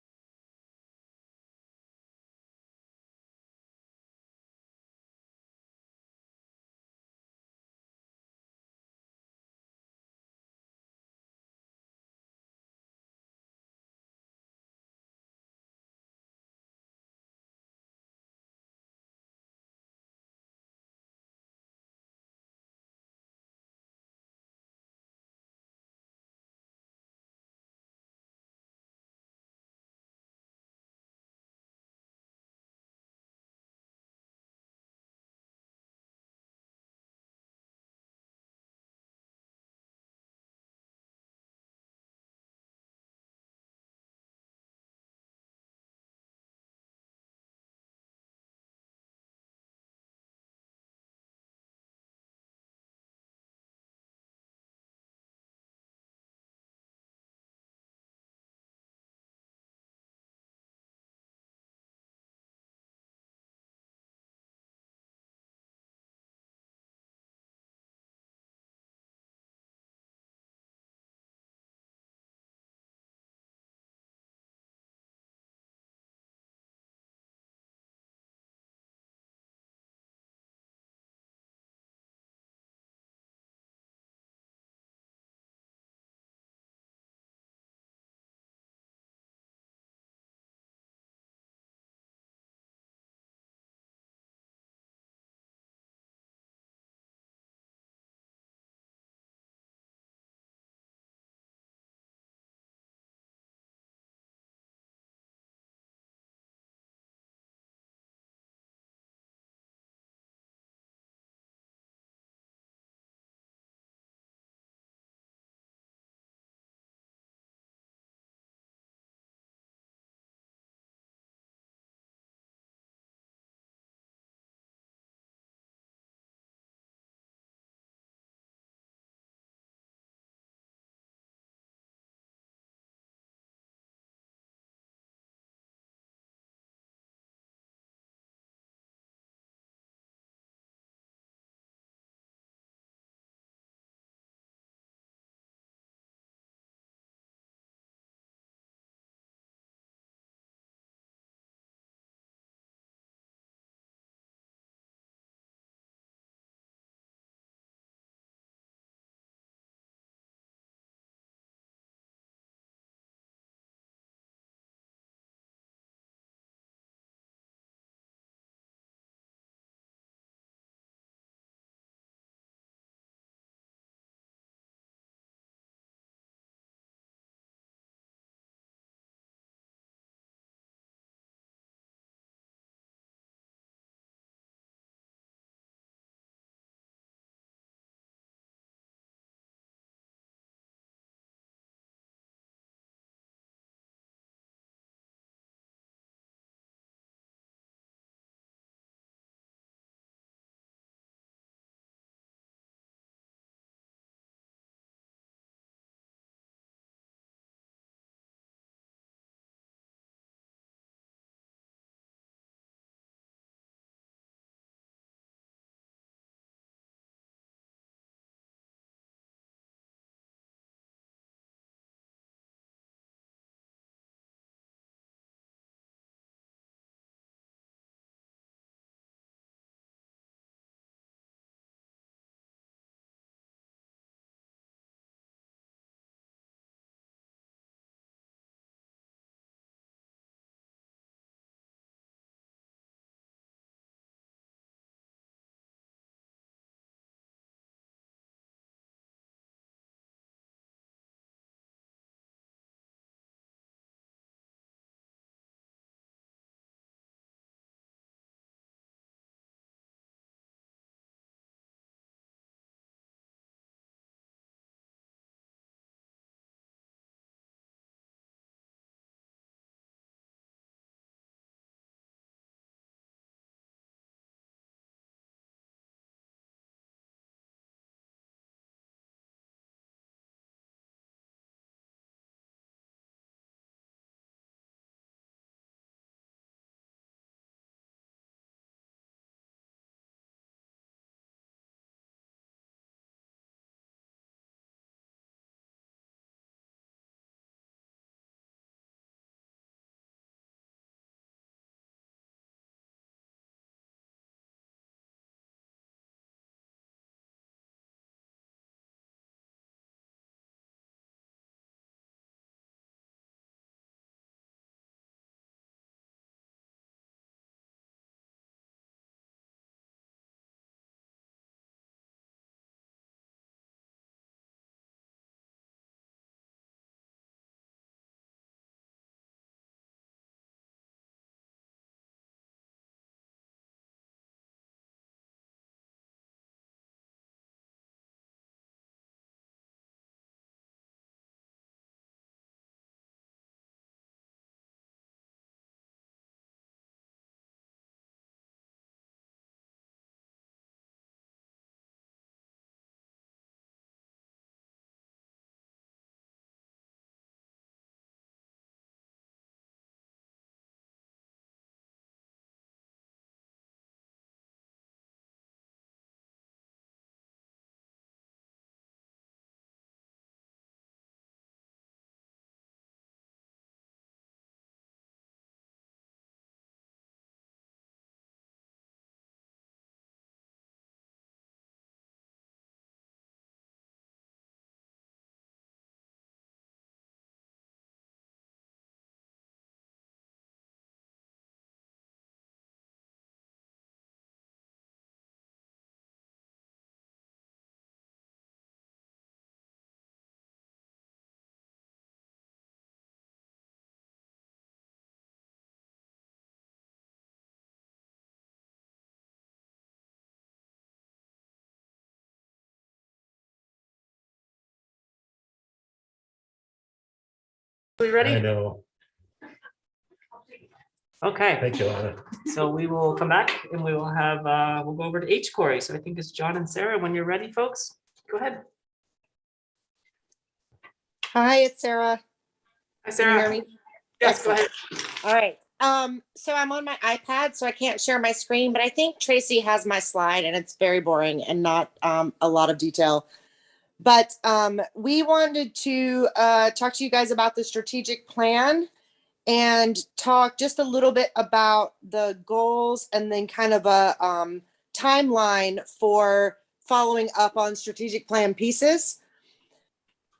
We I ready? know. Okay, Thank you, Lana. so we will come back and we will have, we'll go over to HCOREI. So I think it's John and Sarah. When you're ready, folks, go ahead. Hi, it's Sarah. Hi, Can you hear Sarah. me? Yes, go ahead. All right. So I'm on my iPad, so I can't share my screen, but I think Tracy has my slide and it's very boring and not a lot of detail. But we wanted to talk to you guys about the strategic plan and talk just a little bit about the goals and then kind of a timeline for following up on strategic plan pieces.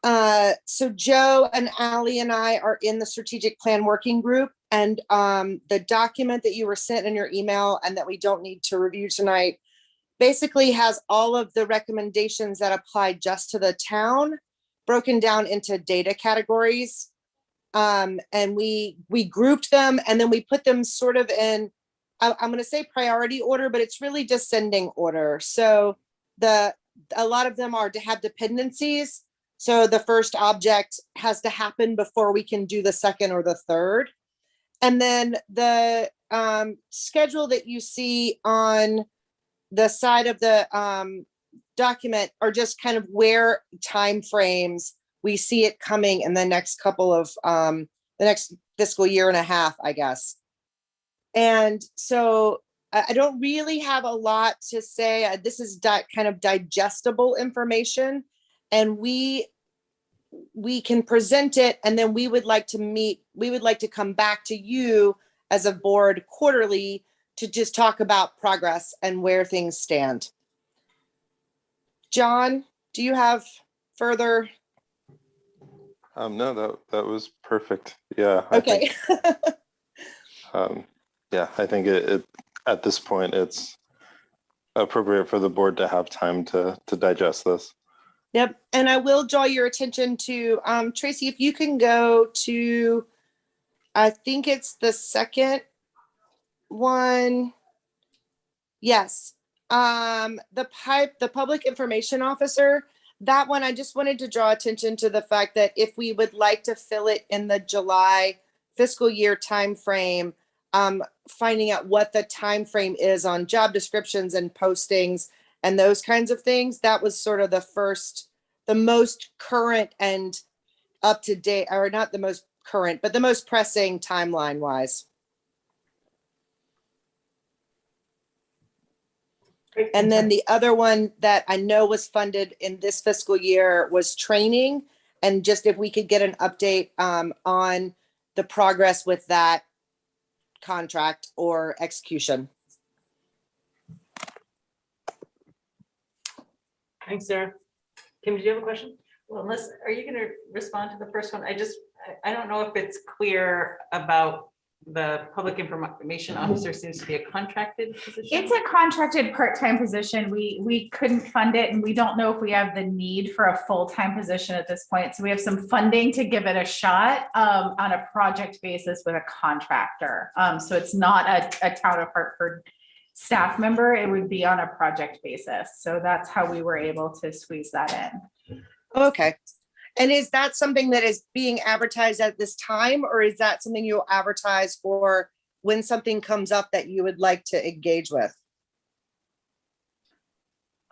So Joe and Allie and I are in the strategic plan working group, and the document that you were sent in your email and that we don't need to review tonight basically has all of the recommendations that apply just to the town broken down into data categories. And we grouped them and then we put them sort of in, I'm going to say priority order, but it's really descending order. So a lot of them are to have dependencies. So the first object has to happen before we can do the second or the third. And then the schedule that you see on the side of the document are just kind of where timeframes we see it coming in the next couple of the next fiscal year and a half, I guess. And so I don't really have a lot to say. This is kind of digestible information, and we can present it, and then we would like to meet. We would like to come back to you as a board quarterly to just talk about progress and where things stand. John, do you have further? No, that was perfect. Yeah. Okay. Yeah, I think it at this point it's appropriate for the board to have time to digest this. Yep. And I will draw your attention to Tracy, if you can go to, I think it's the second one. Yes. The public information officer, that one, I just wanted to draw attention to the fact that if we would like to fill it in the July fiscal year timeframe, finding out what the timeframe is on job descriptions and postings and those kinds of things, that was sort of the most current and up to date, or not the most current, but the most pressing timeline wise. And then the other one that I know was funded in this fiscal year was training. And just if we could get an update on the progress with that contract or execution. Thanks, Sarah. Kim, did you have a question? Well, are you going to respond to the first one? I don't know if it's clear about the public information officer seems to be a contracted position. It's a contracted part-time position. We couldn't fund it, and we don't know if we have the need for a full-time position at this point. So we have some funding to give it a shot on a project basis with a contractor. So it's not a town of Hartford staff member. It would be on a project basis. So that's how we were able to squeeze that in. Okay. And is that something that is being advertised at this time, or is that something you'll advertise for when something comes up that you would like to engage with?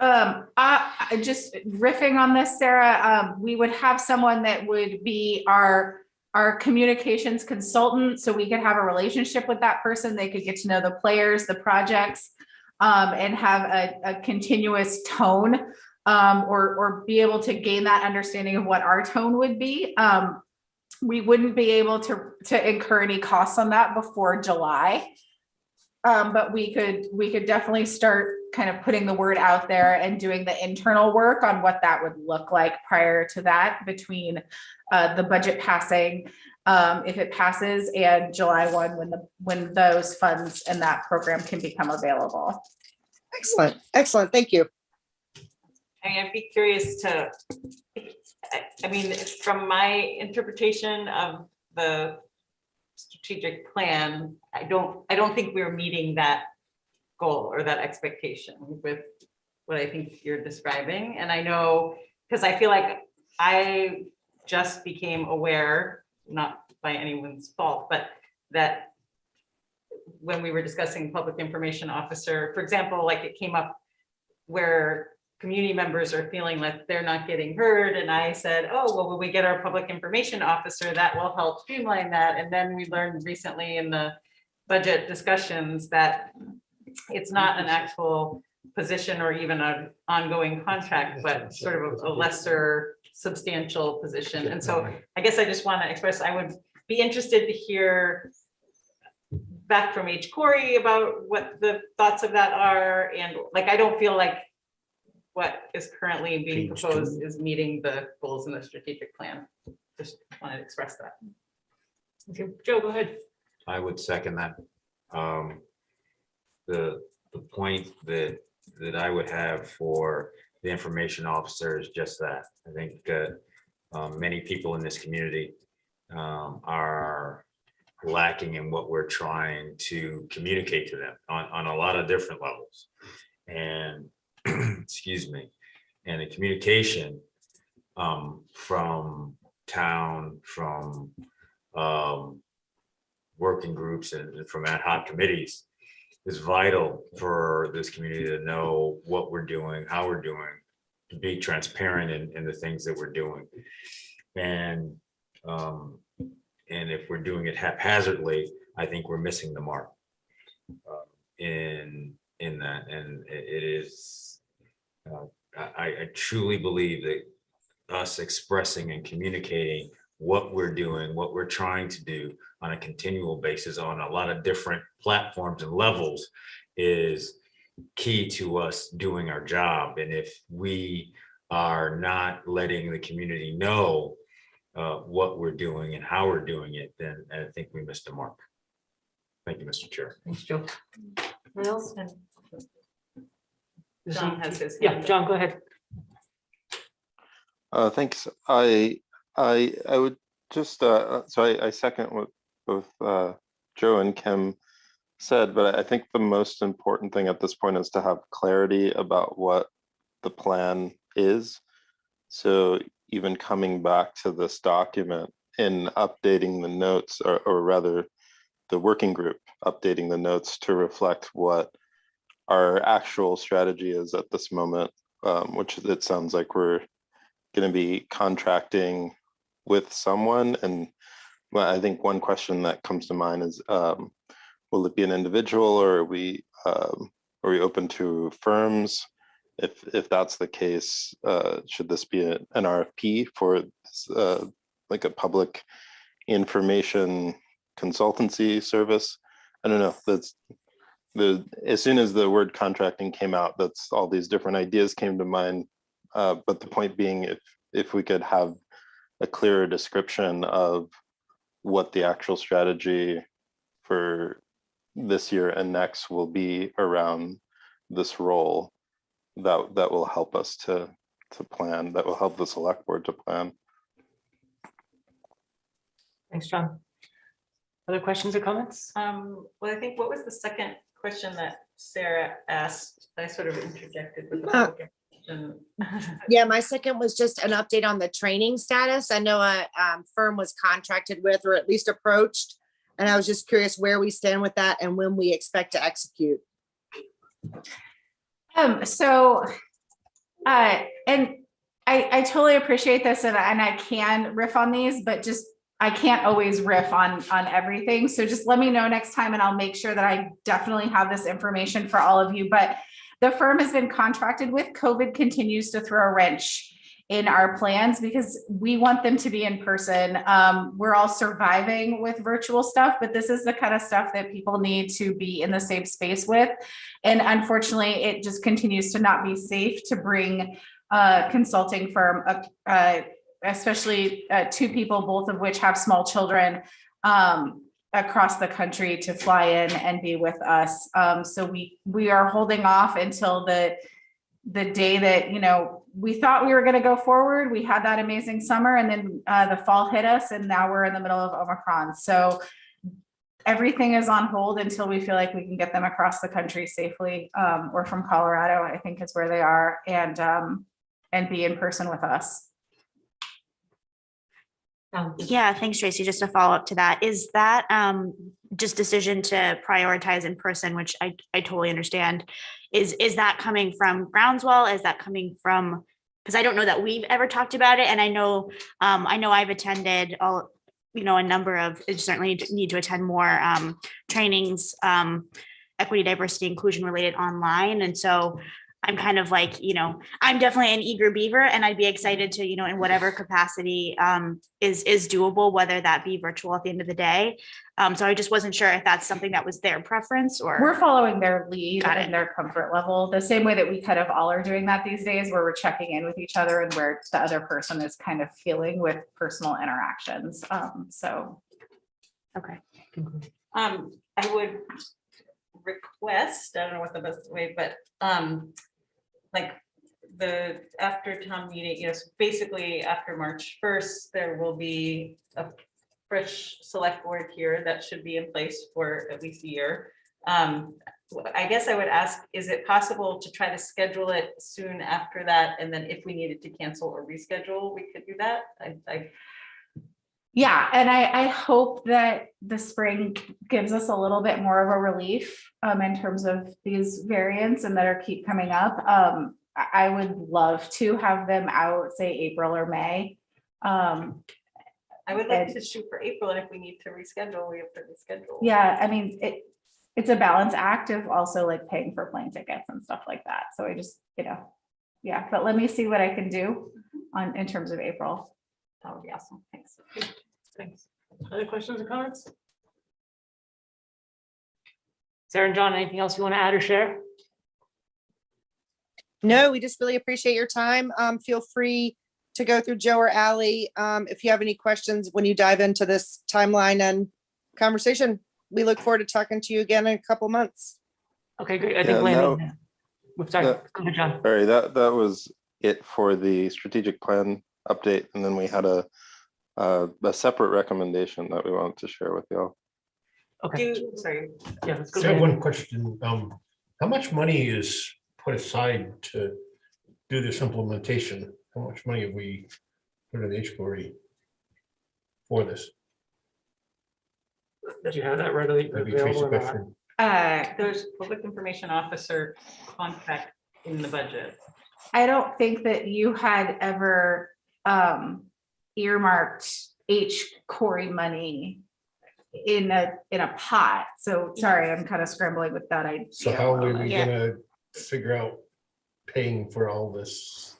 I just riffing on this, Sarah, we would have someone that would be our communications consultant, so we could have a relationship with that person. They could get to know the players, the projects, and have a continuous tone. Or be able to gain that understanding of what our tone would be. We wouldn't be able to incur any costs on that before July. But we could definitely start kind of putting the word out there and doing the internal work on what that would look like prior to that, between the budget passing, if it passes, and July 1 when those funds and that program can become available. Excellent. Thank you. I'd be curious from my interpretation of the strategic plan, I don't think we're meeting that goal or that expectation with what I think you're describing. And I know, because I feel like I just became aware not by anyone's fault, but that when we were discussing public information officer, for example, like it came up where community members are feeling like they're not getting heard. And I said, oh, well, when we get our public information officer, that will help streamline that. And then we learned recently in the budget discussions that it's not an actual position or even an ongoing contract, but sort of a lesser substantial position. And so I guess I just want to express, I would be interested to hear back from HCOREI about what the thoughts of that are. And like, I don't feel like what is currently being proposed is meeting the goals in the strategic plan. Just wanted to express that. Okay, Joe, go ahead. I would second that. The point that I would have for the information officer is just that. I think many people in this community are lacking in what we're trying to communicate to them on a lot of different levels. And excuse me, and the communication from town, from working groups and from ad hoc committees is vital for this community to know what we're doing, how we're doing, to be transparent in the things that we're doing. And if we're doing it haphazardly, I think we're missing the mark in that. And it is, I truly believe that us expressing and communicating what we're doing, what we're trying to do on a continual basis on a lot of different platforms and levels is key to us doing our job. And if we are not letting the community know what we're doing and how we're doing it, then I think we missed the mark. Thank you, Mr. Chair. Thanks, Joe. What else? John has his. Yeah, John, go ahead. Thanks. I would just, so I second what both Joe and Kim said, but I think the most important thing at this point is to have clarity about what the plan is. So even coming back to this document and updating the notes, or rather the working group updating the notes to reflect what our actual strategy is at this moment, which it sounds like we're going to be contracting with someone. And well, I think one question that comes to mind is, will it be an individual, or are we open to firms? If that's the case, should this be an RFP for like a public information consultancy service? I don't know. That's as soon as the word contracting came out, that's all these different ideas came to mind. But the point being, if we could have a clearer description of what the actual strategy for this year and next will be around this role, that will help us to plan, that will help the select board to plan. Thanks, John. Other questions or comments? Well, I think, what was the second question that Sarah asked? I sort of interjected with the public information. Yeah, my second was just an update on the training status. I know a firm was contracted with, or at least approached, and I was just curious where we stand with that and when we expect to execute. And I totally appreciate this, and I can riff on these, but just, I can't always riff on everything. So just let me know next time and I'll make sure that I definitely have this information for all of you. But the firm has been contracted with. COVID continues to throw a wrench in our plans because we want them to be in person. We're all surviving with virtual stuff, but this is the kind of stuff that people need to be in the same space with. And unfortunately, it just continues to not be safe to bring a consulting firm, especially two people, both of which have small children, across the country to fly in and be with us. So we are holding off until the day that, you know, we thought we were going to go forward. We had that amazing summer, and then the fall hit us, and now we're in the middle of Omicron. So everything is on hold until we feel like we can get them across the country safely, or from Colorado, I think is where they are, and be in person with us. Yeah, thanks, Tracy. Just a follow up to that. Is that just decision to prioritize in person, which I totally understand. Is that coming from Groundswell? Is that coming from, because I don't know that we've ever talked about it. And I know I've attended all, a number of, certainly need to attend more trainings, equity, diversity, inclusion related online. And so I'm kind of like, I'm definitely an eager beaver, and I'd be excited to, in whatever capacity is doable, whether that be virtual at the end of the day. So I just wasn't sure if that's something that was their preference or. We're following their lead Got it. and their comfort level, the same way that we kind of all are doing that these days, where we're checking in with each other and where the other person is kind of feeling with personal interactions. So. Okay. I would request, I don't know what the best way, but like the after town meeting, so basically after March 1st, there will be a fresh select board here that should be in place for at least a year. I guess I would ask, is it possible to try to schedule it soon after that? And then if we needed to cancel or reschedule, we could do that. Yeah, and I hope that the spring gives us a little bit more of a relief in terms of these variants and that are keep coming up. I would love to have them out, say April or May. I would like to shoot for April, and if we need to reschedule, we have to reschedule. Yeah, I mean, it's a balance act of also like paying for plane tickets and stuff like that. So I just, yeah, but let me see what I can do in terms of April. That would be awesome. Thanks. Thanks. Other questions or comments? Sarah and John, anything else you want to add or share? No, we just really appreciate your time. Feel free to go through Joe or Ally if you have any questions when you dive into this timeline and conversation. We look forward to talking to you again in a couple months. Okay, great. I think Landon. Sorry, go ahead, John. Sorry, that was it for the strategic plan update, and then we had a separate recommendation that we wanted to share with y'all. Okay. Sorry. Yeah, let's go I have ahead. one question. How much money is put aside to do this implementation? How much money have we put in the HCOREI for this? Did you have that readily Maybe available Tracy or not? question. There's public information officer contract in the budget. I don't think that you had ever earmarked HCOREI money in a pot. So sorry, I'm kind of scrambling with that idea. So how are we Yeah. gonna figure out paying for all this?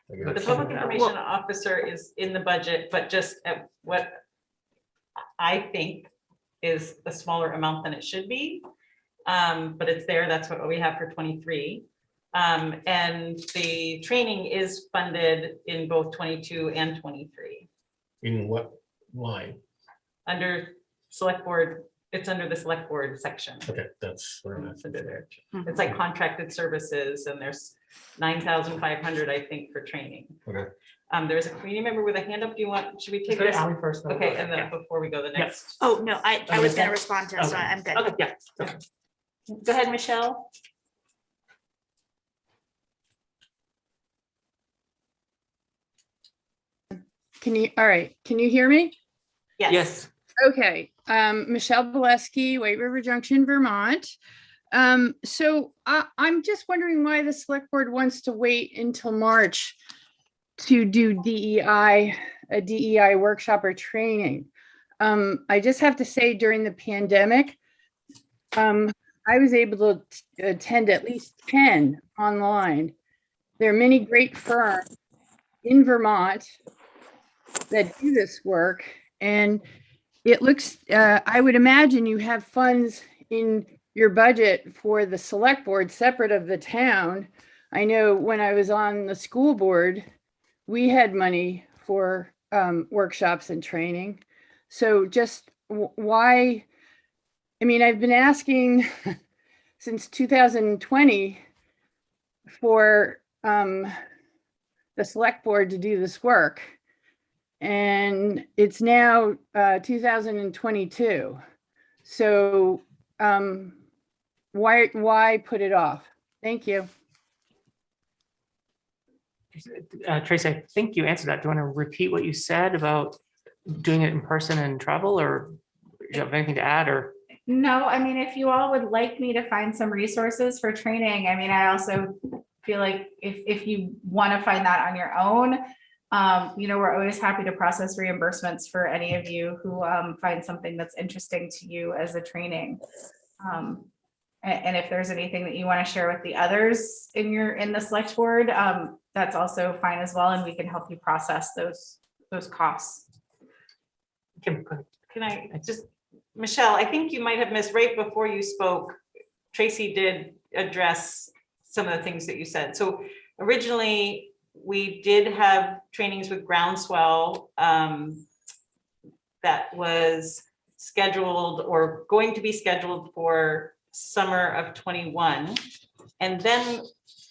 The public information officer is in the budget, but just at what I think is a smaller amount than it should be. But it's there, that's what we have for 23. And the training is funded in both 22 and 23. In what line? Under select board, it's under the select board section. Okay, that's where I'm at. It's under there. It's like contracted services, and there's 9,500, I think, for training. Okay. There's a community member with a hand up. Do you want, should we take Let's go to this? Ally first. then we'll Okay, go and ahead. then before we go the next. Oh, no, I was Okay. gonna respond to, so Okay. I'm good. Okay, yeah. Okay. Go ahead, Michelle. All right, can you hear me? Yes. Okay, Michelle Bolesky, White River Junction, Vermont. So I'm just wondering why the select board wants to wait until March to do a DEI workshop or training. I just have to say during the pandemic, I was able to attend at least 10 online. There are many great firms in Vermont that do this work, and it looks, I would imagine you have funds in your budget for the select board separate of the town. I know when I was on the school board, we had money for workshops and training. So just why, I mean, I've been asking since 2020 for the select board to do this work. And it's now 2022. So why put it off? Thank you. Tracy, I think you answered that. Do you want to repeat what you said about doing it in person and travel, or do you have anything to add, or? No, I mean, if you all would like me to find some resources for training, I mean, I also feel like if you want to find that on your own, we're always happy to process reimbursements for any of you who find something that's interesting to you as a training. And if there's anything that you want to share with the others in the select board, that's also fine as well, and we can help you process those costs. Can I just, Michelle, I think you might have missed right before you spoke. Tracy did address some of the things that you said. So originally, we did have trainings with Groundswell that was scheduled or going to be scheduled for summer of 21. And then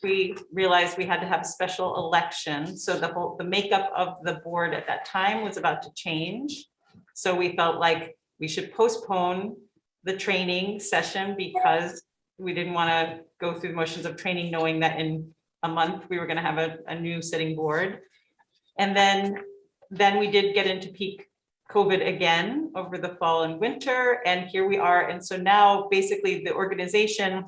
we realized we had to have a special election. So the makeup of the board at that time was about to change. So we felt like we should postpone the training session because we didn't want to go through the motions of training, knowing that in a month we were going to have a new sitting board. And then we did get into peak COVID again over the fall and winter, and here we are. And so now basically the organization,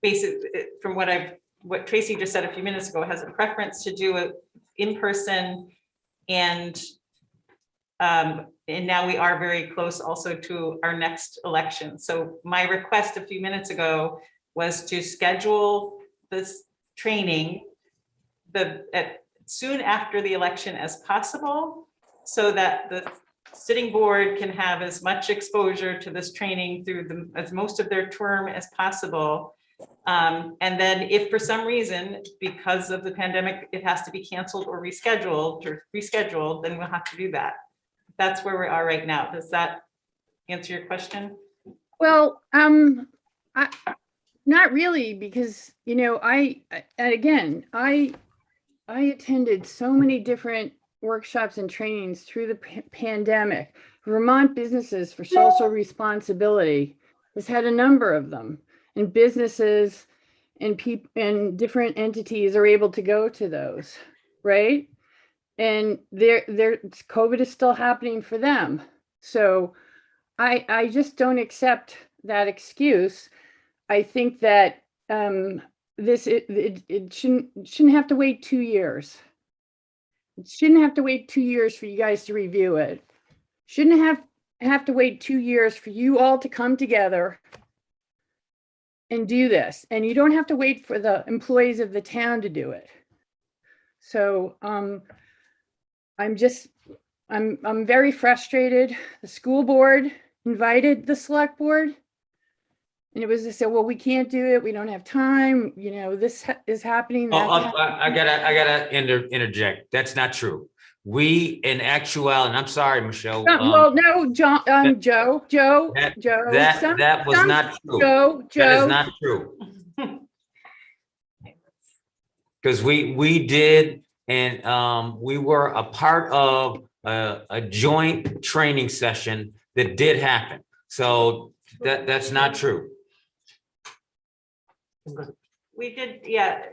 basically from what Tracy just said a few minutes ago, has a preference to do it in person, and now we are very close also to our next election. So my request a few minutes ago was to schedule this training soon after the election as possible, so that the sitting board can have as much exposure to this training through as most of their term as possible. And then if for some reason, because of the pandemic, it has to be canceled or rescheduled, then we'll have to do that. That's where we are right now. Does that answer your question? Well, not really, because, I attended so many different workshops and trainings through the pandemic. Vermont Businesses for Social Responsibility has had a number of them, and businesses and people and different entities are able to go to those, right? And COVID is still happening for them. So I just don't accept that excuse. I think that it shouldn't have to wait 2 years. It shouldn't have to wait 2 years for you guys to review it. Shouldn't have to wait 2 years for you all to come together and do this. And you don't have to wait for the employees of the town to do it. So I'm very frustrated. The school board invited the select board, and it was to say, well, we can't do it. We don't have time. This is happening. I gotta interject. That's not true. We, in actuality, and I'm sorry, Michelle. No, John, Joe. That was not true. Joe. That is not true. Because we did, and we were a part of a joint training session that did happen. So that's not true. We did, yeah.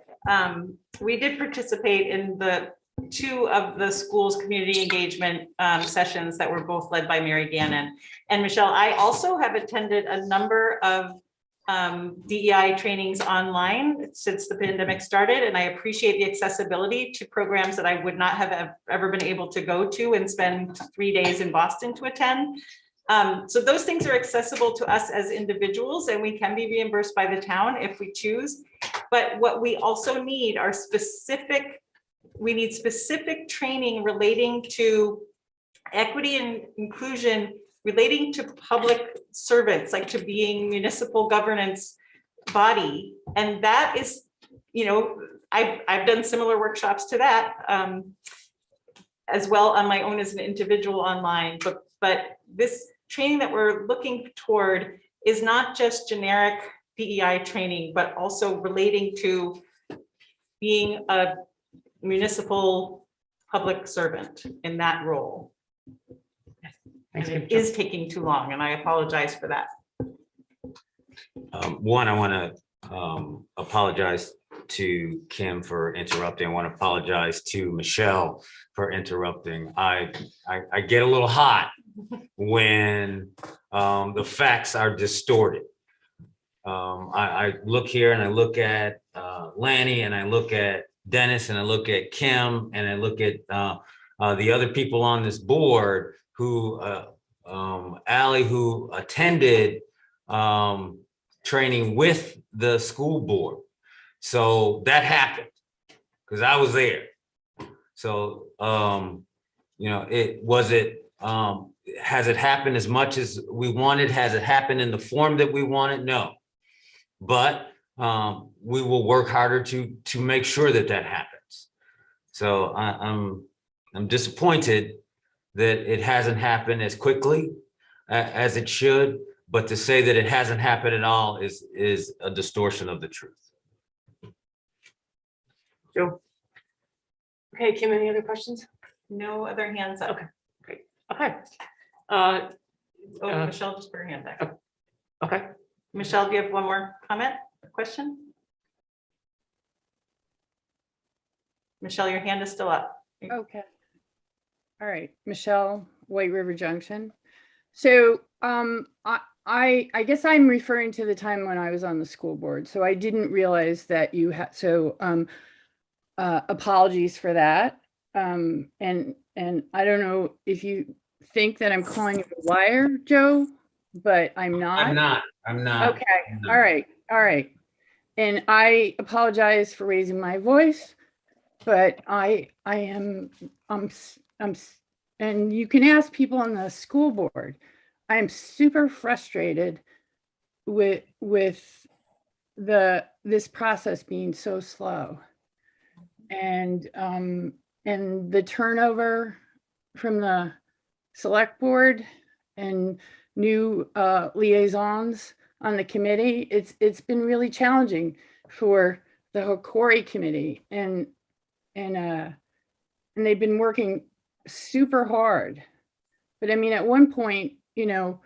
We did participate in the 2 of the school's community engagement sessions that were both led by Mary Gannon. And Michelle, I also have attended a number of DEI trainings online since the pandemic started, and I appreciate the accessibility to programs that I would not have ever been able to go to and spend 3 days in Boston to attend. So those things are accessible to us as individuals, and we can be reimbursed by the town if we choose. But what we also need are specific training relating to equity and inclusion, relating to public servants, like to being municipal governance body. And that is, I've done similar workshops to that as well on my own as an individual online, but this training that we're looking toward is not just generic DEI training, but also relating to being a municipal public servant in that role. And it is taking too long, and I apologize for that. One, I want to apologize to Kim for interrupting. I want to apologize to Michelle for interrupting. I get a little hot when the facts are distorted. I look here and I look at Lanny and I look at Dennis and I look at Kim and I look at the other people on this board who, Ally, who attended training with the school board. So that happened because I was there. So, you know, has it happened as much as we wanted? Has it happened in the form that we wanted? No. But we will work harder to make sure that that happens. So I'm disappointed that it hasn't happened as quickly as it should, but to say that it hasn't happened at all is a distortion of the truth. Joe? Okay, Kim, any other questions? No other hands up. Okay, great. Okay. Michelle just put her hand back. Okay. Michelle, do you have one more comment or question? Michelle, your hand is still up. Okay. All right, Michelle, White River Junction. So I guess I'm referring to the time when I was on the school board. So I didn't realize that you had, so apologies for that. And I don't know if you think that I'm calling you a liar, Joe, but I'm not. I'm not. Okay, all right. And I apologize for raising my voice, but I am, and you can ask people on the school board. I'm super frustrated with this process being so slow. And the turnover from the select board and new liaisons on the committee, it's been really challenging for the HCOREI committee, and they've been working super hard. But I mean, at one point, you know,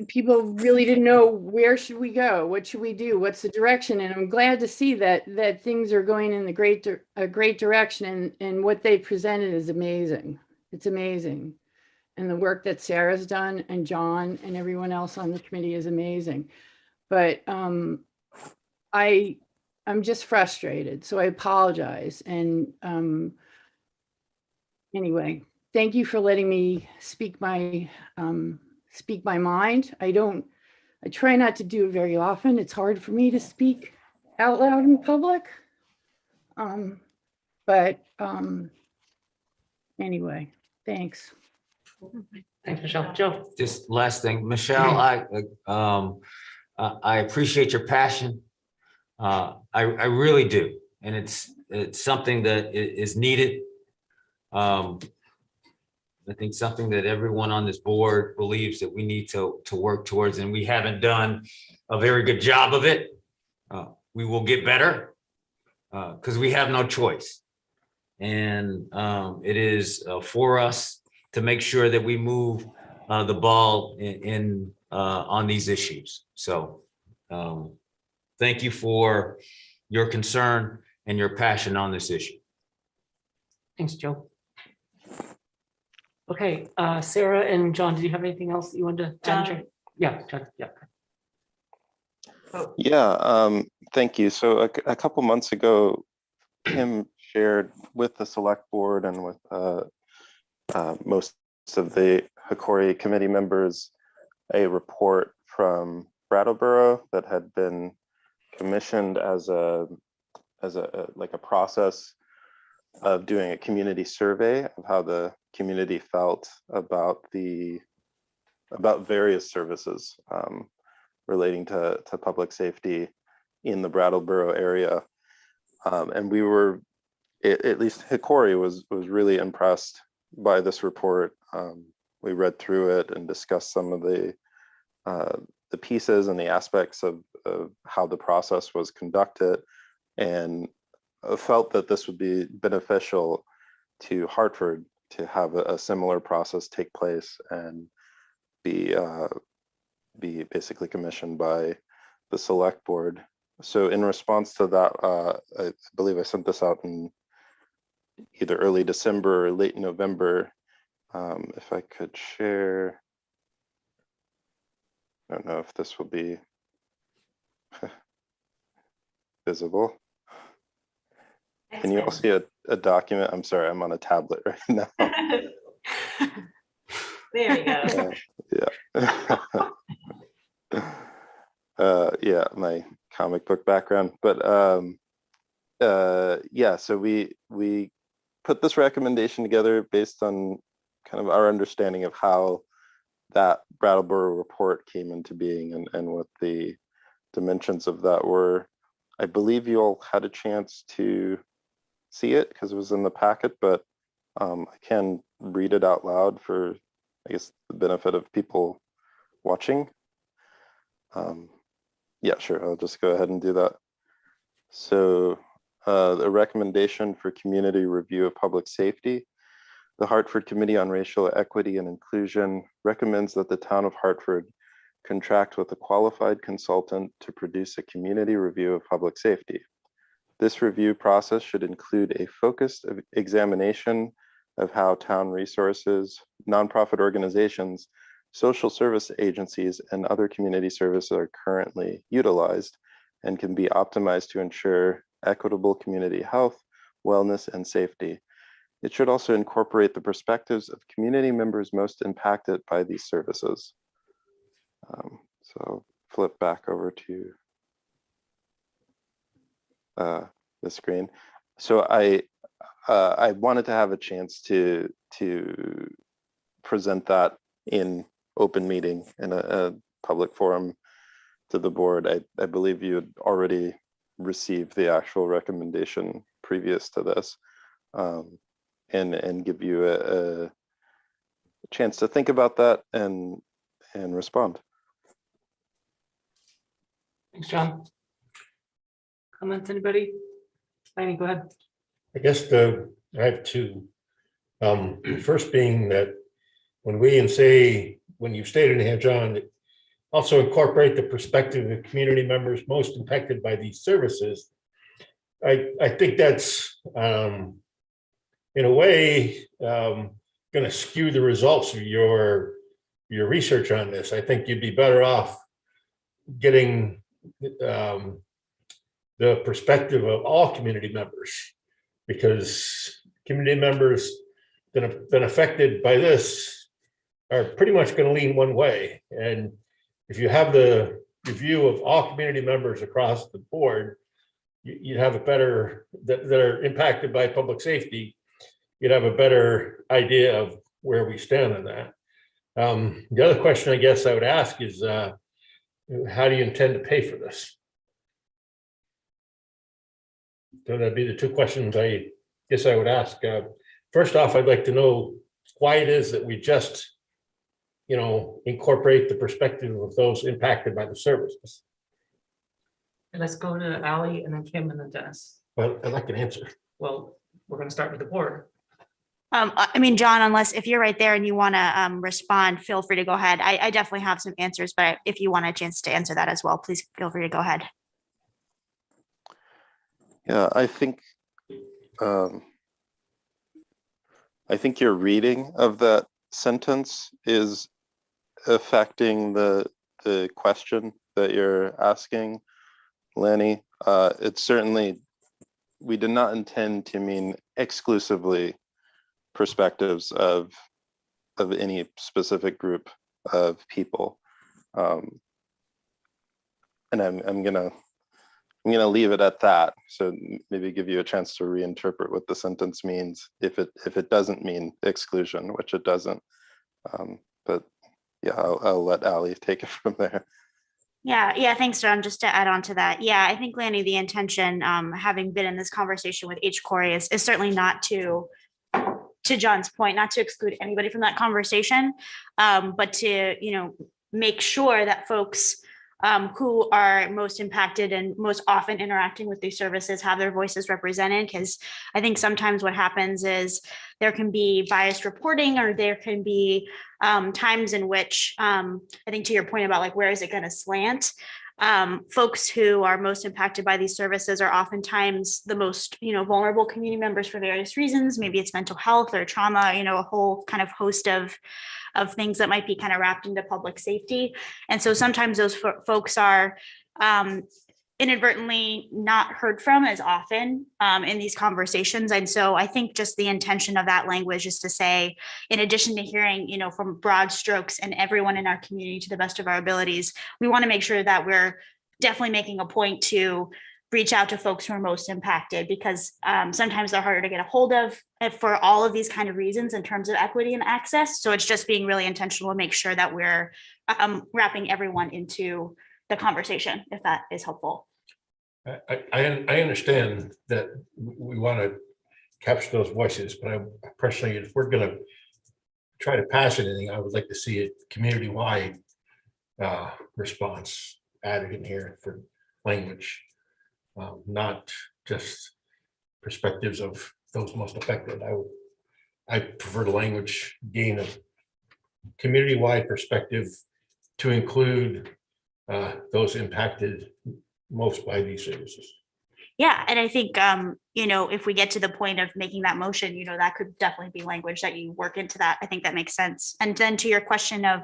people really didn't know, where should we go? What should we do? What's the direction? And I'm glad to see that things are going in a great direction, and what they presented is amazing. It's amazing. And the work that Sarah's done and John and everyone else on the committee is amazing. But I'm just frustrated, so I apologize. And anyway, thank you for letting me speak my mind. I try not to do it very often. It's hard for me to speak out loud in public. Anyway, thanks. Thanks, Michelle. Joe? Just last thing, Michelle, I appreciate your passion. I really do. And it's something that is needed. I think something that everyone on this board believes that we need to work towards, and we haven't done a very good job of it. We will get better because we have no choice. And it is for us to make sure that we move the ball on these issues. So thank you for your concern and your passion on this issue. Thanks, Joe. Okay, Sarah and John, did you have anything else that you wanted to mention? Yeah, John, yeah. Yeah, thank you. So a couple months ago, Kim shared with the select board and with most of the HCOREI committee members a report from Brattleboro that had been commissioned as a process of doing a community survey of how the community felt about various services relating to public safety in the Brattleboro area. And we were, at least HCOREI was really impressed by this report. We read through it and discussed some of the pieces and the aspects of how the process was conducted, and felt that this would be beneficial to Hartford to have a similar process take place and be basically commissioned by the select board. So in response to that, I believe I sent this out in either early December or late November. If I could share, I don't know if this will be visible. Can you all see a document? I'm sorry, I'm on a tablet right now. There we go. Yeah, my comic book background, but yeah, so we put this recommendation together based on kind of our understanding of how that Brattleboro report came into being and what the dimensions of that were. I believe you all had a chance to see it because it was in the packet, but I can read it out loud for, I guess, the benefit of people watching. Yeah, sure, I'll just go ahead and do that. So the recommendation for community review of public safety. The Hartford Committee on Racial Equity and Inclusion recommends that the town of Hartford contract with a qualified consultant to produce a community review of public safety. This review process should include a focused examination of how town resources, nonprofit organizations, social service agencies, and other community services are currently utilized and can be optimized to ensure equitable community health, wellness, and safety. It should also incorporate the perspectives of community members most impacted by these services. So flip back over to the screen. So I wanted to have a chance to present that in open meeting in a public forum to the board. I believe you had already received the actual recommendation previous to this, and give you a chance to think about that and respond. Thanks, John. Comments, anybody? Lanny, go ahead. I guess I have two. First being that when you stated in here, John, also incorporate the perspective of community members most impacted by these services. I think that's in a way going to skew the results of your research on this. I think you'd be better off getting the perspective of all community members, because community members that have been affected by this are pretty much going to lean one way. And if you have the review of all community members across the board, you'd have a better, that are impacted by public safety, you'd have a better idea of where we stand on that. The other question I guess I would ask is, how do you intend to pay for this? So that'd be the two questions I guess I would ask. First off, I'd like to know why it is that we just, incorporate the perspective of those impacted by the services. And let's go to Ally and then Kim and then Dennis. Well, I'd like an answer. Well, we're going to start with the board. I mean, John, unless if you're right there and you want to respond, feel free to go ahead. I definitely have some answers, but if you want a chance to answer that as well, please feel free to go ahead. Yeah, I think your reading of that sentence is affecting the question that you're asking, Lanny. It's certainly, we did not intend to mean exclusively perspectives of any specific group of people, and I'm gonna leave it at that. So maybe give you a chance to reinterpret what the sentence means if it doesn't mean exclusion, which it doesn't. But yeah, I'll let Ally take it from there. Yeah. Thanks, John. Just to add on to that. Yeah, I think, Lanny, the intention, having been in this conversation with HCOREI is certainly not to John's point, not to exclude anybody from that conversation, but to, make sure that folks who are most impacted and most often interacting with these services have their voices represented. Because I think sometimes what happens is there can be biased reporting, or there can be times in which, I think to your point about like, where is it going to slant? Folks who are most impacted by these services are oftentimes the most, vulnerable community members for various reasons. Maybe it's mental health or trauma, a whole kind of host of things that might be kind of wrapped into public safety. And so sometimes those folks are inadvertently not heard from as often in these conversations. And so I think just the intention of that language is to say, in addition to hearing, from broad strokes and everyone in our community to the best of our abilities, we want to make sure that we're definitely making a point to reach out to folks who are most impacted, because sometimes they're harder to get a hold of for all of these kind of reasons in terms of equity and access. So it's just being really intentional to make sure that we're wrapping everyone into the conversation, if that is helpful. I understand that we want to capture those voices, but I personally, if we're going to try to pass anything, I would like to see a community-wide response added in here for language, not just perspectives of those most affected. I prefer the language gain of community-wide perspective to include those impacted most by these services. Yeah, and I think, if we get to the point of making that motion, that could definitely be language that you work into that. I think that makes sense. And then to your question of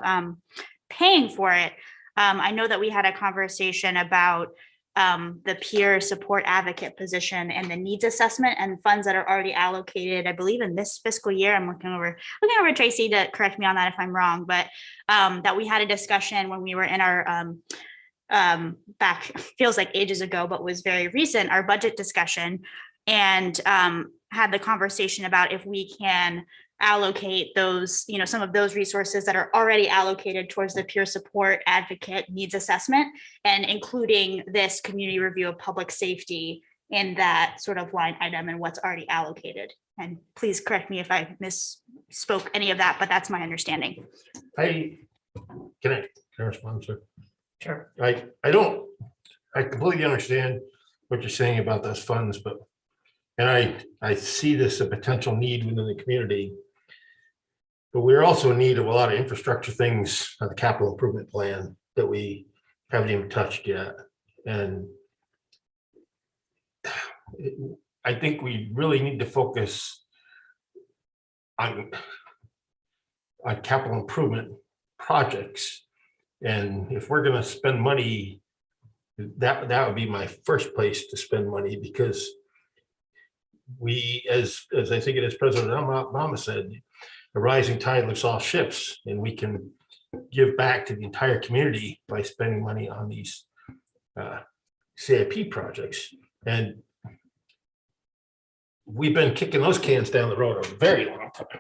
paying for it, I know that we had a conversation about the peer support advocate position and the needs assessment and funds that are already allocated, I believe in this fiscal year. I'm looking over Tracy to correct me on that if I'm wrong, but that we had a discussion when we were in our back, feels like ages ago, but was very recent, our budget discussion, and had the conversation about if we can allocate those, some of those resources that are already allocated towards the peer support advocate needs assessment, and including this community review of public safety in that sort of line item and what's already allocated. And please correct me if I misspoke any of that, but that's my understanding. Can I respond, sir? Sure. I completely understand what you're saying about those funds, and I see this a potential need within the community. But we're also in need of a lot of infrastructure things on the capital improvement plan that we haven't even touched yet. And I think we really need to focus on capital improvement projects. And if we're going to spend money, that would be my first place to spend money, because we, as I think it is President Obama said, a rising tide lifts all ships, and we can give back to the entire community by spending money on these CIP projects. And we've been kicking those cans down the road a very long time.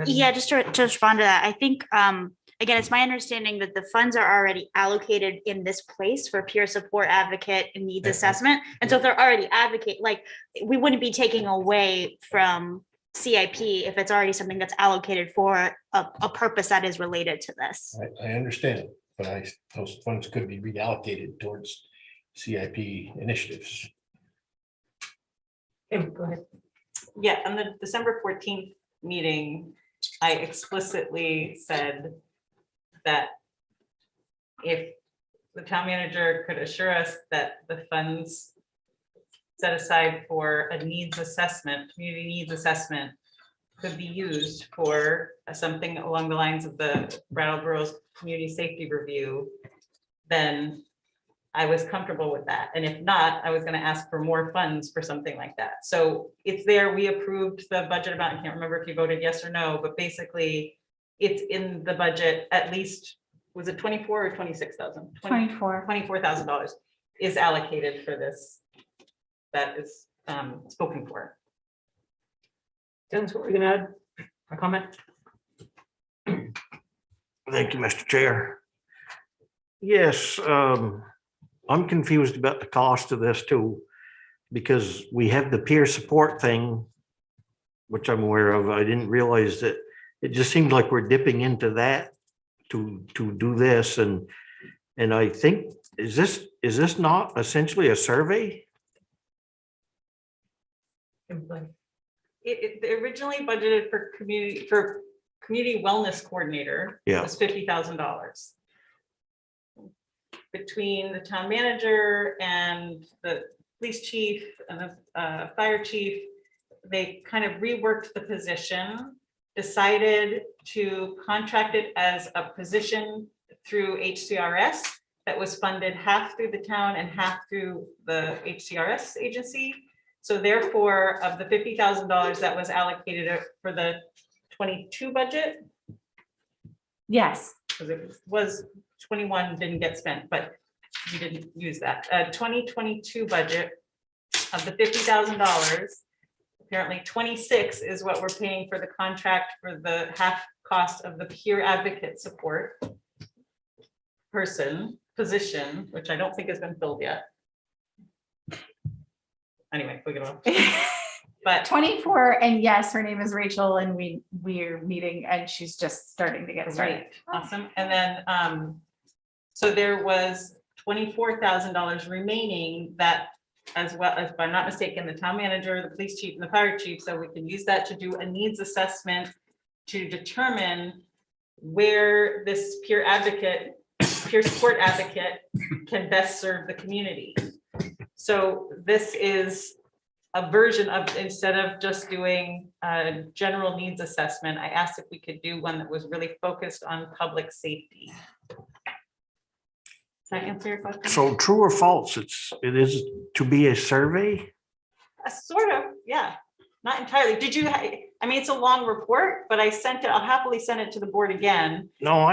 Yeah, just to respond to that, I think, again, it's my understanding that the funds are already allocated in this place for peer support advocate and needs assessment. And so if they're already we wouldn't be taking away from CIP if it's already something that's allocated for a purpose that is related to this. I understand, but those funds could be reallocated towards CIP initiatives. Go ahead. Yeah, on the December 14th meeting, I explicitly said that if the town manager could assure us that the funds set aside for a needs assessment, community needs assessment, could be used for something along the lines of the Brattleboro's community safety review, then I was comfortable with that. And if not, I was going to ask for more funds for something like that. So it's there. We approved the budget amount. I can't remember if you voted yes or no, but basically it's in the budget. At least, was it 24 or 26,000? $24,000 is allocated for this. That is spoken for. Dennis, what were you going to add? A comment? Thank you, Mr. Chair. Yes, I'm confused about the cost of this too, because we have the peer support thing, which I'm aware of. I didn't realize that it just seemed like we're dipping into that to do this. And And I think, is this not essentially a survey? It originally budgeted for community wellness coordinator. Yeah. Was $50,000. Between the town manager and the police chief and the fire chief, they kind of reworked the position, decided to contract it as a position through HCRS that was funded half through the town and half through the HCRS agency. So therefore, of the $50,000 that was allocated for the 22 budget, Yes. because it was 21 didn't get spent, but we didn't use that. 2022 budget of the $50,000, apparently 26 is what we're paying for the contract for the half cost of the peer advocate support position, which I don't think has been filled yet. Anyway, we go. But 24, and yes, her name is Rachel, and we're meeting, and she's just starting to get started. Right, awesome. And then, so there was $24,000 remaining that, as well as, if I'm not mistaken, the town manager, the police chief, and the fire chief, so we can use that to do a needs assessment to determine where this peer support advocate can best serve the community. So this is a version of, instead of just doing a general needs assessment, I asked if we could do one that was really focused on public safety. Does that answer your question? So true or false, it is to be a survey? Sort of, yeah, not entirely. Did you, I mean, it's a long report, but I sent it, I'll happily send it to the board again. No,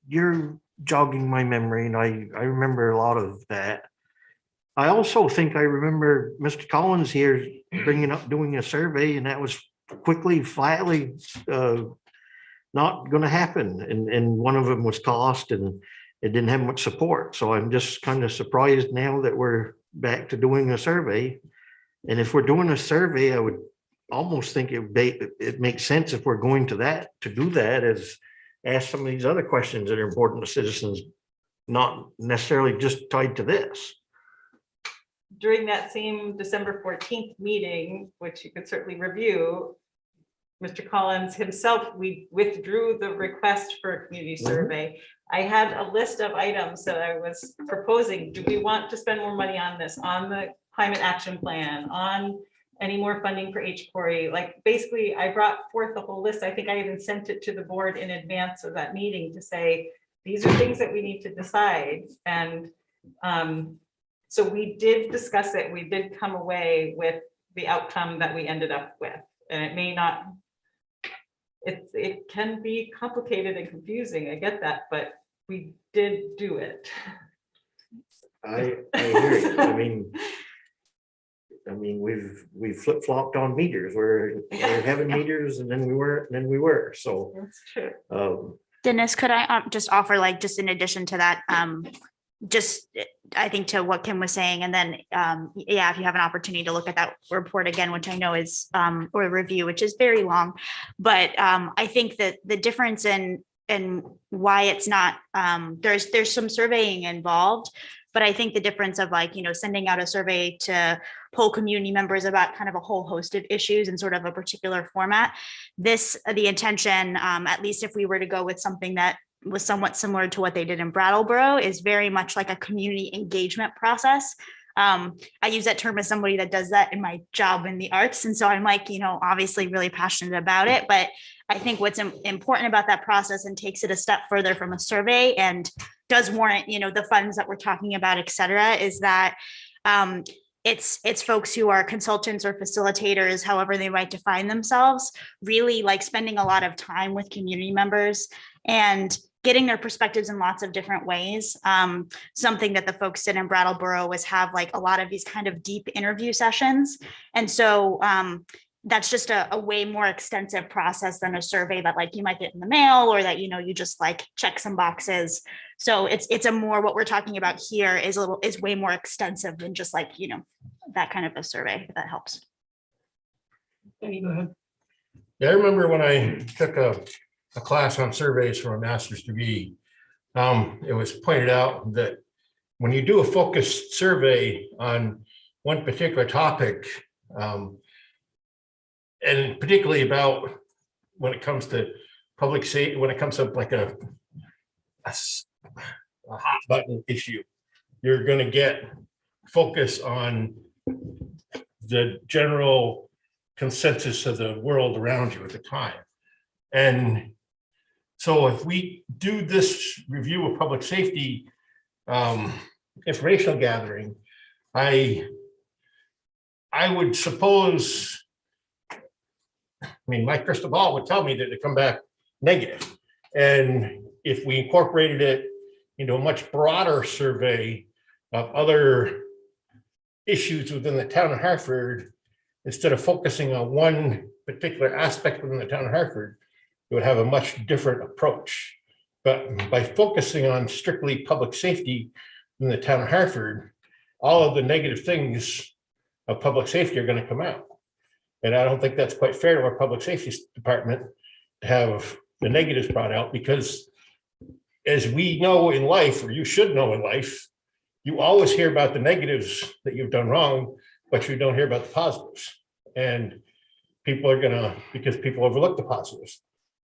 you're jogging my memory, and I remember a lot of that. I also think I remember Mr. Collins here bringing up doing a survey, and that was flatly not going to happen. And one of them was cost, and it didn't have much support. So I'm just kind of surprised now that we're back to doing a survey. And if we're doing a survey, I would almost think it makes sense if we're going to do that, as ask some of these other questions that are important to citizens, not necessarily just tied to this. During that same December 14th meeting, which you could certainly review, Mr. Collins himself, we withdrew the request for a community survey. I had a list of items that I was proposing. Do we want to spend more money on this, on the climate action plan, on any more funding for HCOREI? Like, basically, I brought forth the whole list. I think I even sent it to the board in advance of that meeting to say, these are things that we need to decide. And so we did discuss it. We did come away with the outcome that we ended up with. And it may not, it can be complicated and confusing. I get that, but we did do it. I hear you. I mean, we've flip-flopped on meters. We're having meters, and then we were. So that's true. Dennis, could I just offer, like, just in addition to that, just I think to what Kim was saying, and then yeah, if you have an opportunity to look at that report again, which I know is or review, which is very long, but I think that the difference in why it's not there's some surveying involved, but I think the difference of, like, sending out a survey to poll community members about kind of a whole host of issues in sort of a particular format, the intention, at least if we were to go with something that was somewhat similar to what they did in Brattleboro, is very much like a community engagement process. I use that term as somebody that does that in my job in the arts. And so I'm like, obviously really passionate about it, but I think what's important about that process and takes it a step further from a survey and does warrant, the funds that we're talking about, et cetera, is that it's folks who are consultants or facilitators, however they might define themselves, really like spending a lot of time with community members and getting their perspectives in lots of different ways. Something that the folks did in Brattleboro was have like a lot of these kind of deep interview sessions. And so that's just a way more extensive process than a survey that, like, you might get in the mail, or that, you just like check some boxes. So it's a more, what we're talking about here is way more extensive than just like, that kind of a survey, if that helps. Go ahead. Yeah, I remember when I took a class on surveys for a master's degree, it was pointed out that when you do a focused survey on one particular topic, and particularly about when it comes to public safety, when it comes to like a hot button issue, you're going to get focus on the general consensus of the world around you at the time. And so if we do this review of public safety informational gathering, I would suppose, I mean, my crystal ball would tell me that it come back negative. And if we incorporated it into a much broader survey of other issues within the town of Hartford, instead of focusing on one particular aspect within the town of Hartford, it would have a much different approach. But by focusing on strictly public safety in the town of Hartford, all of the negative things of public safety are going to come out. And I don't think that's quite fair to our public safety department to have the negatives brought out, because as we know in life, or you should know in life, you always hear about the negatives that you've done wrong, but you don't hear about the positives. And people are gonna, because people overlook the positives.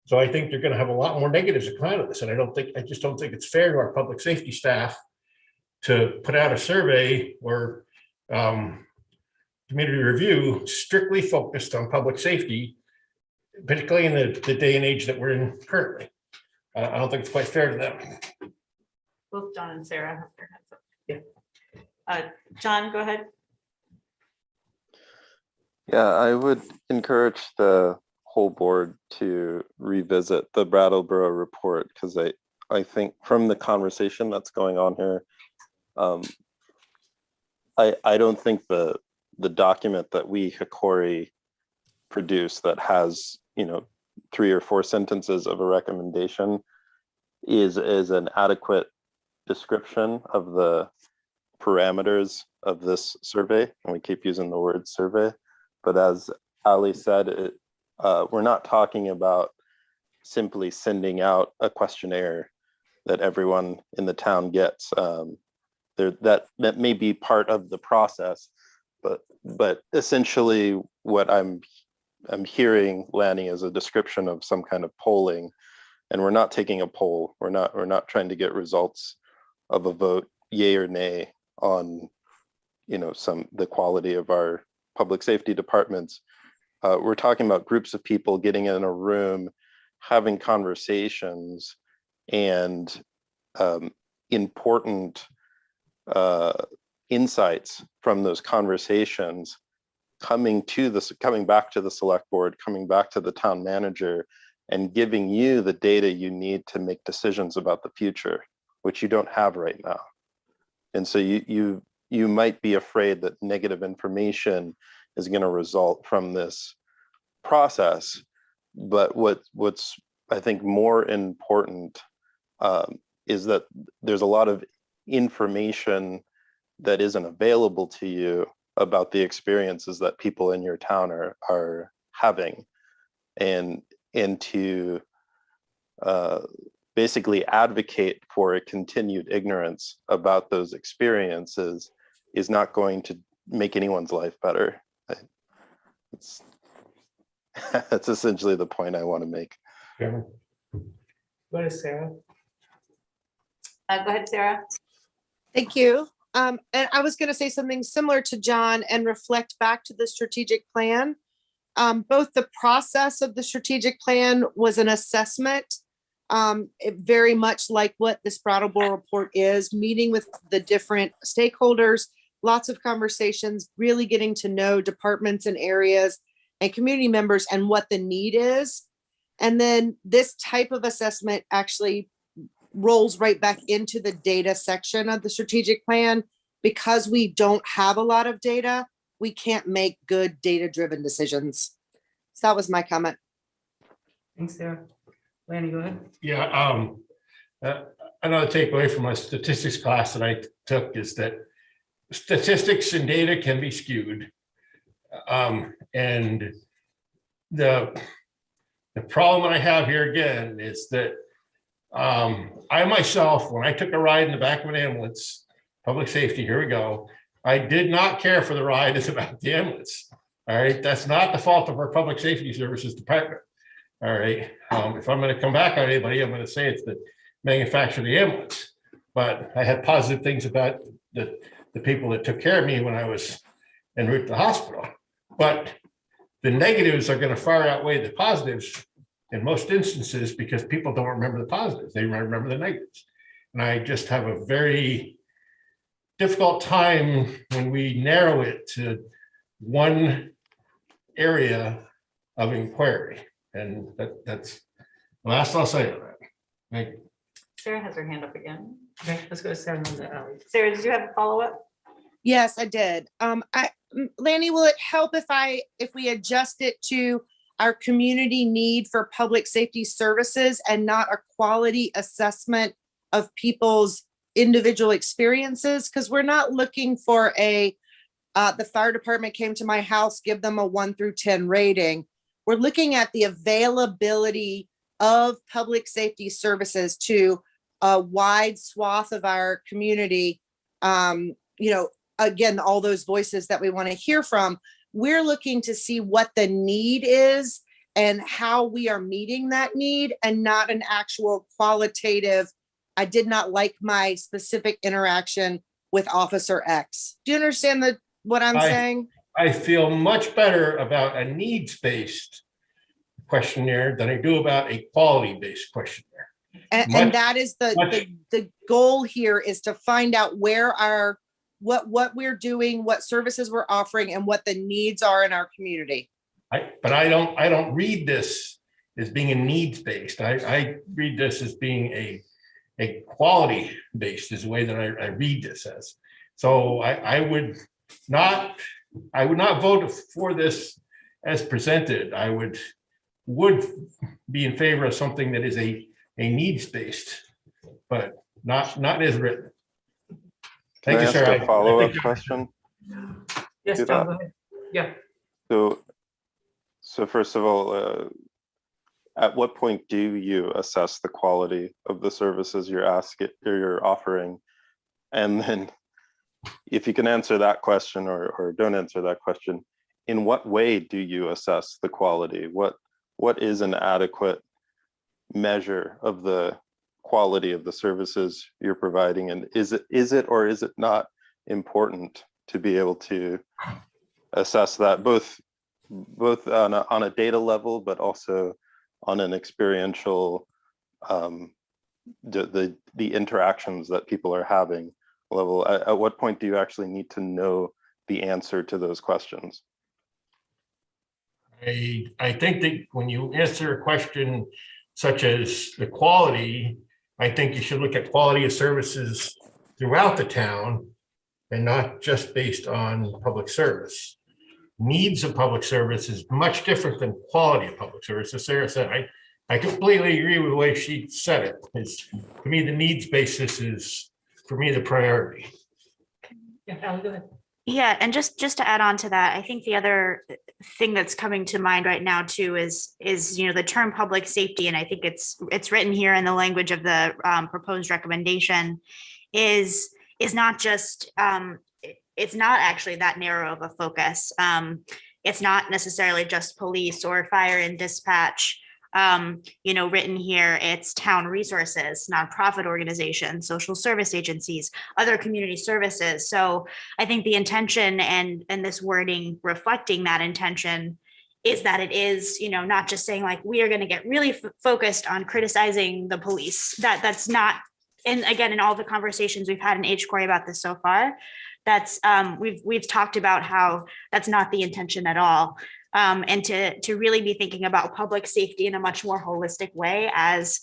So I think you're gonna have a lot more negatives that come out of this. And I just don't think it's fair to our public safety staff to put out a survey or community review strictly focused on public safety, particularly in the day and age that we're in currently. I don't think it's quite fair to them. Both John and Sarah have their hands up. Yeah. John, go ahead. Yeah, I would encourage the whole board to revisit the Brattleboro report, because I think from the conversation that's going on here, I don't think the document that we HCOREI produce that has 3 or 4 sentences of a recommendation is an adequate description of the parameters of this survey, and we keep using the word survey. But as Ali said, we're not talking about simply sending out a questionnaire that everyone in the town gets. That may be part of the process, but essentially what I'm hearing, Lanny, is a description of some kind of polling, and we're not taking a poll. We're not trying to get results of a vote, yay or nay, on the quality of our public safety departments. We're talking about groups of people getting in a room, having conversations, and important insights from those conversations coming back to the select board, coming back to the town manager, and giving you the data you need to make decisions about the future, which you don't have right now. And so you might be afraid that negative information is going to result from this process. But what's I think more important is that there's a lot of information that isn't available to you about the experiences that people in your town are having, and to basically advocate for a continued ignorance about those experiences is not going to make anyone's life better. That's essentially the point I want to make. What is Sarah? Go ahead, Sarah. Thank you. And I was going to say something similar to John and reflect back to the strategic plan. Both the process of the strategic plan was an assessment, very much like what this Brattleboro report is, meeting with the different stakeholders, lots of conversations, really getting to know departments and areas and community members and what the need is. And then this type of assessment actually rolls right back into the data section of the strategic plan. Because we don't have a lot of data, we can't make good data-driven decisions. So that was my comment. Thanks, Sarah. Lanny, go ahead. Yeah, another takeaway from my statistics class that I took is that statistics and data can be skewed. And the problem I have here again is that I myself, when I took a ride in the back of an ambulance, public safety, here we go. I did not care for the ride. It's about the ambulance. All right. That's not the fault of our public safety services department. All right. If I'm going to come back on anybody, I'm going to say it's the manufacturer of the ambulance. But I had positive things about the people that took care of me when I was en route to the hospital. But the negatives are going to far outweigh the positives in most instances because people don't remember the positives. They remember the negatives. And I just have a very difficult time when we narrow it to one area of inquiry. And that's the last I'll say on that. Thank you. Sarah has her hand up again. Okay, let's go to Sarah. and then Ally. Sarah, did you have a follow-up? Yes, I did. Lanny, will it help if we adjust it to our community need for public safety services and not a quality assessment of people's individual experiences? Because we're not looking for the fire department came to my house, give them a 1 through 10 rating. We're looking at the availability of public safety services to a wide swath of our community. Again, all those voices that we want to hear from, we're looking to see what the need is and how we are meeting that need, and not an actual qualitative, I did not like my specific interaction with Officer X. Do you understand what I'm saying? I feel much better about a needs-based questionnaire than I do about a quality-based questionnaire. And that is the goal here, is to find out where what we're doing, what services we're offering, and what the needs are in our community. But I don't read this as being a needs-based. I read this as being a quality-based is the way that I read this as. So I would not vote for this as presented. I would be in favor of something that is a needs-based, but not as written. Thank you, Sarah. A follow-up question? Yes, John, go ahead. Yeah. So first of all, at what point do you assess the quality of the services you're offering? And then if you can answer that question or don't answer that question, in what way do you assess the quality? What is an adequate measure of the quality of the services you're providing? And is it or is it not important to be able to assess that both on a data level, but also on an experiential, the interactions that people are having level? At what point do you actually need to know the answer to those questions? I think that when you answer a question such as the quality, I think you should look at quality of services throughout the town and not just based on public service. Needs of public service is much different than quality of public service. As Sarah said, I completely agree with the way she said it. To me, the needs basis is, for me, the priority. Yeah, Ally, go ahead. Yeah, and just to add on to that, I think the other thing that's coming to mind right now too is the term public safety, and I think it's written here in the language of the proposed recommendation, is not just it's not actually that narrow of a focus. It's not necessarily just police or fire and dispatch. Written here, it's town resources, nonprofit organizations, social service agencies, other community services. So I think the intention and this wording reflecting that intention is that it is, not just saying like, we are going to get really focused on criticizing the police. That's not, and again, in all the conversations we've had in HCOREI about this so far, that's we've talked about how that's not the intention at all. And to really be thinking about public safety in a much more holistic way as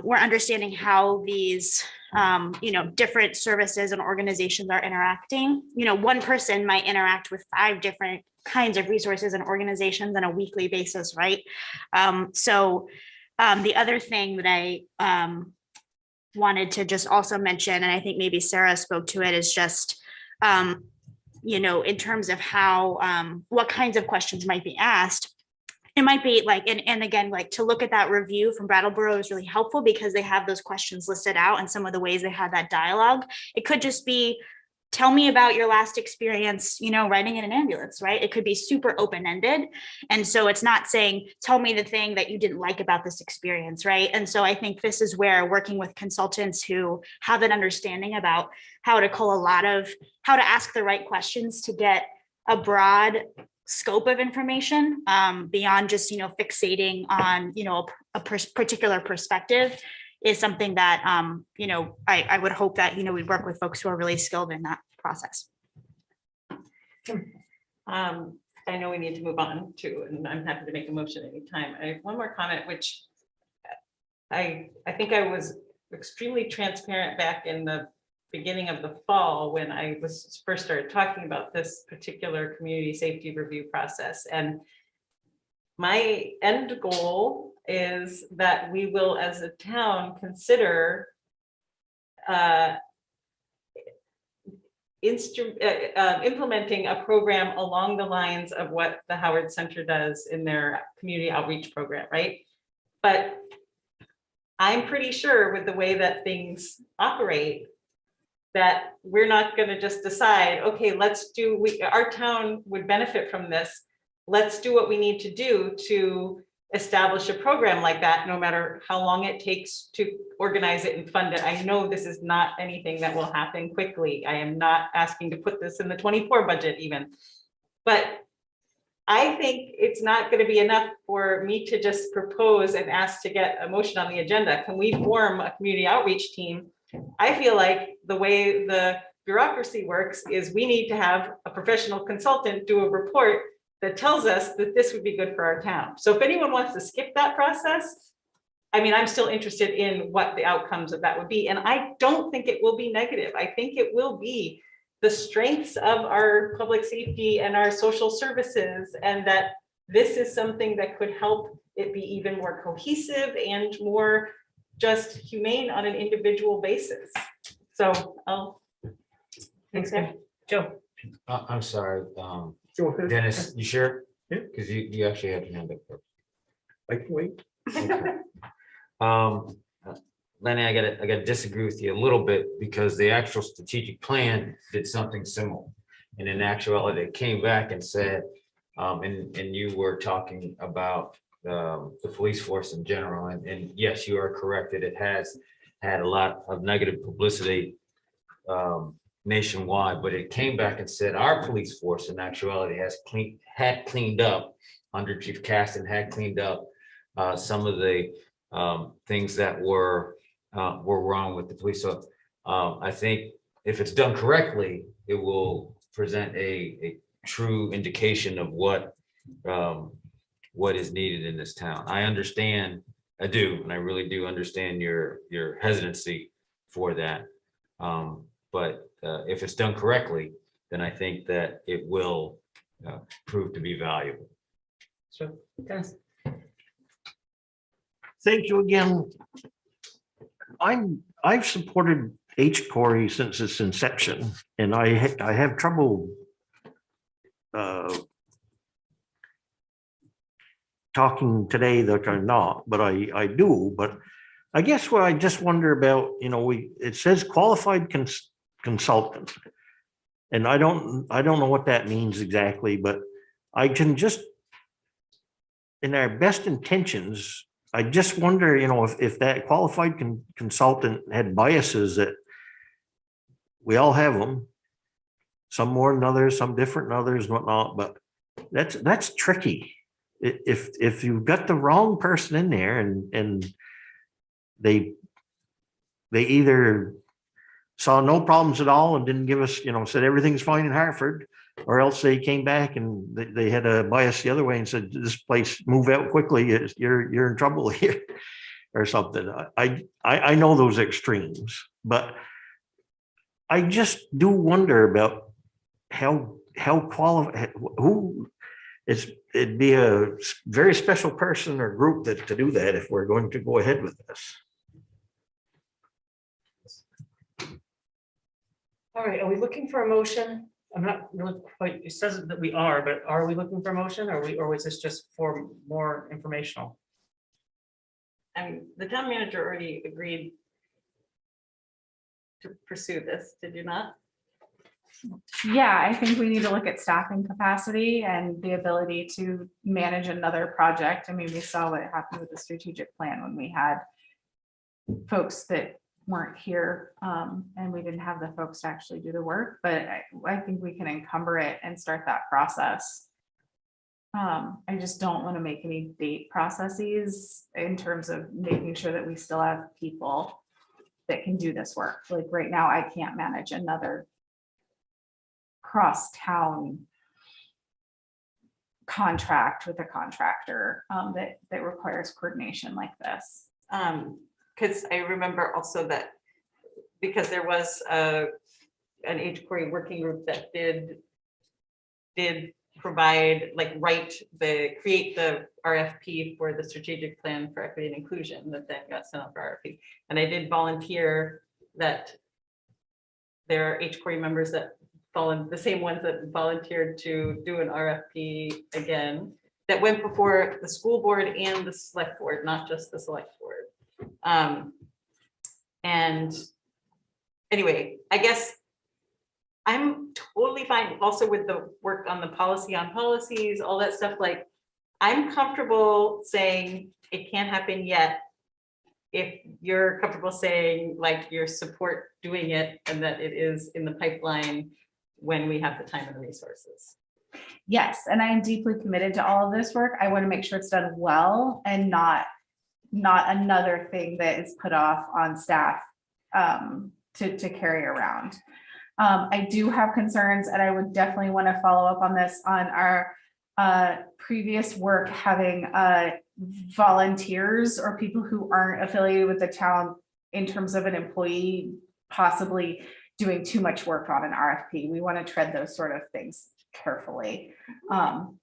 we're understanding how these, different services and organizations are interacting. One person might interact with 5 different kinds of resources and organizations on a weekly basis, right? So the other thing that I wanted to just also mention, and I think maybe Sarah spoke to it, is just in terms of how, what kinds of questions might be asked. it might be like, and again, like to look at that review from Brattleboro is really helpful because they have those questions listed out and some of the ways they had that dialogue. It could just be, tell me about your last experience, riding in an ambulance, right? It could be super open-ended. And so it's not saying, tell me the thing that you didn't like about this experience, right? And so I think this is where working with consultants who have an understanding about how to how to ask the right questions to get a broad scope of information beyond just, fixating on, a particular perspective is something that, I would hope that, we'd work with folks who are really skilled in that process. I know we need to move on to, and I'm happy to make a motion anytime. I have one more comment, which I think I was extremely transparent back in the beginning of the fall when I was first started talking about this particular community safety review process. And my end goal is that we will, as a town, consider implementing a program along the lines of what the Howard Center does in their community outreach program, right? But I'm pretty sure with the way that things operate, that we're not going to just decide, okay, our town would benefit from this. Let's do what we need to do to establish a program like that, no matter how long it takes to organize it and fund it. I know this is not anything that will happen quickly. I am not asking to put this in the 24 budget even, but I think it's not going to be enough for me to just propose and ask to get a motion on the agenda. Can we form a community outreach team? I feel like the way the bureaucracy works is we need to have a professional consultant do a report that tells us that this would be good for our town. So if anyone wants to skip that process, I mean, I'm still interested in what the outcomes of that would be. And I don't think it will be negative. I think it will be the strengths of our public safety and our social services, and that this is something that could help it be even more cohesive and more just humane on an individual basis. So thanks, Joe. I'm sorry, Dennis, you sure? Yeah. Because you actually had your hand up first. I can wait. Okay. Lenny, I gotta disagree with you a little bit because the actual strategic plan did something similar. And in actuality, it came back and said, and you were talking about the police force in general, and yes, you are correct that it has had a lot of negative publicity nationwide, but it came back and said our police force in actuality had cleaned up under Chief Caston, had cleaned up some of the things that were wrong with the police. So I think if it's done correctly, it will present a true indication of what is needed in this town. I understand, I do, and I really do understand your hesitancy for that. But if it's done correctly, then I think that it will prove to be valuable. So, Dennis. Thank you again. I've supported HCOREI since its inception, and I have trouble talking today that I'm not, but I do. But I guess what I just wonder about, it says qualified consultant, and I don't know what that means exactly, but I can just, in our best intentions, I just wonder, if that qualified consultant had biases, that we all have them, some more than others, some different than others, whatnot, but that's tricky. If you've got the wrong person in there and they either saw no problems at all and didn't give us, said everything's fine in Hartford, or else they came back and they had a bias the other way and said, this place, move out quickly, you're in trouble here or something. I know those extremes, but I just do wonder about how qualified, it'd be a very special person or group to do that if we're going to go ahead with this. All right, are we looking for a motion I'm not really quite, it says that we are, but are we looking for a motion or was this just for more informational? I mean, the town manager already agreed to pursue this, did you not? Yeah, I think we need to look at staffing capacity and the ability to manage another project. I mean, we saw what happened with the strategic plan when we had folks that weren't here, and we didn't have the folks to actually do the work, but I think we can encumber it and start that process. I just don't want to make any date processes in terms of making sure that we still have people that can do this work. Like right now, I can't manage another cross-town contract with a contractor that requires coordination like this. Because I remember also that because there was an HCOREI working group that did provide, like, create the RFP for the strategic plan for equity and inclusion that then got sent out for RFP. And I did volunteer that there are HCOREI members that the same ones that volunteered to do an RFP again, that went before the school board and the select board, not just the select board. And anyway, I guess I'm totally fine also with the work on the policy on policies, all that stuff. Like, I'm comfortable saying it can't happen yet if you're comfortable saying like your support doing it and that it is in the pipeline when we have the time and the resources. Yes, and I am deeply committed to all of this work. I want to make sure it's done well and not another thing that is put off on staff to carry around. I do have concerns, and I would definitely want to follow up on this on our previous work, having volunteers or people who aren't affiliated with the town in terms of an employee possibly doing too much work on an RFP. We want to tread those sort of things carefully.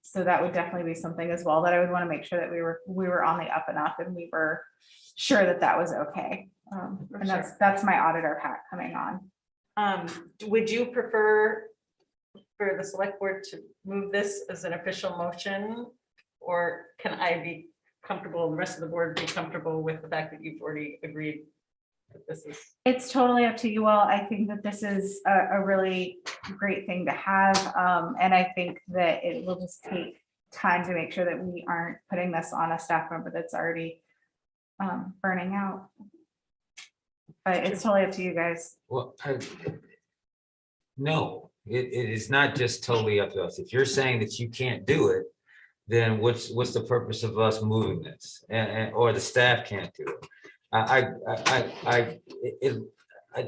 So that would definitely be something as well that I would want to make sure that we were on the up and up, and we were sure that that was okay. And that's my auditor hat coming on. Would you prefer for the select board to move this as an official motion, or can I be comfortable, the rest of the board be comfortable with the fact that you've already agreed that this is? It's totally up to you all. I think that this is a really great thing to have. And I think that it will just take time to make sure that we aren't putting this on a staff member that's already burning out. But it's totally up to you guys. Well, no, it is not just totally up to us. If you're saying that you can't do it, then what's the purpose of us moving this, or the staff can't do it? I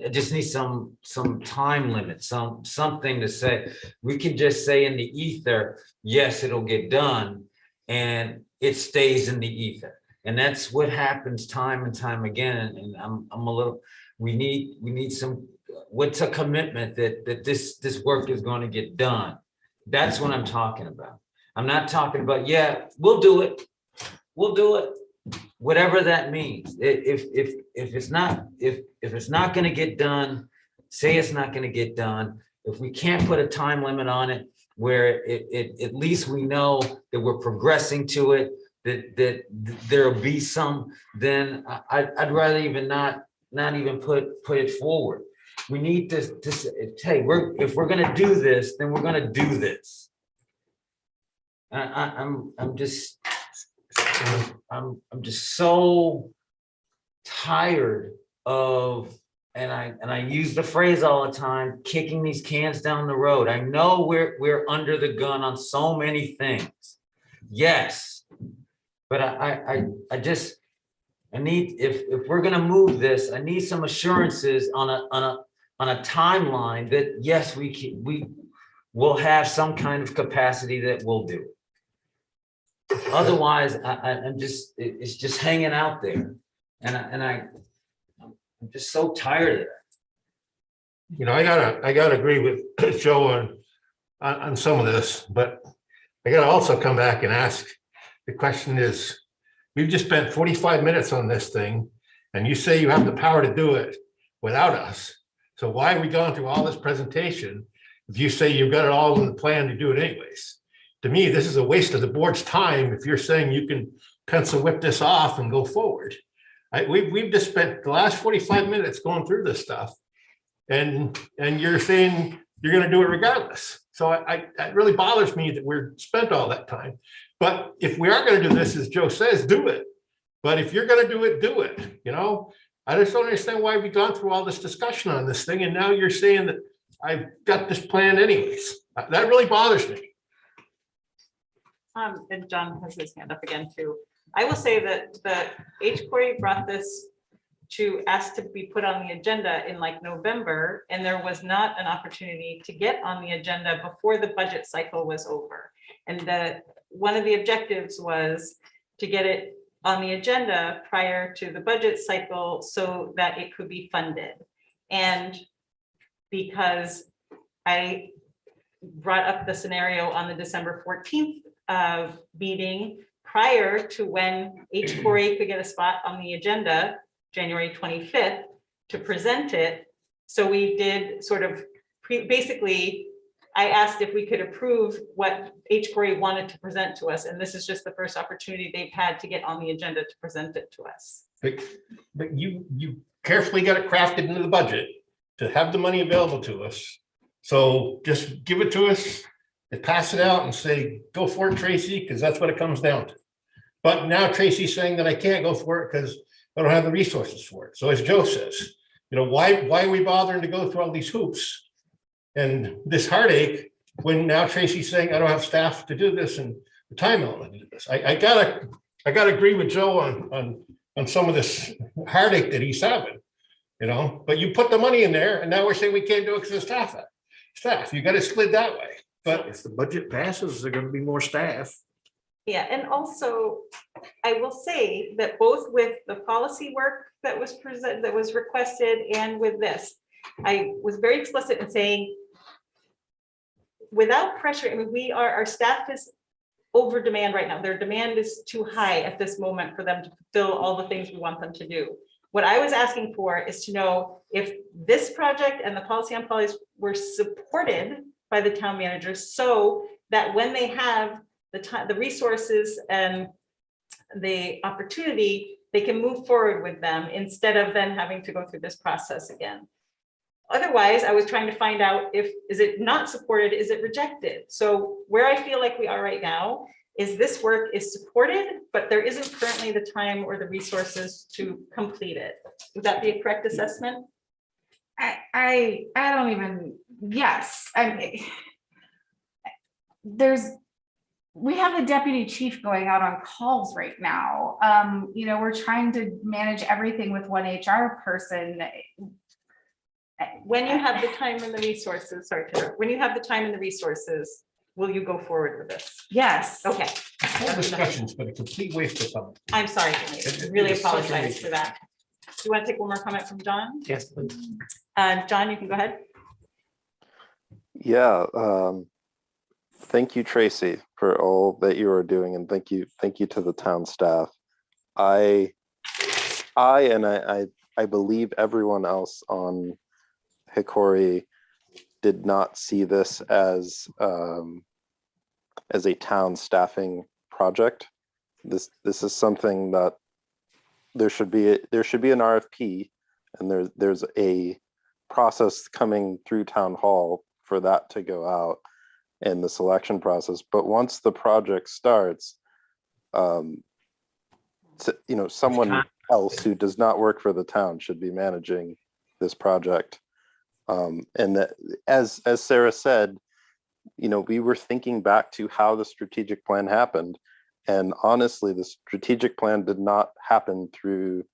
just need some time limit, something to say. We can just say in the ether, yes, it'll get done, and it stays in the ether. And that's what happens time and time again. And I'm a little, we need some, what's a commitment that this work is going to get done? That's what I'm talking about. I'm not talking about, yeah, we'll do it. Whatever that means. If it's not going to get done, say it's not going to get done. If we can't put a time limit on it, where at least we know that we're progressing to it, that there'll be some, then I'd rather even not even put it forward. We need to say, hey, if we're going to do this, then we're going to do this. I'm just so tired of, and I use the phrase all the time, kicking these cans down the road. I know we're under the gun on so many things. Yes, but I need, if we're gonna move this, I need some assurances on a timeline that yes, we will have some kind of capacity that we'll do. Otherwise, it's just hanging out there, and I'm just so tired of that. You know, I gotta agree with Joe on some of this, but I gotta also come back and ask, the question is, we've just spent 45 minutes on this thing, and you say you have the power to do it without us. So why are we going through all this presentation if you say you've got it all in the plan to do it anyways. To me, this is a waste of the board's time if you're saying you can pencil whip this off and go forward. We've just spent the last 45 minutes going through this stuff. And you're saying you're gonna do it regardless. So it really bothers me that we're spent all that time. But if we are gonna do this, as Joe says, do it. But if you're gonna do it, you know? I just don't understand why we've gone through all this discussion on this thing, and now you're saying that I've got this plan anyways. That really bothers me. And John has his hand up again too. I will say that the HCOREI brought this to ask to be put on the agenda in like November, and there was not an opportunity to get on the agenda before the budget cycle was over. And one of the objectives was to get it on the agenda prior to the budget cycle so that it could be funded. And because I brought up the scenario on the December 14th meeting prior to when HCOREI could get a spot on the agenda, January 25th, to present it. So we did sort of basically, I asked if we could approve what HCOREI wanted to present to us. And this is just the first opportunity they've had to get on the agenda to present it to us. But you carefully got it crafted into the budget to have the money available to us. So just give it to us and pass it out and say, go for it, Tracy, because that's what it comes down to. But now Tracy's saying that I can't go for it because I don't have the resources for it. So as Joe says, you know, why are we bothering to go through all these hoops and this heartache when now Tracy's saying I don't have staff to do this and the time element to do this? I gotta agree with Joe on some of this heartache that he's having, you know. But you put the money in there, and now we're saying we can't do it because of staff. You got to split that way. But if the budget passes, there are going to be more staff. Yeah, and also I will say that both with the policy work that was requested and with this, I was very explicit in saying, without pressure, I mean, our staff is over demand right now. Their demand is too high at this moment for them to fulfill all the things we want them to do. What I was asking for is to know if this project and the policy on policies were supported by the town managers, so that when they have the time, the resources and the opportunity, they can move forward with them instead of then having to go through this process again. Otherwise, I was trying to find out is it not supported, is it rejected? So where I feel like we are right now is this work is supported, but there isn't currently the time or the resources to complete it. Would that be a correct assessment? I don't even, yes, we have the deputy chief going out on calls right now. You know, we're trying to manage everything with one HR person. When you have the time and the resources, sorry, Tara, when you have the time and the resources, will you go forward with this? Yes. Okay. whole discussion's been a complete waste of time. I'm sorry, I really apologize for that. Do you want to take one more comment from John? Yes, please. John, you can go ahead. Yeah, thank you, Tracy, for all that you are doing, and thank you to the town staff. I believe everyone else on HCOREI did not see this as a town staffing project. This is something that there should be an RFP, and there's a process coming through town hall for that to go out in the selection process. But once the project starts, someone else who does not work for the town should be managing this project. And that, as Sarah said, we were thinking back to how the strategic plan happened. And honestly, the strategic plan did not happen through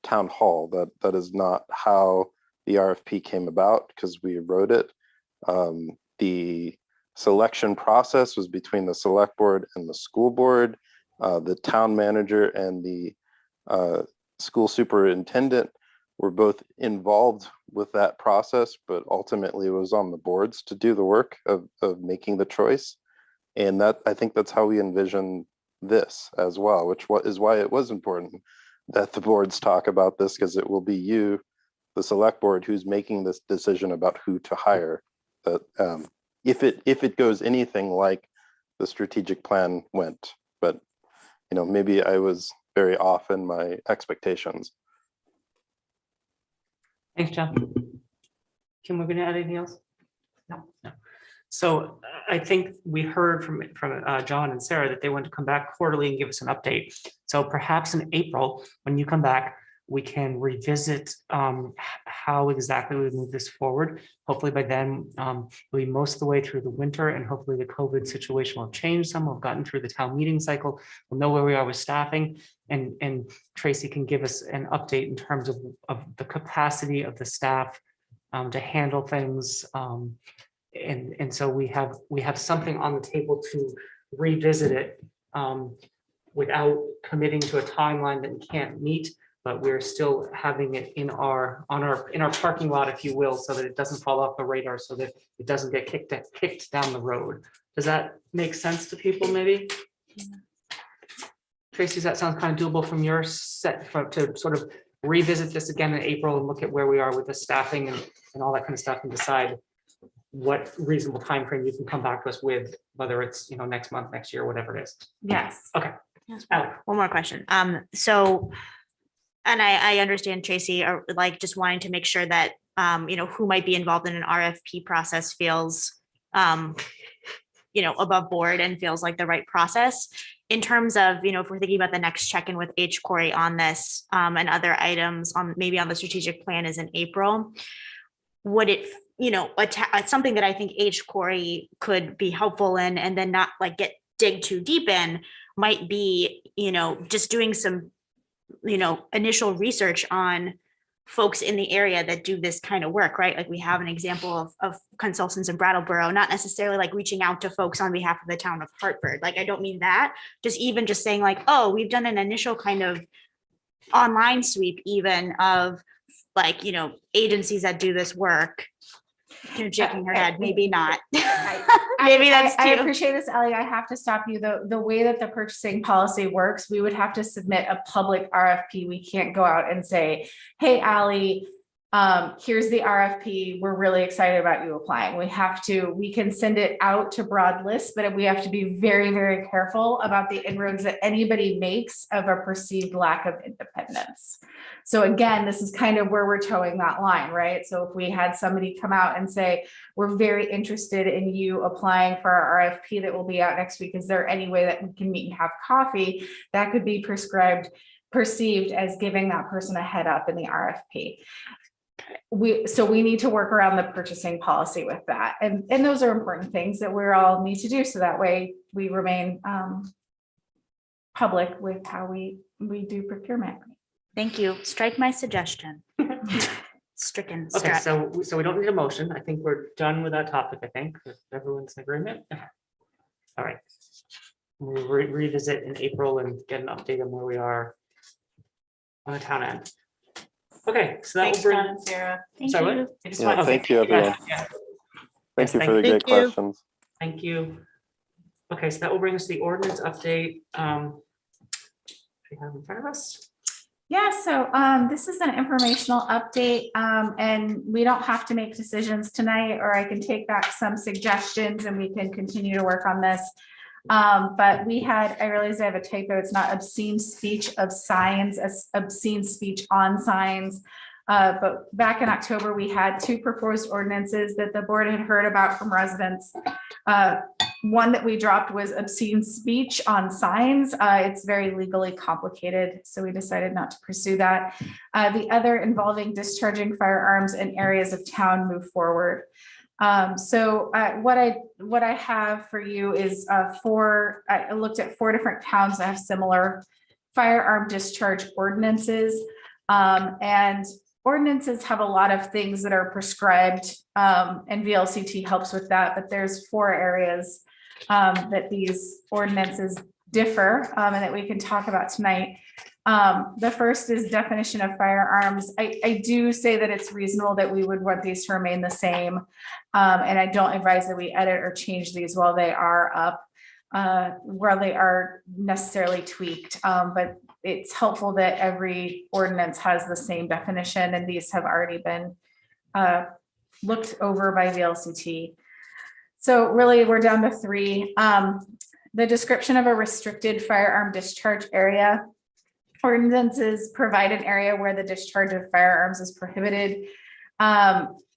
town hall. That is not how the RFP came about, because we wrote it. The selection process was between the select board and the school board. The town manager and the school superintendent were both involved with that process, but ultimately it was on the boards to do the work of making the choice. And that, I think that's how we envision this as well, which is why it was important that the boards talk about this, because it will be you, the select board, who's making this decision about who to hire that if it goes anything like the strategic plan went, but maybe I was very off in my expectations. Thanks, John. Kim, we're gonna add anything else? No. So I think we heard from John and Sarah that they want to come back quarterly and give us an update. So perhaps in April, when you come back, we can revisit how exactly we move this forward. Hopefully by then, we'll be most of the way through the winter, and hopefully the COVID situation will change some. We've gotten through the town meeting cycle. We'll know where we are with staffing, and Tracy can give us an update in terms of the capacity of the staff to handle things. And so we have something on the table to revisit it without committing to a timeline that we can't meet, but we're still having it in our parking lot, if you will, so that it doesn't fall off the radar, so that it doesn't get kicked down the road. Does that make sense to people, maybe? Tracy, does that sound kind of doable from your set to sort of revisit this again in April and look at where we are with the staffing and all that kind of stuff, and decide what reasonable time frame you can come back to us with, whether it's next month, next year, whatever it is? Yes. Okay. One more question. So, and I understand Tracy, are like just wanting to make sure that, who might be involved in an RFP process feels, above board and feels like the right process. In terms of, if we're thinking about the next check-in with HCOREI on this and other items maybe on the strategic plan is in April, would it, something that I think HCOREI could be helpful in, and then not like dig too deep in, might be, just doing some, initial research on folks in the area that do this kind of work, right? Like we have an example of consultants in Brattleboro, not necessarily like reaching out to folks on behalf of the town of Hartford. Like, I don't mean that, just saying like, oh, we've done an initial kind of online sweep even of like, agencies that do this work. You're shaking her head, maybe not. Maybe that's I too. appreciate this, Ellie. I have to stop you. The way that the purchasing policy works, we would have to submit a public RFP. We can't go out and say, hey, Allie, here's the RFP. We're really excited about you applying. We can send it out to broad lists, but we have to be very, very careful about the inroads that anybody makes of a perceived lack of independence. So again, this is kind of where we're towing that line, right? So if we had somebody come out and say, we're very interested in you applying for our RFP that will be out next week, is there any way that we can meet and have coffee? That could be perceived as giving that person a head up in the RFP. So we need to work around the purchasing policy with that. And those are important things that we all need to do. So that way we remain public with how we do procurement. Thank you. Strike my suggestion. Stricken. Okay, Struck. so we don't need a motion. I think we're done with that topic, I think, if everyone's in agreement. All right. We'll revisit in April and get an update on where we are on the town end. Okay, so that will Thanks, bring. John and Sarah. Sorry, you. what? I just Yeah, want- thank you, everyone. Yeah. Thank you Yes, for the thank great questions. Thank you. Okay, so that will bring us to the ordinance update. We have in front of us. Yeah, so this is an informational update, and we don't have to make decisions tonight, or I can take back some suggestions and we can continue to work on this. But I realize I have a typo. It's not obscene speech of signs, as obscene speech on signs. But back in October, we had 2 proposed ordinances that the board had heard about from residents. One that we dropped was obscene speech on signs. It's very legally complicated, so we decided not to pursue that. The other involving discharging firearms in areas of town moved forward. So what I have for you is I looked at 4 different towns that have similar firearm discharge ordinances. And ordinances have a lot of things that are prescribed, and VLCT helps with that, but there's 4 areas that these ordinances differ, and that we can talk about tonight. The first is definition of firearms. I do say that it's reasonable that we would want these to remain the same, and I don't advise that we edit or change these while they are up, while they are necessarily tweaked, but it's helpful that every ordinance has the same definition, and these have already been looked over by VLCT. So really, we're down to 3. The description of a restricted firearm discharge area. Ordinances provide an area where the discharge of firearms is prohibited.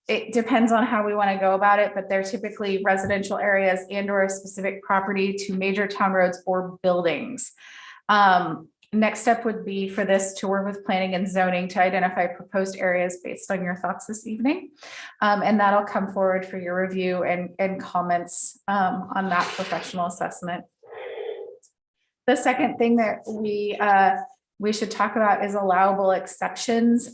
It depends on how we want to go about it, but they're typically residential areas and or a specific property to major town roads or buildings. Next step would be for this to work with planning and zoning to identify proposed areas based on your thoughts this evening. And that'll come forward for your review and comments on that professional assessment. The second thing that we should talk about is allowable exceptions.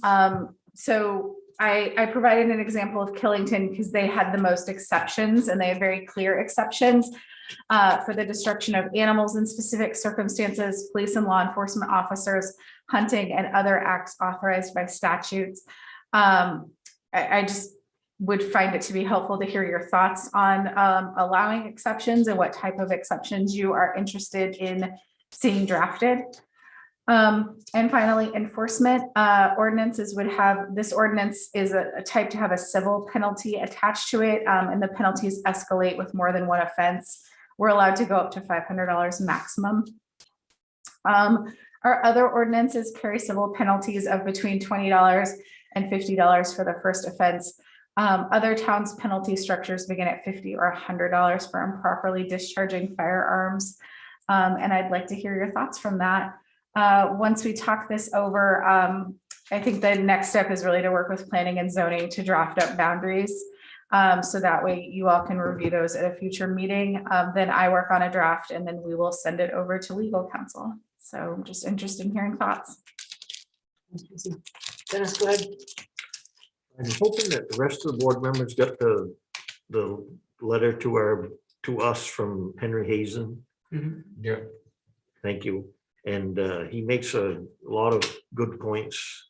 So I provided an example of Killington because they had the most exceptions and they had very clear exceptions for the destruction of animals in specific circumstances, police and law enforcement officers, hunting and other acts authorized by statutes. I just would find it to be helpful to hear your thoughts on allowing exceptions and what type of exceptions you are interested in seeing drafted. And finally, enforcement ordinances would have, this ordinance is a type to have a civil penalty attached to it, and the penalties escalate with more than one offense. We're allowed to go up to $500 maximum. Our other ordinances carry civil penalties of between $20 and $50 for the first offense. Other towns' penalty structures begin at $50 or $100 for improperly discharging firearms. And I'd like to hear your thoughts from that. Once we talk this over, I think the next step is really to work with planning and zoning to draft up boundaries. So that way you all can review those at a future meeting. Then I work on a draft and then we will send it over to legal counsel. So I'm just interested in hearing thoughts. Dennis, go ahead. I'm hoping that the rest of the board members got the letter to us from Henry Hazen. Yeah. Thank you. And he makes a lot of good points.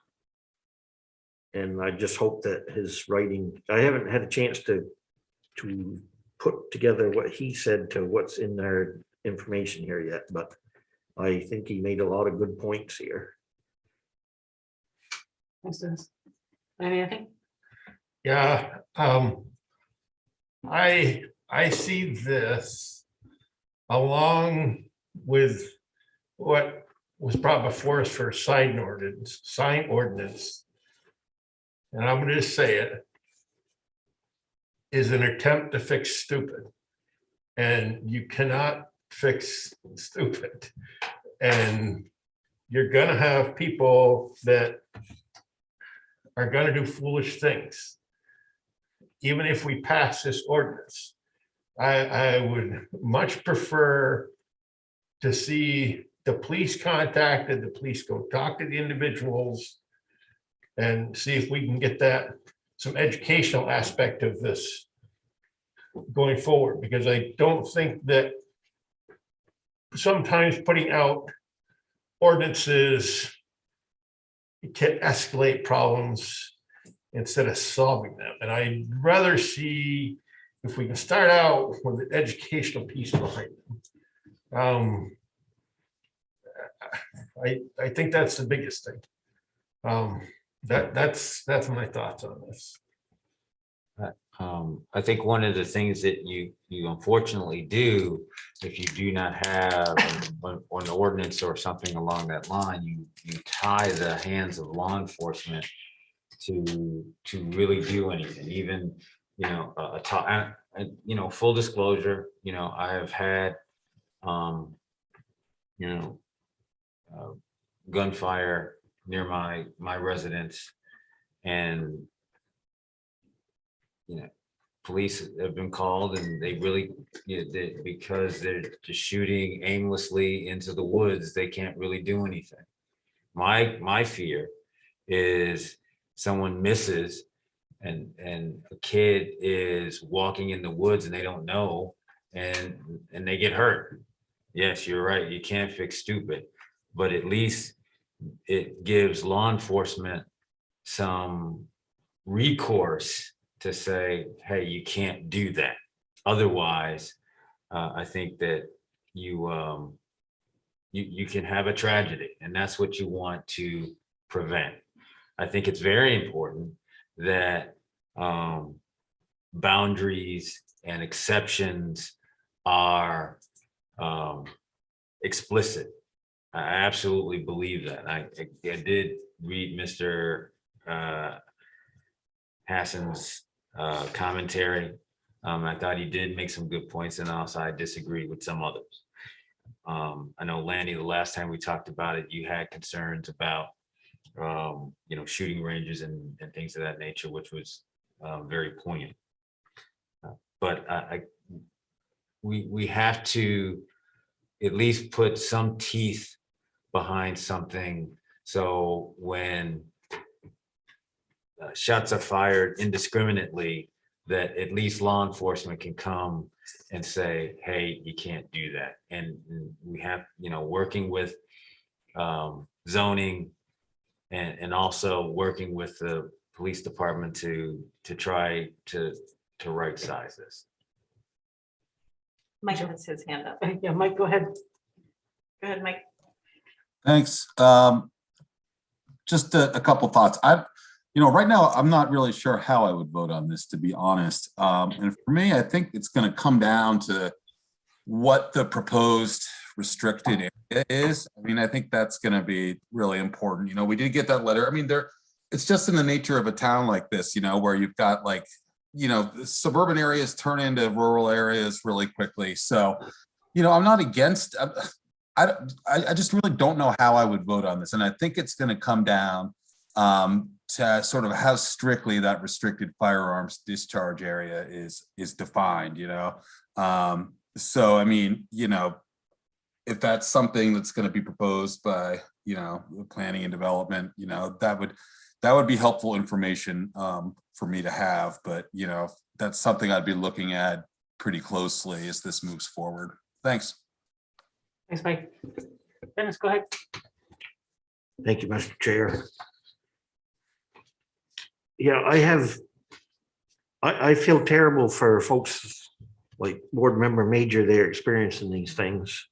And I just hope that his writing, I haven't had a chance to put together what he said to what's in their information here yet, but I think he made a lot of good points here. Thanks, Dennis. Anything? Yeah, I see this along with what was brought before us for sign ordinance. And I'm gonna just say it, is an attempt to fix stupid. And you cannot fix stupid. And you're gonna have people that are gonna do foolish things. Even if we pass this ordinance, I would much prefer to see the police contacted, the police go talk to the individuals and see if we can get that, some educational aspect of this going forward, because I don't think that sometimes putting out ordinances can escalate problems instead of solving them. And I'd rather see if we can start out with an educational piece behind them. I think that's the biggest thing. That's my thoughts on this. I think one of the things that you unfortunately do, if you do not have an ordinance or something along that line, you tie the hands of law enforcement to really do anything. Even, full disclosure, I have had gunfire near my residence, and police have been called, and they really, because they're just shooting aimlessly into the woods, they can't really do anything. My fear is someone misses and a kid is walking in the woods and they don't know, and they get hurt. Yes, you're right, you can't fix stupid, but at least it gives law enforcement some recourse to say, hey, you can't do that. Otherwise, I think that you can have a tragedy, and that's what you want to prevent. I think it's very important that boundaries and exceptions are explicit. I absolutely believe that. I did read Mr. Hassan's commentary. I thought he did make some good points, and also I disagree with some others. I know, Lanny, the last time we talked about it, you had concerns about shooting ranges and things of that nature, which was very poignant. But we have to at least put some teeth behind something. So when shots are fired indiscriminately, that at least law enforcement can come and say, hey, you can't do that. And we have, working with zoning and also working with the police department to try to right size this. Mike has his hand up. Yeah, Mike, go ahead. Go ahead, Mike. Thanks. Just a couple thoughts. Right now, I'm not really sure how I would vote on this, to be honest. And for me, I think it's going to come down to what the proposed restricted area is. I mean, I think that's going to be really important. We did get that letter. I mean, it's just in the nature of a town like this, where you've got suburban areas turn into rural areas really quickly. So, I'm not against. I just really don't know how I would vote on this, and I think it's going to come down to sort of how strictly that restricted firearms discharge area is defined. So I mean, if that's something that's going to be proposed by planning and development, that would be helpful information for me to have. But that's something I'd be looking at pretty closely as this moves forward. Thanks. Thanks, Mike. Dennis, go ahead. Thank you, Mr. Chair. Yeah, I feel terrible for folks like Board Member Major there experiencing these things.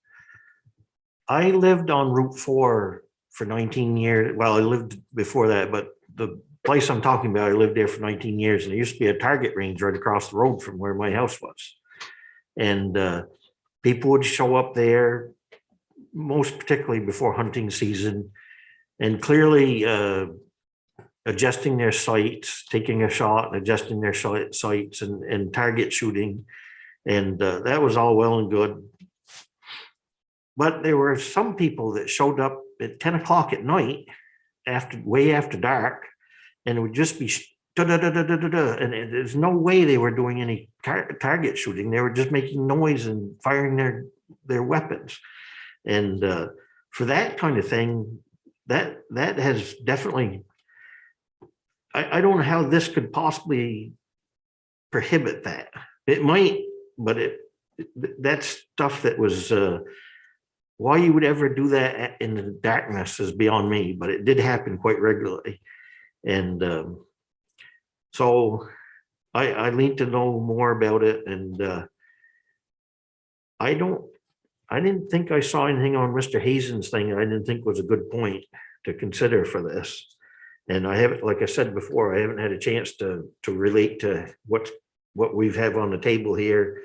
I lived on Route 4 for 19 years. Well, I lived before that, but the place I'm talking about, I lived there for 19 years, and there used to be a target range right across the road from where my house was. And people would show up there, most particularly before hunting season, and clearly adjusting their sights, taking a shot, adjusting their sights and target shooting. And that was all well and good. But there were some people that showed up at 10 o'clock at night, way after dark, and it would just be and there's no way they were doing any target shooting. They were just making noise and firing their weapons. And for that kind of thing, that has definitely, I don't know how this could possibly prohibit that. It might, but that's stuff that was, why you would ever do that in the darkness is beyond me, but it did happen quite regularly. And so I need to know more about it. And I didn't think I saw anything on Mr. Hazen's thing I didn't think was a good point to consider for this. And I haven't, like I said before, I haven't had a chance to relate to what we've have on the table here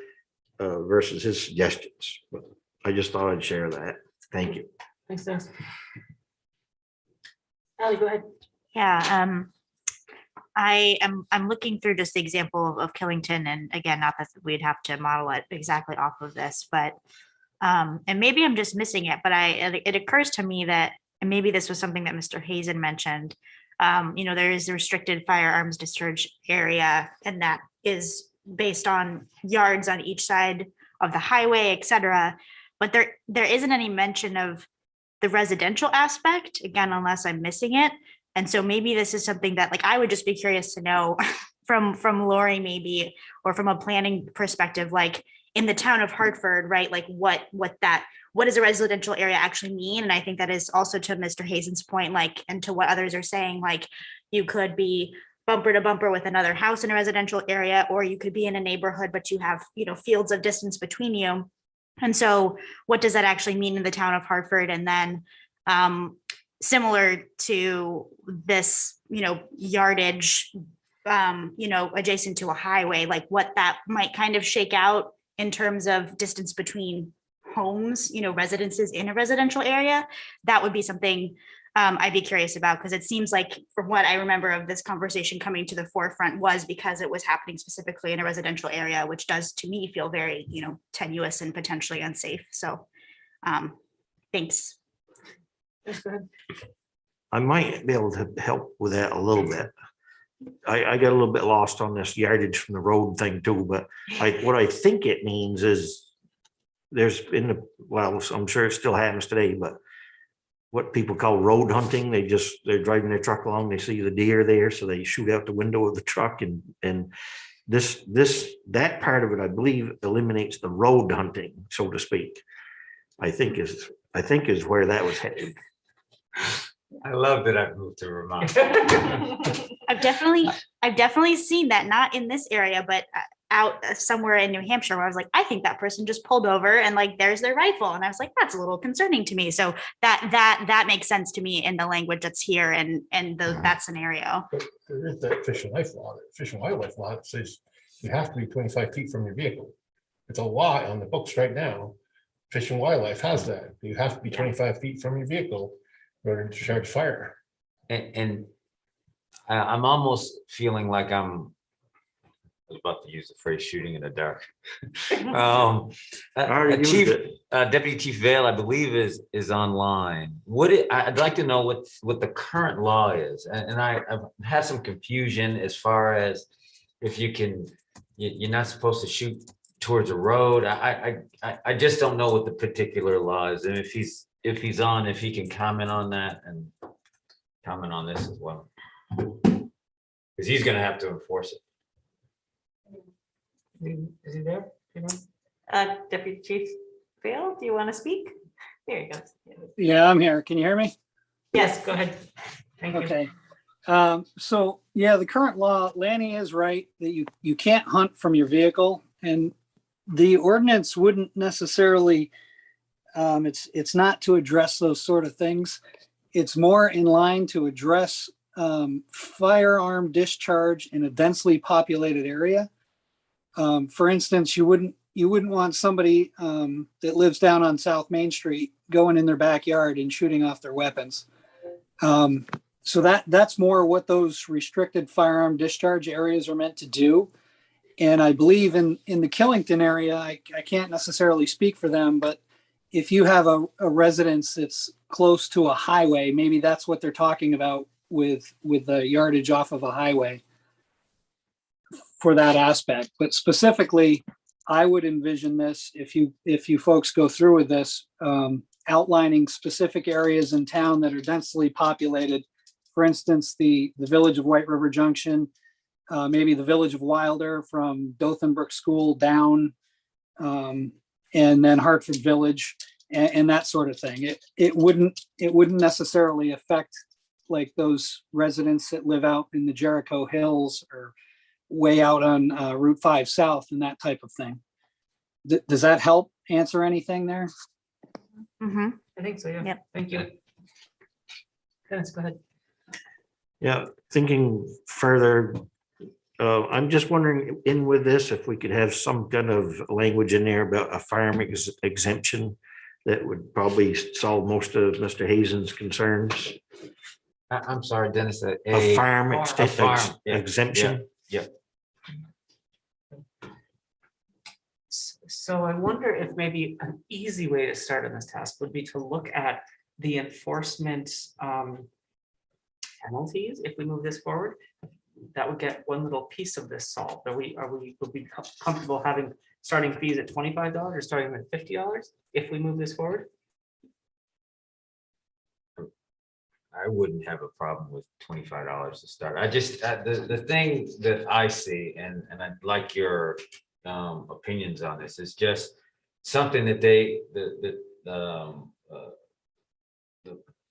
versus his suggestions. But I just thought I'd share that. Thank you. Thanks, Dennis. Ally, go ahead. Yeah, I'm looking through just the example of Killington, and again, not that we'd have to model it exactly off of this, but and maybe I'm just missing it, but it occurs to me that, and maybe this was something that Mr. Hazen mentioned, there is a restricted firearms discharge area, and that is based on yards on each side of the highway, et cetera. But there isn't any mention of the residential aspect, again, unless I'm missing it. And so maybe this is something that, like, I would just be curious to know from Lori maybe, or from a planning perspective, like in the town of Hartford, right? Like what does a residential area actually mean? And I think that is also to Mr. Hazen's point, like, and to what others are saying, like you could be bumper to bumper with another house in a residential area, or you could be in a neighborhood, but you have, fields of distance between you. And so what does that actually mean in the town of Hartford? And then similar to this, yardage adjacent to a highway, like what that might kind of shake out in terms of distance between homes, residences in a residential area. That would be something I'd be curious about, because it seems like from what I remember of this conversation coming to the forefront was because it was happening specifically in a residential area, which does to me feel very, tenuous and potentially unsafe. So thanks. I might be able to help with that a little bit. I got a little bit lost on this yardage from the road thing too, but what I think it means is there's I'm sure it still happens today, but what people call road hunting, they're driving their truck along, they see the deer there, so they shoot out the window of the truck, and that part of it, I believe, eliminates the road hunting, so to speak. I think is where that was headed. I love that I've moved to Vermont. I've definitely seen that, not in this area, but out somewhere in New Hampshire, where I was like, I think that person just pulled over and like there's their rifle, and I was like, that's a little concerning to me. So that makes sense to me in the language that's here and that scenario. But there is that Fish and Wildlife law that says you have to be 25 feet from your vehicle. It's a law on the books right now. Fish and Wildlife has that. You have to be 25 feet from your vehicle in order to discharge fire. And I'm almost feeling like I was about to use the phrase shooting in the dark. Deputy Chief Vale, I believe, is online. I'd like to know what the current law is. And I've had some confusion as far as if you're not supposed to shoot towards a road. I just don't know what the particular law is. And if he's on, if he can comment on that and comment on this as well. Because he's going to have to enforce it. Is he there? Deputy Chief Vale, do you want to speak? There you go. Yeah, I'm here. Can you hear me? Yes, go ahead. Thank you. Okay. So yeah, the current law, Lanny is right that you can't hunt from your vehicle, and the ordinance wouldn't necessarily, it's not to address those sort of things. It's more in line to address firearm discharge in a densely populated area. For instance, you wouldn't want somebody that lives down on South Main Street going in their backyard and shooting off their weapons. So that's more what those restricted firearm discharge areas are meant to do. And I believe in the Killington area, I can't necessarily speak for them, but if you have a residence that's close to a highway, maybe that's what they're talking about with the yardage off of a highway for that aspect. But specifically, I would envision this, if you folks go through with this, outlining specific areas in town that are densely populated. For instance, the village of White River Junction, maybe the village of Wilder from Dothanbrook School down, and then Hartford Village and that sort of thing. It wouldn't necessarily affect like those residents that live out in the Jericho Hills or way out on Route 5 South and that type of thing. Does that help answer anything there? Mm-hmm. I think so, yeah. Yep. Thank you. Dennis, go ahead. Yeah, thinking further, I'm just wondering in with this, if we could have some kind of language in there about a firearm exemption that would probably solve most of Mr. Hazen's concerns. I'm sorry, Dennis. A firearm yeah, exemption. Yeah. So I wonder if maybe an easy way to start on this task would be to look at the enforcement penalties. If we move this forward, that would get one little piece of this solved. Would we comfortable having starting fees at $25 or starting at $50 if we move this forward? I wouldn't have a problem with $25 to start. I just, the thing that I see, and I'd like your opinions on this, is just something that the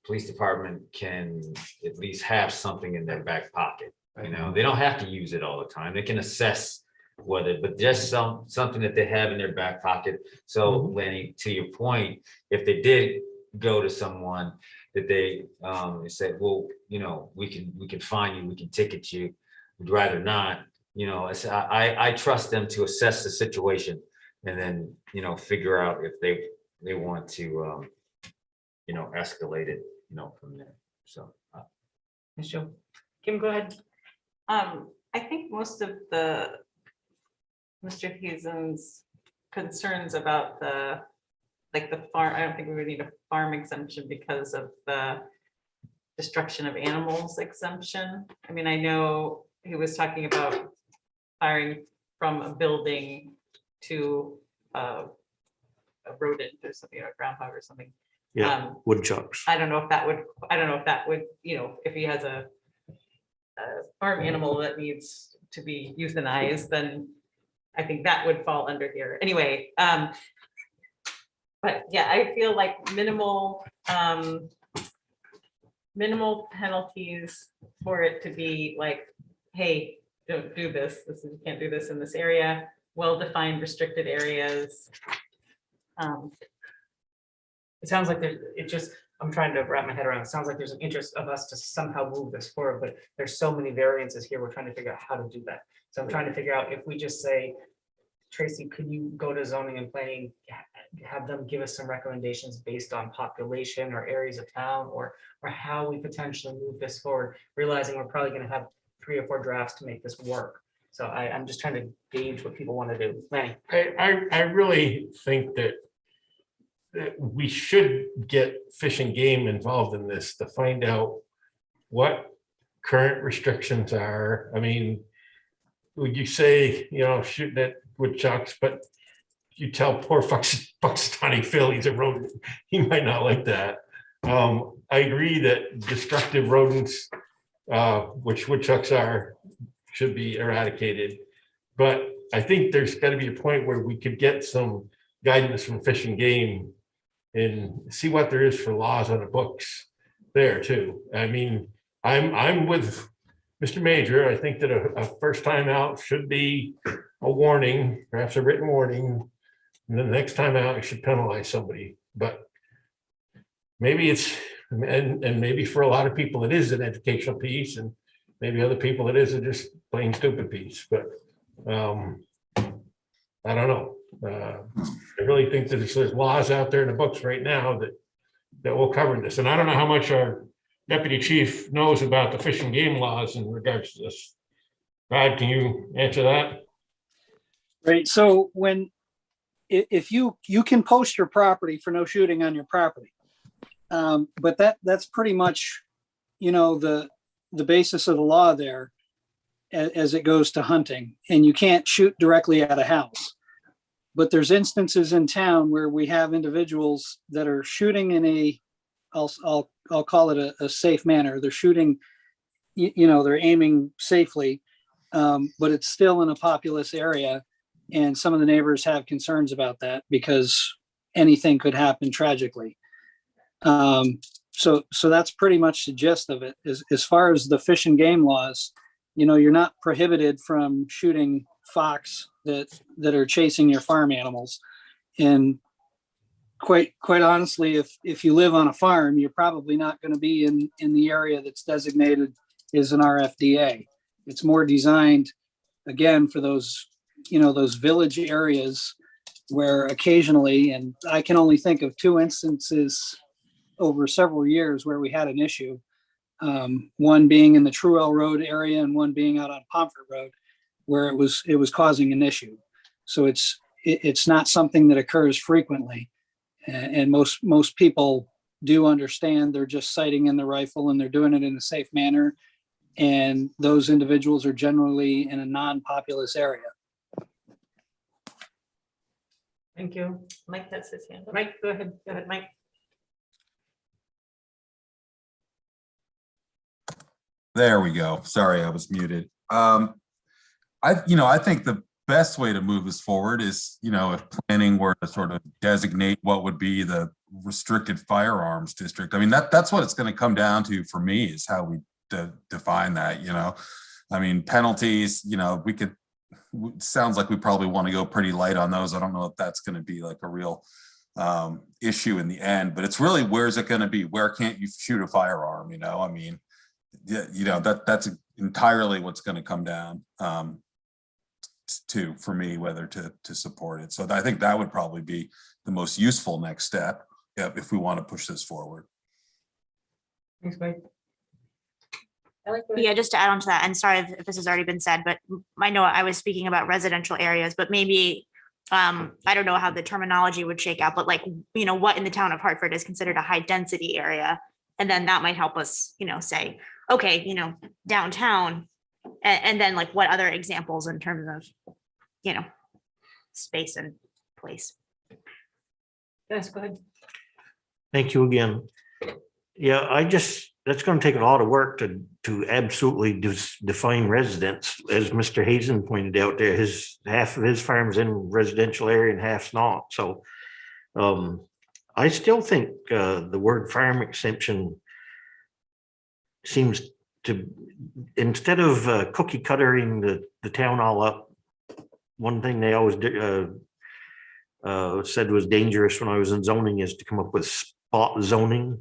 police department can at least have something in their back pocket. You know, they don't have to use it all the time. They can assess whether, but just something that they have in their back pocket. So Lenny, to your point, if they did go to someone that they say, well, you know, we can fine you, we can ticket you. would rather not, I trust them to assess the situation and then, figure out if they want to, escalate it, from there. So. Ms. Jo. Kim, go ahead. I think most of Mr. Hazen's concerns about the farm, I don't think we would need a farm exemption because of the destruction of animals exemption. I mean, I know he was talking about firing from a building to a rodent or something, a groundhog or something. Yeah, woodchucks. I don't know if that would, if he has a farm animal that needs to be euthanized, then I think that would fall under here. Anyway, but yeah, I feel like minimal penalties for it to be like, hey, don't do this. You can't do this in this area. Well-defined restricted areas. It sounds like I'm trying to wrap my head around. It sounds like there's an interest of us to somehow move this forward, but there's so many variances here. We're trying to figure out how to do that. So I'm trying to figure out if we just say, Tracy, could you go to zoning and planning, have them give us some recommendations based on population or areas of town, or how we potentially move this forward, realizing we're probably going to have 3 or 4 drafts to make this work. So I'm just trying to gauge what people want to do. Lanny. I really think that we should get Fish and Game involved in this to find out what current restrictions are. I mean, would you say, shooting at woodchucks, but you tell poor Buxtony Phil he's a rodent, he might not like that. I agree that destructive rodents, which woodchucks are, should be eradicated. But I think there's got to be a point where we could get some guidance from Fish and Game and see what there is for laws on the books there too. I mean, I'm with Mr. Major. I think that a first time out should be a warning, perhaps a written warning. And then the next time out, you should penalize somebody. But maybe and maybe for a lot of people, it is an educational piece, and maybe other people it is a just plain stupid piece. But I don't know. I really think that there's laws out there in the books right now that will cover this. And I don't know how much our deputy chief knows about the Fish and Game laws in regards to this. Brad, can you answer that? Right. So if you can post your property for no shooting on your property, but that's pretty much, the basis of the law there as it goes to hunting, and you can't shoot directly at a house. But there's instances in town where we have individuals that are shooting in I'll call it a safe manner. They're shooting, they're aiming safely, but it's still in a populous area. And some of the neighbors have concerns about that because anything could happen tragically. So that's pretty much the gist of it. As far as the Fish and Game laws, you're not prohibited from shooting fox that are chasing your farm animals. And quite honestly, if you live on a farm, you're probably not going to be in the area that's designated as an RFDA. It's more designed, again, for those village areas where occasionally, and I can only think of 2 instances over several years where we had an issue. One being in the Truell Road area and one being out on Pomfret Road, where it was causing an issue. So it's not something that occurs frequently. And most people do understand they're just sighting in the rifle and they're doing it in a safe manner. And those individuals are generally in a non-populous area. Thank you. Mike has his hand up. Mike, go ahead. Go ahead, Mike. There we go. Sorry, I was muted. I think the best way to move this forward is, if planning were to sort of designate what would be the restricted firearms district. I mean, that's what it's going to come down to for me, is how we define that. I mean, penalties, sounds like we probably want to go pretty light on those. I don't know if that's going to be like a real issue in the end, but it's really, where's it going to be? Where can't you shoot a firearm? I mean, that's entirely what's going to come down for me whether to support it. So I think that would probably be the most useful next step if we want to push this forward. Thanks, Mike. Yeah, just to add on to that, and sorry if this has already been said, but I know I was speaking about residential areas, but maybe I don't know how the terminology would shake out, but like, you know, what in the town of Hartford is considered a high density area. And then that might help us, you know, say, okay, you know, downtown, and then like what other examples in terms of, you know, space and place. Yes, go ahead. Thank you again. Yeah, that's going to take a lot of work to absolutely define residents. As Mr. Hazen pointed out there, half of his farm's in residential area and half's not. So I still think the word farm exemption seems to, instead of cookie cuttering the town all up, one thing they always said was dangerous when I was in zoning is to come up with spot zoning.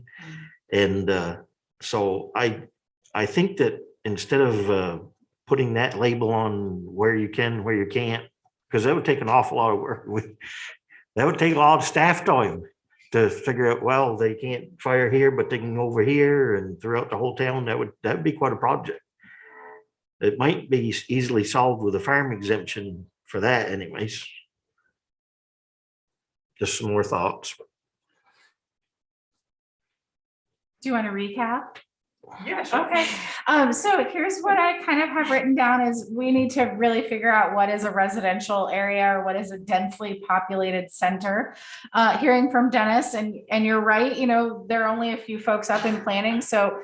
And so I think that instead of putting that label on where you can, where you can't, because that would take an awful lot of work. That would take a lot of staff time to figure out, well, they can't fire here, but they can go over here and throughout the whole town. That would be quite a project. It might be easily solved with a farm exemption for that anyways. Just some more thoughts. Do you want to recap? Yeah, sure. Okay, so here's what I kind of have written down is we need to really figure out what is a residential area or what is a densely populated center. Hearing from Dennis, and you're right, you know, there are only a few folks up in planning, so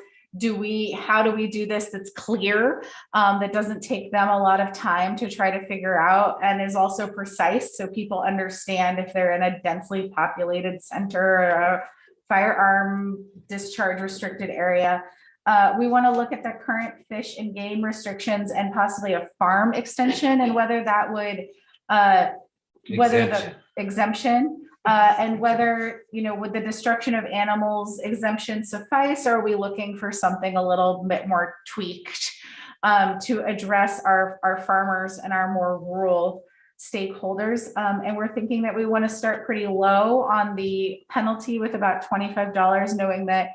how do we do this that's clear, that doesn't take them a lot of time to try to figure out and is also precise so people understand if they're in a densely populated center or a firearm discharge restricted area. We want to look at the current fish and game restrictions and possibly a farm extension and whether that would, whether the exemption, and whether, you know, would the destruction of animals exemption suffice? Or are we looking for something a little bit more tweaked to address our farmers and our more rural stakeholders? And we're thinking that we want to start pretty low on the penalty with about $25, knowing that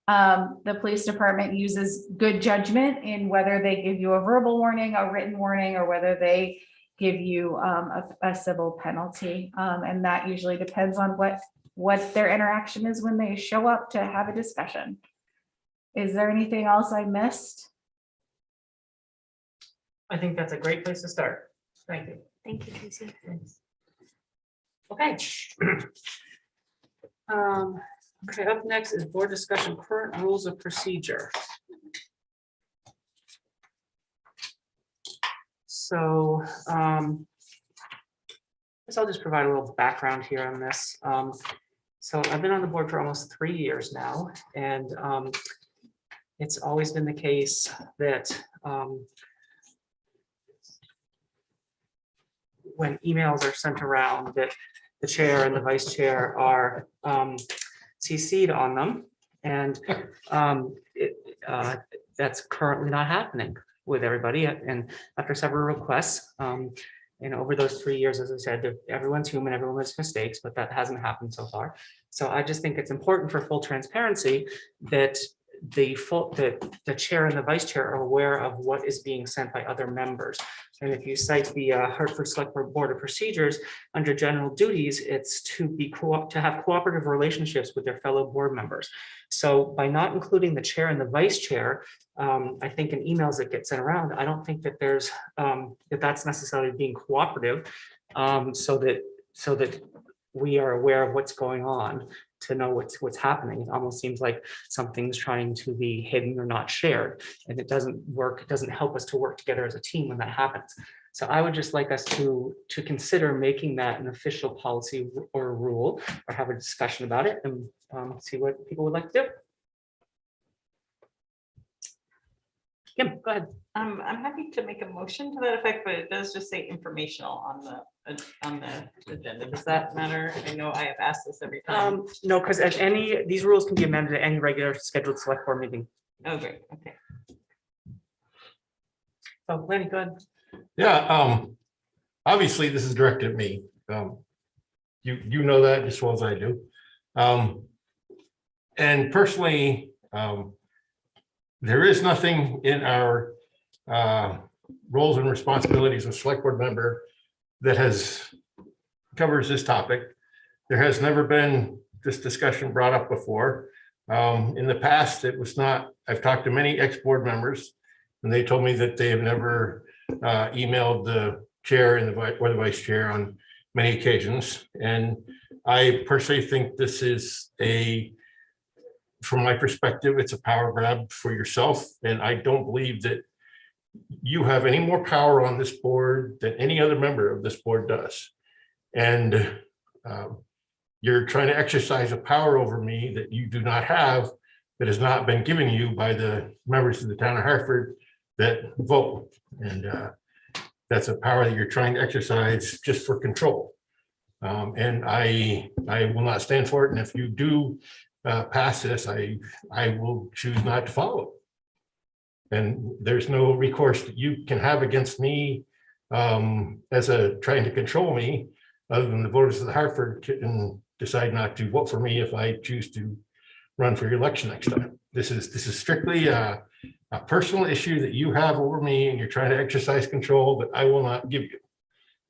the police department uses good judgment in whether they give you a verbal warning, a written warning, or whether they give you a civil penalty. And that usually depends on what their interaction is when they show up to have a discussion. Is there anything else I missed? I think that's a great place to start. Thank you. Thank you, Tracy. Okay. Okay, up next is board discussion, current rules of procedure. So guess I'll just provide a little background here on this. So I've been on the board for almost 3 years now, and it's always been the case that when emails are sent around, that the chair and the vice chair are CC'd on them, and that's currently not happening with everybody. And after several requests, and over those 3 years, as I said, everyone's human, everyone makes mistakes, but that hasn't happened so far. So I just think it's important for full transparency that the chair and the vice chair are aware of what is being sent by other members. And if you cite the Hartford Selectboard Board of Procedures, under general duties, it's to have cooperative relationships with their fellow board members. So by not including the chair and the vice chair, I think in emails that get sent around, I don't think that there's that's necessarily being cooperative, so that we are aware of what's going on, to know what's happening. It almost seems like something's trying to be hidden or not shared, and it doesn't work. It doesn't help us to work together as a team when that happens. So I would just like us to consider making that an official policy or rule, or have a discussion about it and see what people would like to do. Kim, go ahead. I'm happy to make a motion to that effect, but it does just say informational on the agenda. Does that matter? I know I have asked this every time. No, because these rules can be amended at any regular scheduled select board meeting. Oh, great. Okay. So Lenny, go ahead. Yeah, obviously this is directed at me. You know that just as well as I do. And personally, there is nothing in our roles and responsibilities of select board member that covers this topic. There has never been this discussion brought up before. In the past, it was not. I've talked to many ex-board members, and they told me that they have never emailed the chair and the vice chair on many occasions. And I personally think this is from my perspective, it's a power grab for yourself. And I don't believe that you have any more power on this board than any other member of this board does. And you're trying to exercise a power over me that you do not have, that has not been given you by the members of the town of Hartford that vote. And that's a power that you're trying to exercise just for control. And I will not stand for it. And if you do pass this, I will choose not to follow it. And there's no recourse that you can have against me as trying to control me, other than the voters of the Hartford can decide not to vote for me if I choose to run for your election next time. This is strictly a personal issue that you have over me, and you're trying to exercise control that I will not give you.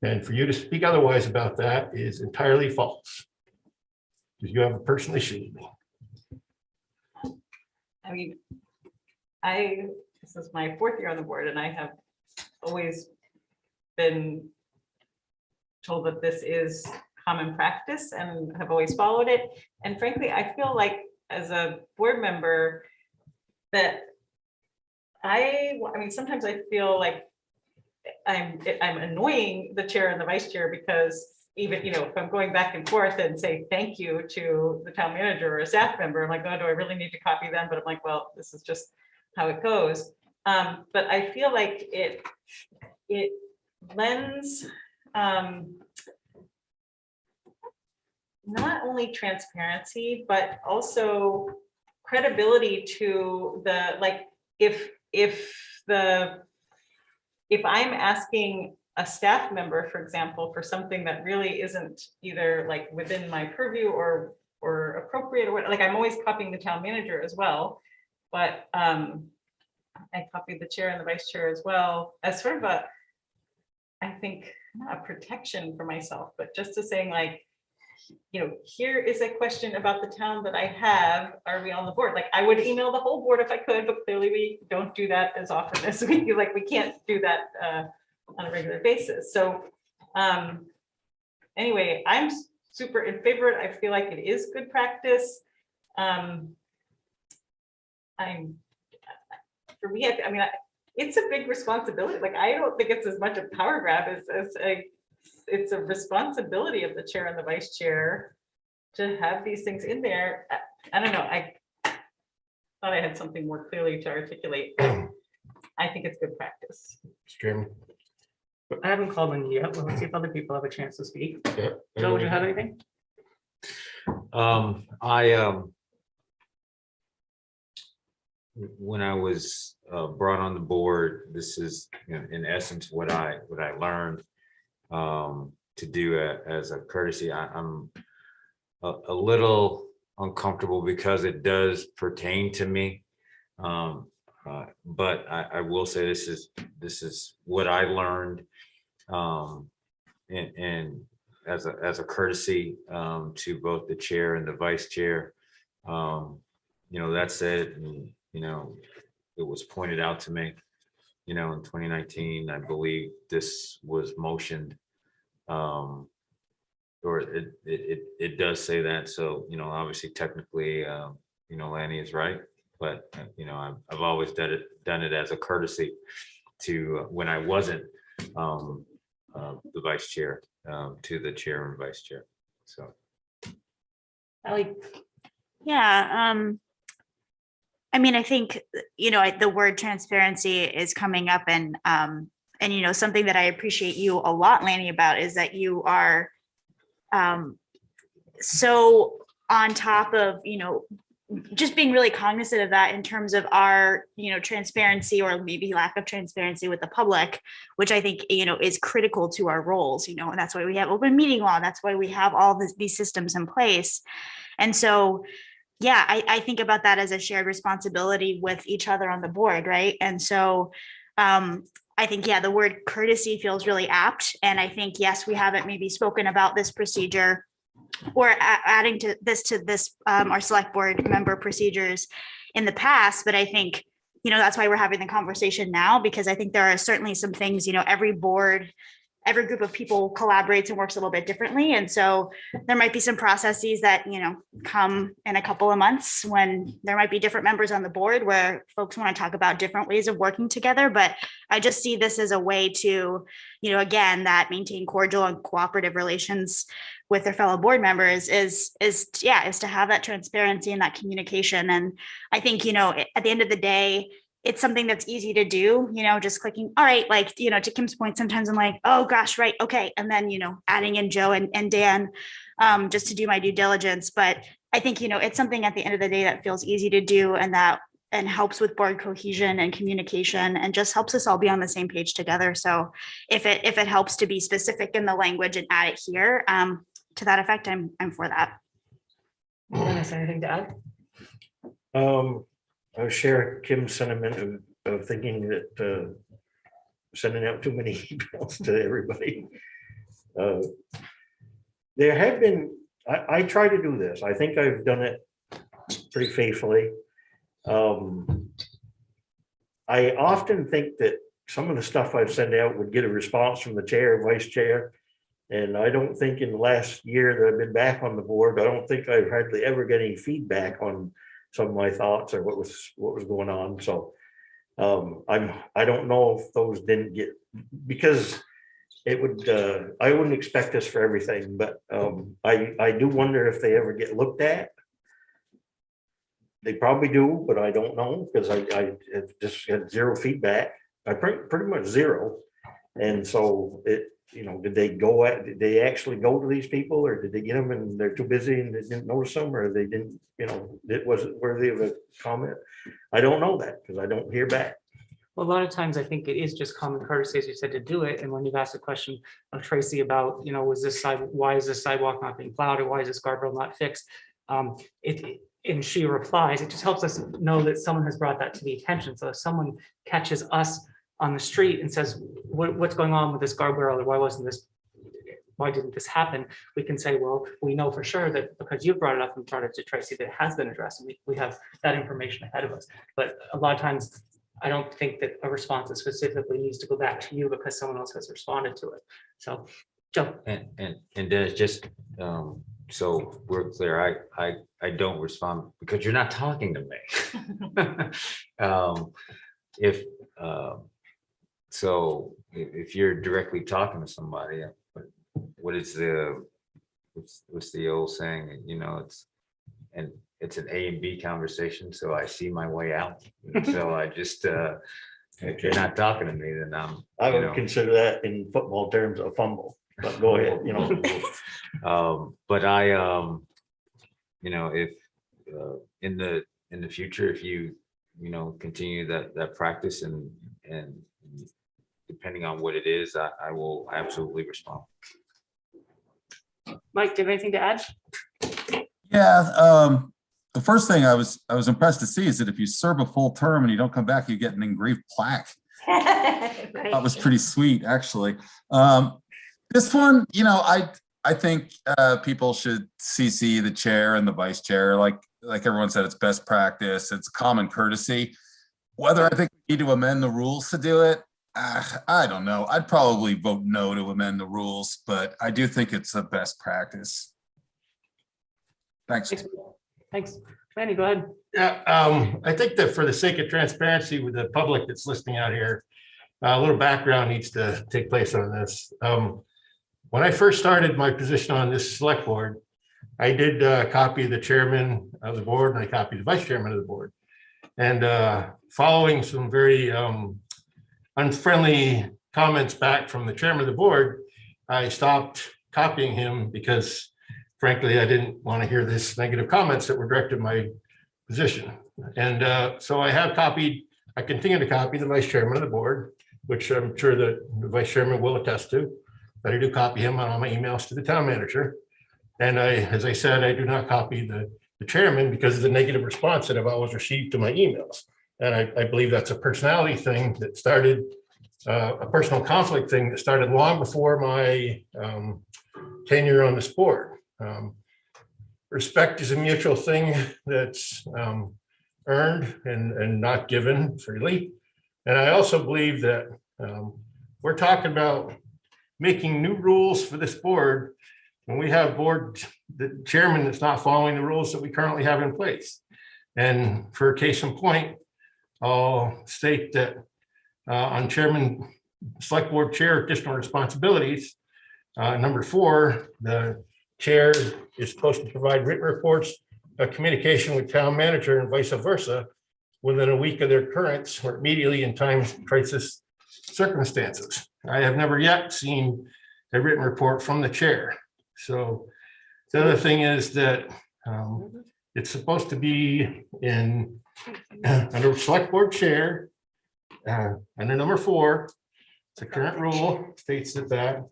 And for you to speak otherwise about that is entirely false, because you have a personal issue with me. I mean, this is my 4th year on the board, and I have always been told that this is common practice and have always followed it. And frankly, I feel like as a board member that I mean, sometimes I feel like I'm annoying the chair and the vice chair, because even, if I'm going back and forth and say thank you to the town manager or a staff member, I'm like, oh, do I really need to copy them? But I'm like, well, this is just how it goes. But I feel like it lends not only transparency, but also credibility to the, like, if I'm asking a staff member, for example, for something that really isn't either like within my purview or appropriate, or what, like, I'm always copying the town manager as well, but I copied the chair and the vice chair as well, as sort of I think not a protection for myself, but just to saying, like, here is a question about the town that I have. Are we on the board? Like, I would email the whole board if I could, but clearly we don't do that as often as we do. Like, we can't do that on a regular basis. So anyway, I'm super in favor. I feel like it is good practice. For me, I mean, it's a big responsibility. Like, I don't think it's as much a power grab as it's a responsibility of the chair and the vice chair to have these things in there. I don't know. I thought I had something more clearly to articulate. I think it's good practice. Chairman. I haven't called in yet. Let's see if other people have a chance to speak. Joe, would you have anything? When I was brought on the board, this is in essence what I learned to do as a courtesy. I'm a little uncomfortable because it does pertain to me, but I will say this is what I learned, and as a courtesy to both the chair and the vice chair. That said, and it was pointed out to me, in 2019, I believe this was motioned, or it does say that. So, obviously technically, Lanny is right, but I've always done it as a courtesy to when I wasn't the vice chair, to the chair and vice chair. So. Yeah. I mean, I think, the word transparency is coming up, and something that I appreciate you a lot, Lanny, about is that you are so on top of, just being really cognizant of that in terms of our, transparency or maybe lack of transparency with the public, which I think, is critical to our roles, and that's why we have open meeting law. That's why we have all these systems in place. And so, yeah, I think about that as a shared responsibility with each other on the board, right? And so I think, yeah, the word courtesy feels really apt. And I think, yes, we haven't maybe spoken about this procedure or adding to this, our select board member procedures in the past. But I think, that's why we're having the conversation now, because I think there are certainly some things, every board, every group of people collaborates and works a little bit differently. And so there might be some processes that, come in a couple of months when there might be different members on the board where folks want to talk about different ways of working together. But I just see this as a way to, again, that maintain cordial and cooperative relations with their fellow board members is to have that transparency and that communication. And I think, at the end of the day, it's something that's easy to do, just clicking, all right, like, to Kim's point, sometimes I'm like, oh gosh, right, okay. And then, adding in Joe and Dan just to do my due diligence. But I think, it's something at the end of the day that feels easy to do and helps with board cohesion and communication and just helps us all be on the same page together. So if it helps to be specific in the language and add it here, to that effect, I'm for that. Is there anything to add? I share Kim's sentiment of thinking that sending out too many emails to everybody. There have been, I try to do this. I think I've done it pretty faithfully. I often think that some of the stuff I've sent out would get a response from the chair, vice chair. And I don't think in the last year that I've been back on the board, I don't think I've hardly ever got any feedback on some of my thoughts or what was going on. So I don't know if those didn't get, because it would, I wouldn't expect this for everything, but I do wonder if they ever get looked at. They probably do, but I don't know, because I just had zero feedback. I pretty much zero. And so did they actually go to these people, or did they get them and they're too busy and they didn't notice them, or they didn't, it wasn't worthy of a comment? I don't know that because I don't hear back. Well, a lot of times I think it is just common courtesy, as you said, to do it. And when you've asked a question of Tracy about, why is this sidewalk not being plowed, or why is this guardrail not fixed? And she replies, it just helps us know that someone has brought that to the attention. So if someone catches us on the street and says, what's going on with this guardrail, or why didn't this happen? We can say, well, we know for sure that because you brought it up and brought it to Tracy, that it has been addressed, and we have that information ahead of us. But a lot of times, I don't think that a response specifically needs to go back to you because someone else has responded to it. So, Joe. And Dennis, just so we're clear, I don't respond because you're not talking to me. If you're directly talking to somebody, what's the old saying? It's an A and B conversation, so I see my way out. So I just if you're not talking to me, then I would consider that in football terms a fumble. But go ahead, but I if in the future, if you continue that practice and depending on what it is, I will absolutely respond. Mike, do you have anything to add? Yeah, the first thing I was impressed to see is that if you serve a full term and you don't come back, you get an engraved plaque. That was pretty sweet, actually. This one, I think people should CC the chair and the vice chair. Like everyone said, it's best practice. It's common courtesy. Whether I think we need to amend the rules to do it, I don't know. I'd probably vote no to amend the rules, but I do think it's a best practice. Thanks. Thanks. Manny, go ahead. Yeah, I think that for the sake of transparency with the public that's listening out here, a little background needs to take place on this. When I first started my position on this select board, I did copy the chairman of the board and I copied the vice chairman of the board. And following some very unfriendly comments back from the chairman of the board, I stopped copying him because frankly, I didn't want to hear this negative comments that were directed my position. And so I continue to copy the vice chairman of the board, which I'm sure that the vice chairman will attest to. But I do copy him on all my emails to the town manager. And as I said, I do not copy the chairman because of the negative response that I've always received to my emails. And I believe that's a personality thing that started, a personal conflict thing that started long before my tenure on this board. Respect is a mutual thing that's earned and not given freely. And I also believe that we're talking about making new rules for this board when we have the chairman that's not following the rules that we currently have in place. And for a case in point, I'll state that on chairman, select board chair additional responsibilities, number 4, the chair is supposed to provide written reports of communication with town manager and vice versa within a week of their occurrence or immediately in times of crisis circumstances. I have never yet seen a written report from the chair. So the other thing is that it's supposed to be in under select board chair, under number 4, the current rule states that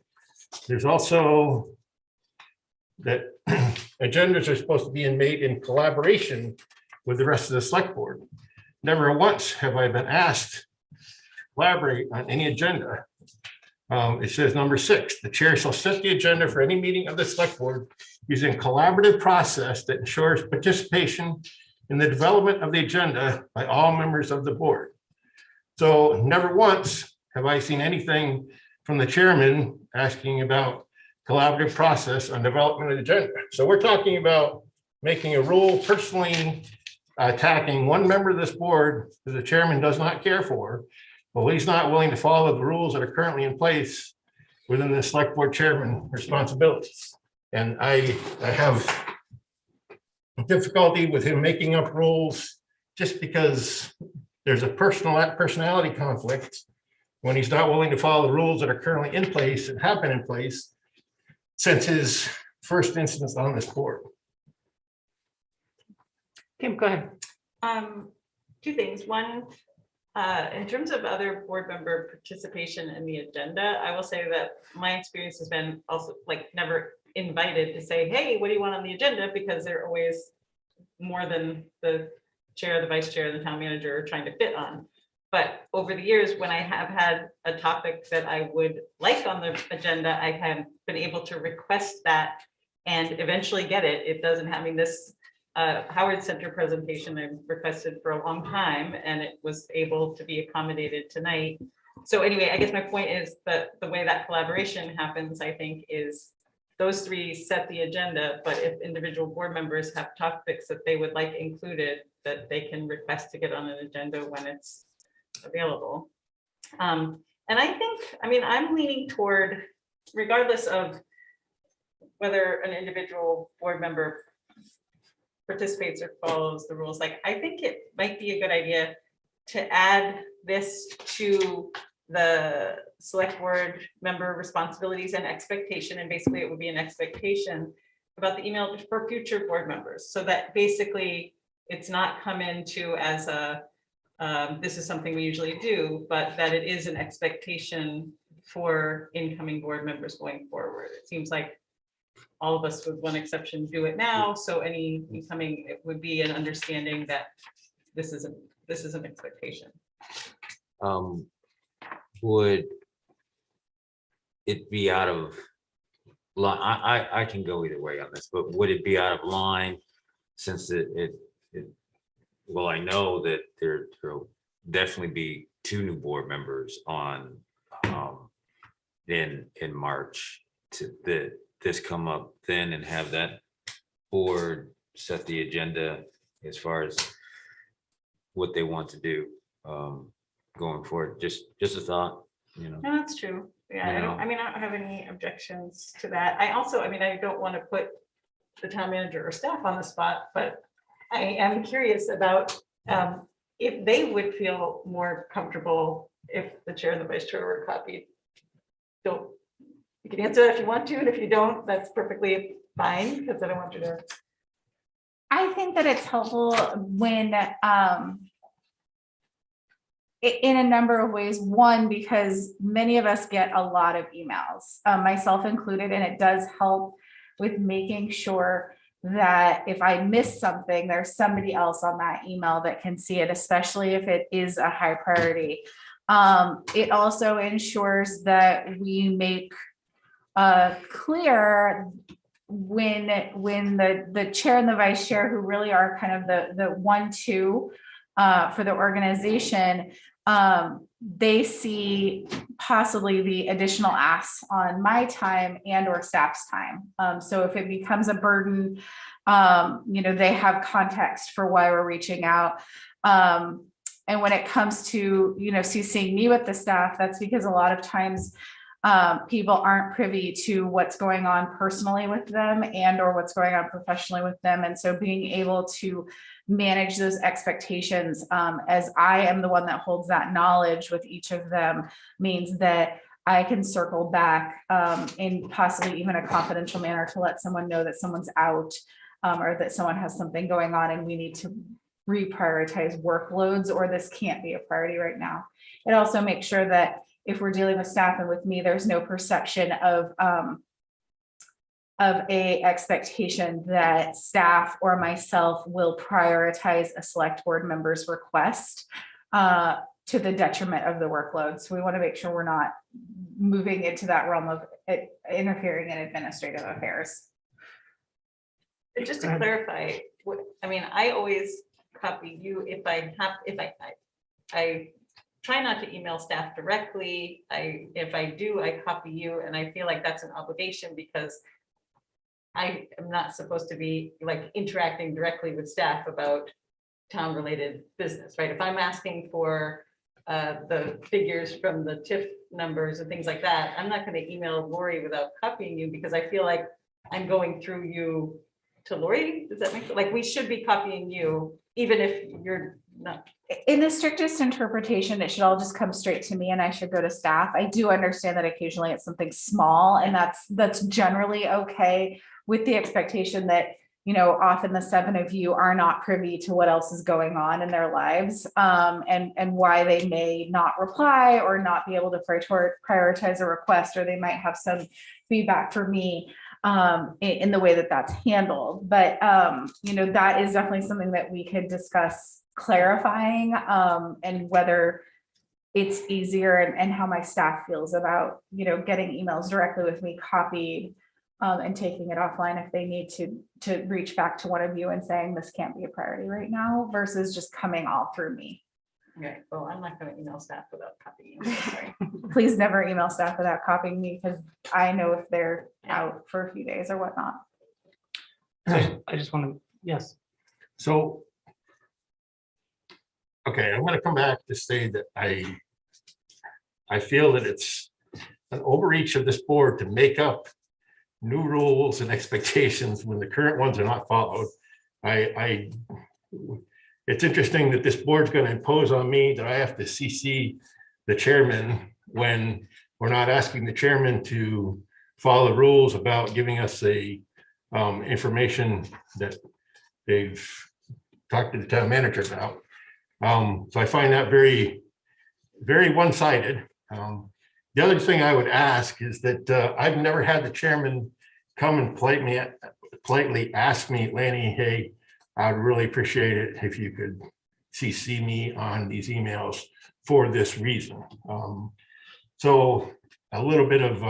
there's also that agendas are supposed to be made in collaboration with the rest of the select board. Never once have I been asked to collaborate on any agenda. It says number 6, the chair shall set the agenda for any meeting of the select board using a collaborative process that ensures participation in the development of the agenda by all members of the board. So never once have I seen anything from the chairman asking about collaborative process on development of the agenda. So we're talking about making a rule personally attacking one member of this board that the chairman does not care for. Well, he's not willing to follow the rules that are currently in place within the select board chairman responsibilities. And I have difficulty with him making up rules just because there's a personality conflict when he's not willing to follow the rules that are currently in place and have been in place since his first instance on this board. Kim, go ahead. 2 things. One, in terms of other board member participation in the agenda, I will say that my experience has been also like never invited to say, hey, what do you want on the agenda? Because they're always more than the chair, the vice chair, and the town manager are trying to fit on. But over the years, when I have had a topic that I would like on the agenda, I have been able to request that and eventually get it. It doesn't having this Howard Center presentation I requested for a long time, and it was able to be accommodated tonight. So anyway, I guess my point is that the way that collaboration happens, I think, is those 3 set the agenda, but if individual board members have topics that they would like included, that they can request to get on an agenda when it's available. And I think, I mean, I'm leaning toward, regardless of whether an individual board member participates or follows the rules, like, I think it might be a good idea to add this to the select board member responsibilities and expectation. And basically it would be an expectation about the email for future board members. So that basically it's not come into as a, this is something we usually do, but that it is an expectation for incoming board members going forward. It seems like all of us, with one exception, do it now. So any incoming, it would be an understanding that this is an expectation. Would it be out of line? I can go either way on this, but would it be out of line since well, I know that there'll definitely be 2 new board members on in March to this come up then and have that board set the agenda as far as what they want to do going forward. Just a thought, you know. No, that's true. Yeah, You know. I don't have any objections to that. I also, I mean, I don't want to put the town manager or staff on the spot, but I am curious about if they would feel more comfortable if the chair and the vice chair were copied. Don't, you can answer that if you want to, and if you don't, that's perfectly fine, because I don't want you to I think that it's helpful when, in a number of ways. One, because many of us get a lot of emails, myself included, and it does help with making sure that if I miss something, there's somebody else on that email that can see it, especially if it is a high priority. It also ensures that we make clear when the chair and the vice chair, who really are kind of the 1-2 for the organization, they see possibly the additional asks on my time and or staff's time. So if it becomes a burden, they have context for why we're reaching out. And when it comes to, CCing me with the staff, that's because a lot of times people aren't privy to what's going on personally with them and or what's going on professionally with them. And so being able to manage those expectations, as I am the one that holds that knowledge with each of them, means that I can circle back in possibly even a confidential manner to let someone know that someone's out, or that someone has something going on and we need to reprioritize workloads, or this can't be a priority right now. It also makes sure that if we're dealing with staff and with me, there's no perception of a expectation that staff or myself will prioritize a select board member's request to the detriment of the workload. So we want to make sure we're not moving into that realm of interfering in administrative affairs. But just to clarify, I always copy you if I try not to email staff directly. If I do, I copy you, and I feel like that's an obligation because I am not supposed to be like interacting directly with staff about town related business, right? If I'm asking for the figures from the TIF numbers and things like that, I'm not going to email Lori without copying you because I feel like I'm going through you to Lori. Does that make sense? Like we should be copying you, even if you're not. In the strictest interpretation, it should all just come straight to me and I should go to staff. I do understand that occasionally it's something small, and that's generally okay, with the expectation that, often the 7 of you are not privy to what else is going on in their lives, and why they may not reply or not be able to prioritize a request, or they might have some feedback for me in the way that that's handled. But, that is definitely something that we could discuss clarifying, and whether it's easier and how my staff feels about, getting emails directly with me copied, and taking it offline if they need to reach back to one of you and saying this can't be a priority right now, versus just coming all through me. Okay, well, I'm not going to email staff without copying you. Sorry. Please never email staff without copying me, because I know if they're out for a few days or whatnot. So I just want to, yes. So, okay, I'm going to come back to say that I feel that it's an overreach of this board to make up new rules and expectations when the current ones are not followed. It's interesting that this board's going to impose on me that I have to CC the chairman when we're not asking the chairman to follow the rules about giving us a information that they've talked to the town manager about. So I find that very, very one-sided. The other thing I would ask is that I've never had the chairman come and politely ask me, Lanny, hey, I'd really appreciate it if you could CC me on these emails for this reason. So a little bit of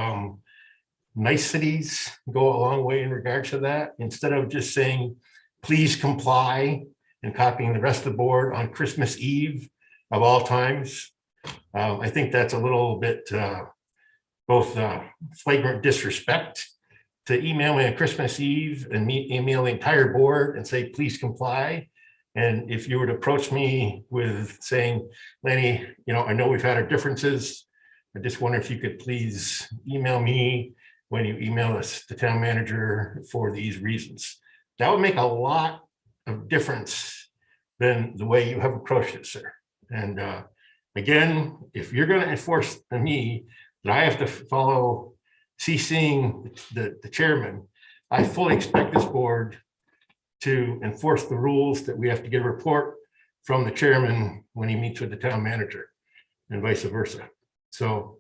niceties go a long way in regards to that. Instead of just saying, please comply and copying the rest of the board on Christmas Eve of all times. I think that's a little bit both flagrant disrespect to email me on Christmas Eve and email the entire board and say, please comply. And if you were to approach me with saying, Lanny, I know we've had our differences. I just wonder if you could please email me when you email us, the town manager, for these reasons. That would make a lot of difference than the way you have approached it, sir. And again, if you're going to enforce me that I have to follow CCing the chairman, I fully expect this board to enforce the rules that we have to get a report from the chairman when he meets with the town manager and vice versa. So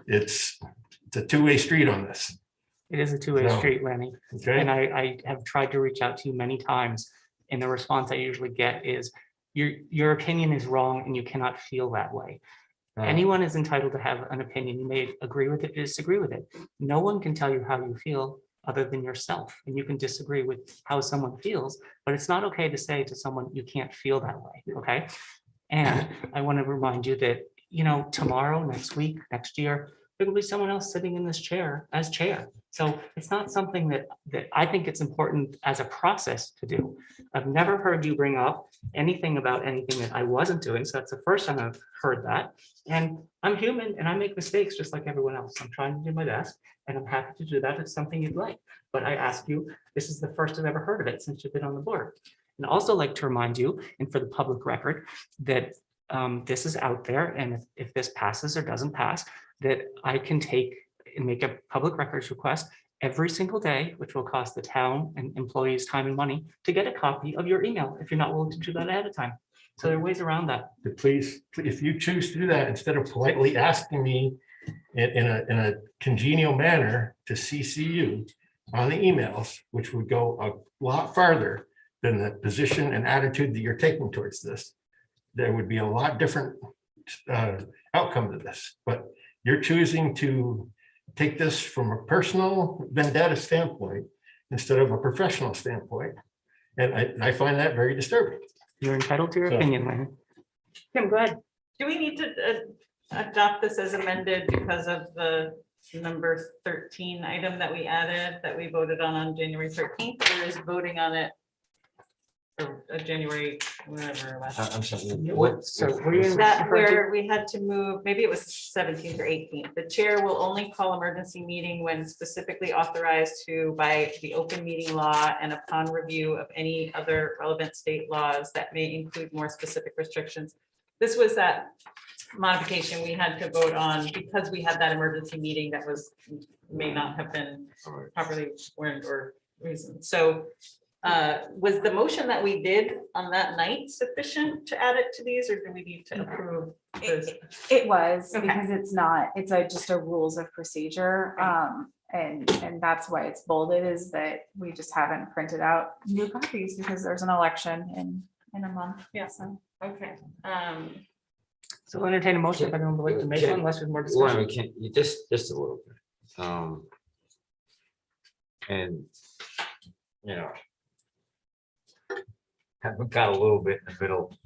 it's a two-way street on this. It is a two-way So, street, Lenny. Okay. And I have tried to reach out to you many times, and the response I usually get is, your opinion is wrong and you cannot feel that way. Anyone is entitled to have an opinion. You may agree with it, disagree with it. No one can tell you how you feel other than yourself. And you can disagree with how someone feels, but it's not okay to say to someone, you can't feel that way, okay? And I want to remind you that, you know, tomorrow, next week, next year, there will be someone else sitting in this chair as chair. So it's not something that I think it's important as a process to do. I've never heard you bring up anything about anything that I wasn't doing. So that's the first time I've heard that. And I'm human and I make mistakes just like everyone else. I'm trying to do my best and I'm happy to do that if it's something you'd like. But I ask you, this is the first I've ever heard of it since you've been on the board. And also like to remind you, and for the public record, that this is out there. And if this passes or doesn't pass, that I can take and make a public records request every single day, which will cost the town and employees time and money to get a copy of your email if you're not willing to do that ahead of time. So there are ways around that. Please, if you choose to do that, instead of politely asking me in a congenial manner to CC you on the emails, which would go a lot farther than the position and attitude that you're taking towards this, there would be a lot different outcome to this. But you're choosing to take this from a personal vendetta standpoint instead of a professional standpoint. And I find that very disturbing. You're entitled to your opinion, Lynn. Kim, go ahead. Do we need to adopt this as amended because of the number 13 item that we added that we voted on January 13th, or is voting on it or January, whatever. I'm sorry. So were you in That where we had to move, maybe it was 17th or 18th. The chair will only call emergency meeting when specifically authorized to by the open meeting law and upon review of any other relevant state laws that may include more specific restrictions. This was that modification we had to vote on because we had that emergency meeting that may not have been properly warned or reasoned. So was the motion that we did on that night sufficient to add it to these, or do we need to approve this? It was, Okay. because it's just a rules of procedure. And that's why it's bolded, is that we just haven't printed out new copies because there's an election in a month. Yeah. So. Okay. So we'll entertain a motion if anyone would like to make one, unless there's more Well, discussion. we can't, you just a little bit. And, you know, I've got a little bit in the middle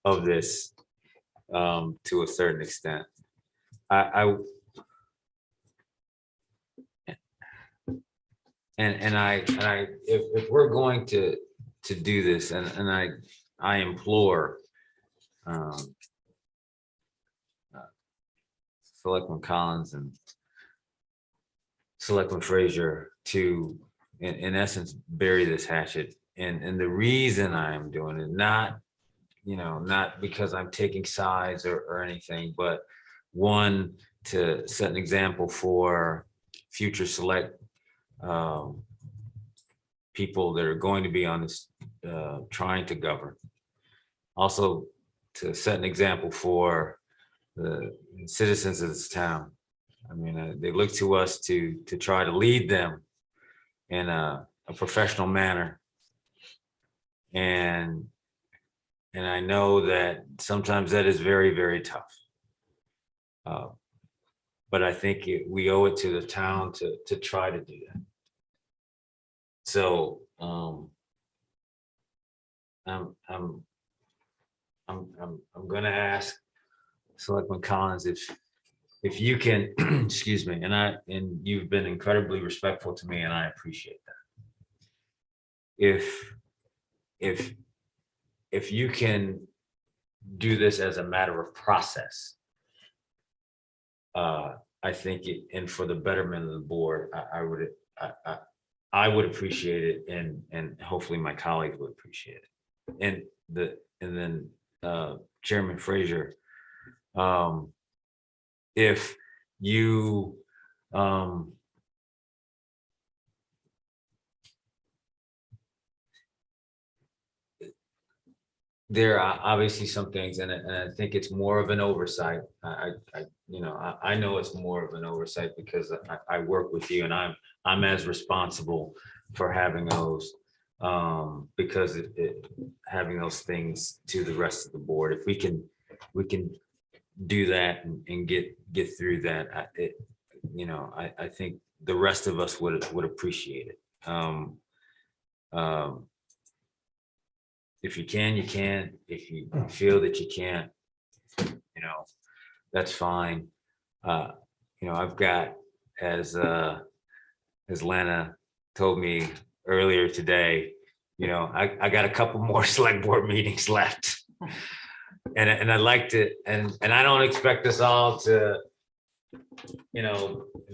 of this to a certain extent. If we're going to do this, and I implore Selectman Collins and Selectman Frazier to, in essence, bury this hatchet. And the reason I'm doing it, not because I'm taking sides or anything, but one, to set an example for future select people that are going to be on this, trying to govern. Also, to set an example for the citizens of this town. I mean, they look to us to try to lead them in a professional manner. And I know that sometimes that is very, very tough. But I think we owe it to the town to try to do that. So I'm going to ask Selectman Collins if you can, excuse me, and you've been incredibly respectful to me, and I appreciate that. If you can do this as a matter of process, I think and for the betterment of the board, I would appreciate it, and hopefully my colleagues would appreciate it. And then Chairman Frazier, if you there are obviously some things, and I think it's more of an oversight. I know it's more of an oversight because I work with you, and I'm as responsible for having those, because having those things to the rest of the board. If we can do that and get through that, I think the rest of us would appreciate it. If you can, you can. If you feel that you can't, that's fine. I've got, as Lana told me earlier today, I got a couple more select board meetings left. And I'd like to, and I don't expect us all to,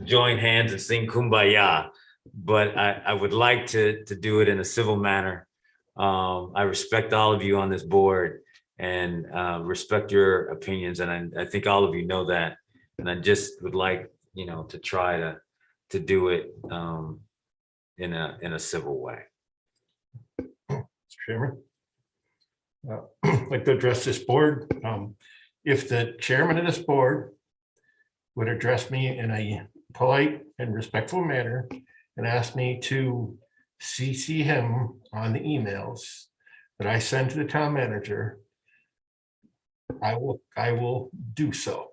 join hands and sing Kumbaya, but I would like to do it in a civil manner. I respect all of you on this board and respect your opinions, and I think all of you know that. And I just would like, to try to do it in a civil way. Mr. Chairman, I'd like to address this board. If the chairman of this board would address me in a polite and respectful manner and ask me to CC him on the emails that I send to the town manager, I will do so.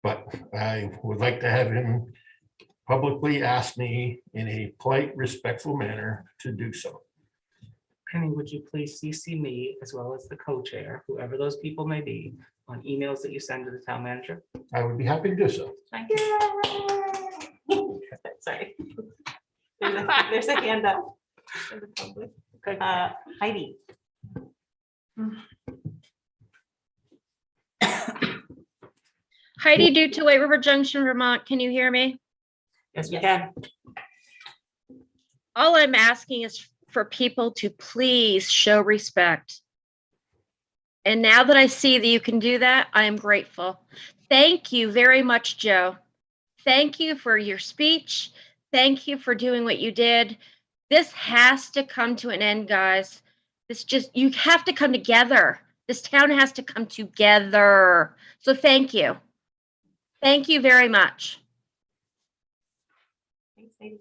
But I would like to have him publicly ask me in a polite, respectful manner to do so. Penny, would you please CC me as well as the co-chair, whoever those people may be, on emails that you send to the town manager? I would be happy to do so. Thank you. Sorry. There's a hand up. in the public. Heidi. Heidi Due to White River Junction, Vermont. Can you hear me? Yes, we can. All I'm asking is for people to please show respect. And now that I see that you can do that, I am grateful. Thank you very much, Joe. Thank you for your speech. Thank you for doing what you did. This has to come to an end, guys. You have to come together. This town has to come together. So thank you. Thank you very much. Thanks, Heidi.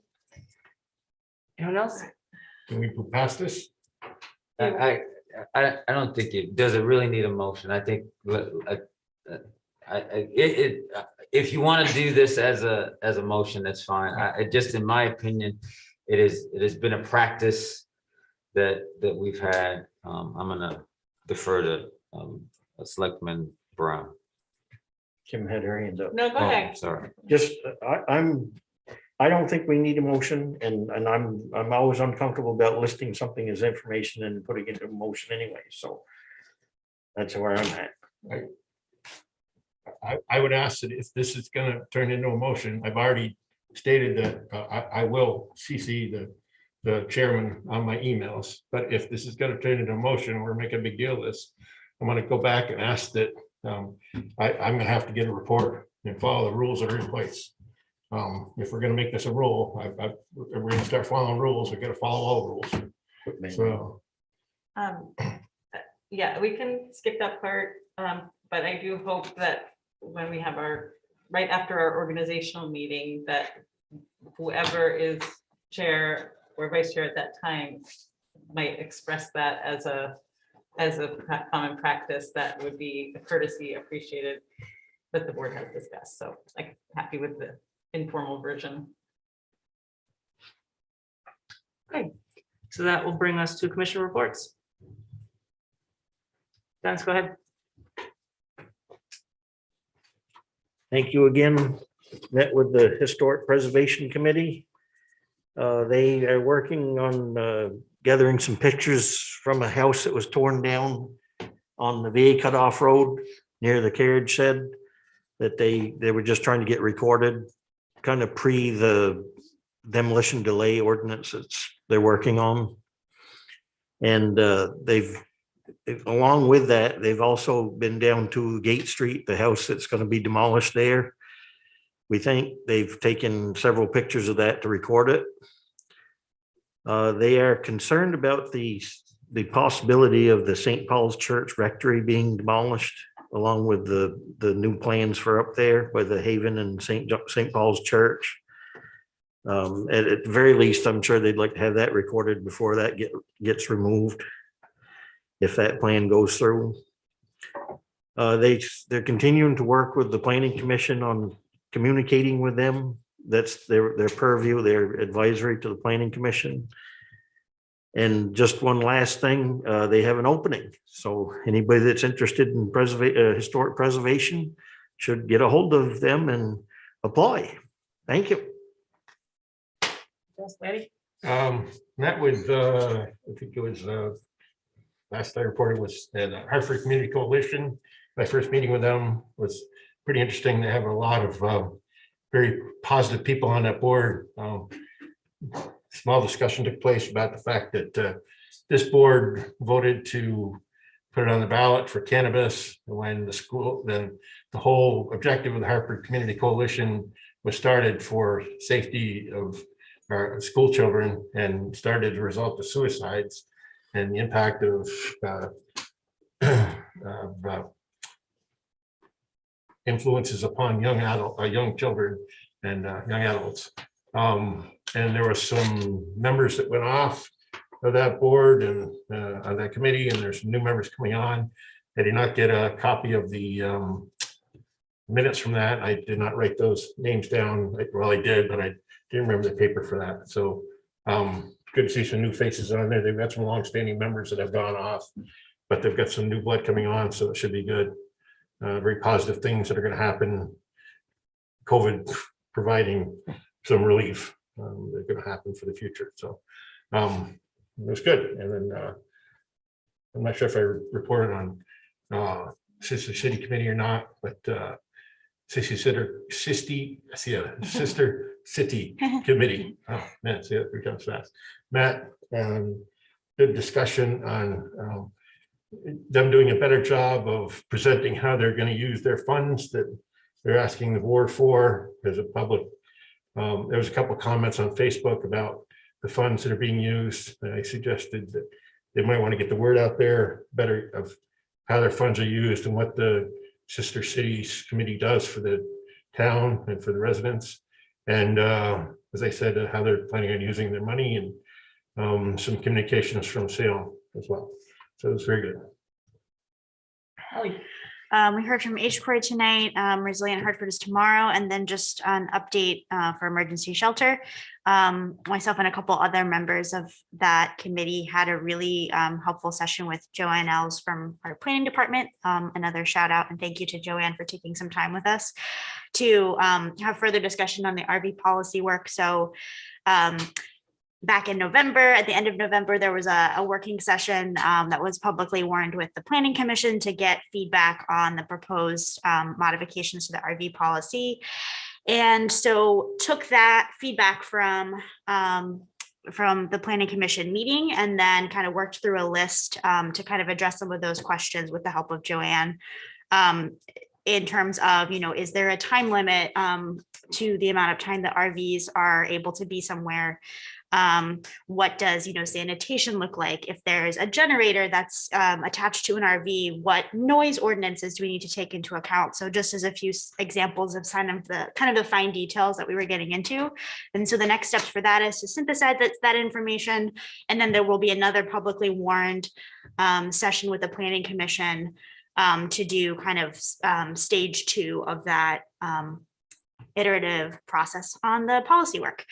Anyone else? Can we move past this? I don't think does it really need a motion? I think if you want to do this as a motion, that's fine. Just in my opinion, it has been a practice that we've had. I'm gonna defer to Selectman Brown. Kim had her hand up. No, go ahead. Sorry. Just, I don't think we need a motion, and I'm always uncomfortable about listing something as information and putting it into a motion anyway, so that's where I'm at. I would ask that if this is gonna turn into a motion, I've already stated that I will CC the chairman on my emails, but if this is gonna turn into a motion, and we're making a big deal of this, I'm gonna go back and ask that I'm gonna have to get a report and follow the rules that are in place. If we're gonna make this a rule, we're gonna start following rules, we're gonna follow all the rules. So. Yeah, we can skip that part, but I do hope that when we have right after our organizational meeting, that whoever is chair or vice chair at that time might express that as a common practice that would be a courtesy appreciated that the board has discussed. So I'm happy with the informal version. Okay, so that will bring us to commission reports. Dennis, go ahead. Thank you again. Met with the Historic Preservation Committee. They are working on gathering some pictures from a house that was torn down on the VA cutoff road near the carriage shed that they were just trying to get recorded, kind of pre the demolition delay ordinance that they're working on. And along with that, they've also been down to Gate Street, the house that's going to be demolished there. We think they've taken several pictures of that to record it. They are concerned about the the possibility of the St. Paul's Church Rectory being demolished, along with the new plans for up there by the Haven and St. Paul's Church. At the very least, I'm sure they'd like to have that recorded before that gets removed, if that plan goes through. They're continuing to work with the Planning Commission on communicating with them. That's their purview, their advisory to the Planning Commission. And just one last thing, they have an opening. So anybody that's interested in historic preservation should get a hold of them and apply. Thank you. Yes, Larry? Met with, I think it was, last I reported was at Hartford Community Coalition. My first meeting with them was pretty interesting. They have a lot of very positive people on that board. Small discussion took place about the fact that this board voted to put it on the ballot for cannabis when the whole objective of the Hartford Community Coalition was started for safety of our school children, and started as a result of suicides and the impact of influences upon young children and young adults. And there were some members that went off of that board and on that committee, and there's new members coming on. I did not get a copy of the minutes from that. I did not write those names down. Well, I did, but I didn't remember the paper for that. So good to see some new faces on there. They've got some longstanding members that have gone off, but they've got some new blood coming on, so it should be good. Very positive things that are going to happen. COVID providing some relief. They're going to happen for the future. So it was good. And then I'm not sure if I reported on Sister City Committee or not, but Sister City Committee. Oh man, see that becomes fast. Matt, good discussion on them doing a better job of presenting how they're going to use their funds that they're asking the board for as a public. There was a couple of comments on Facebook about the funds that are being used. I suggested that they might want to get the word out there better of how their funds are used and what the Sister Cities Committee does for the town and for the residents. And as I said, how they're planning on using their money, and some communications from Salem as well. So it was very good. We heard from HCOREI tonight, Resilient Hartford is tomorrow, and then just an update for emergency shelter. Myself and a couple other members of that committee had a really helpful session with Joanne Els from our planning department. Another shout out and thank you to Joanne for taking some time with us to have further discussion on the RV policy work. So back in November, at the end of November, there was a working session that was publicly warned with the Planning Commission to get feedback on the proposed modifications to the RV policy. And so took that feedback from the Planning Commission meeting and then kind of worked through a list to kind of address some of those questions with the help of Joanne. In terms of, is there a time limit to the amount of time that RVs are able to be somewhere? What does sanitation look like? If there's a generator that's attached to an RV, what noise ordinances do we need to take into account? So just as a few examples of kind of the fine details that we were getting into. And so the next steps for that is to synthesize that information. And then there will be another publicly warned session with the Planning Commission to do kind of stage 2 of that iterative process on the policy work.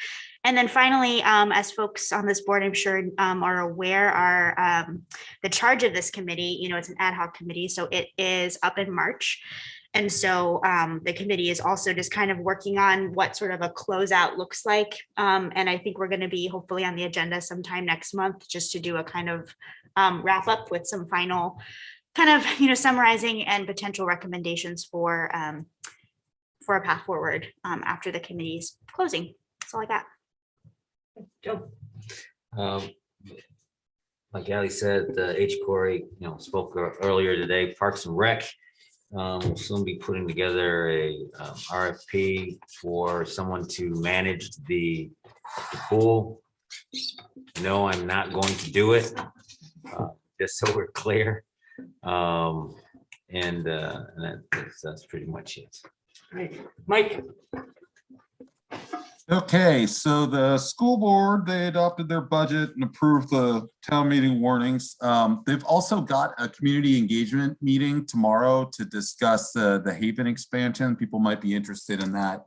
And then finally, as folks on this board, I'm sure are aware, are the charge of this committee, it's an ad hoc committee, so it is up in March. And so the committee is also just kind of working on what sort of a closeout looks like. And I think we're going to be hopefully on the agenda sometime next month, just to do a kind of wrap up with some final kind of, summarizing and potential recommendations for a path forward after the committee's closing. That's all I got. Joe. Like Ali said, the HCOREI, spoke earlier today. Parks and Rec will soon be putting together a RFP for someone to manage the pool. No, I'm not going to do it. just so we're clear. And that's pretty much it. Great. Mike? Okay, so the school board, they adopted their budget and approved the town meeting warnings. They've also got a community engagement meeting tomorrow to discuss the Haven expansion. People might be interested in that.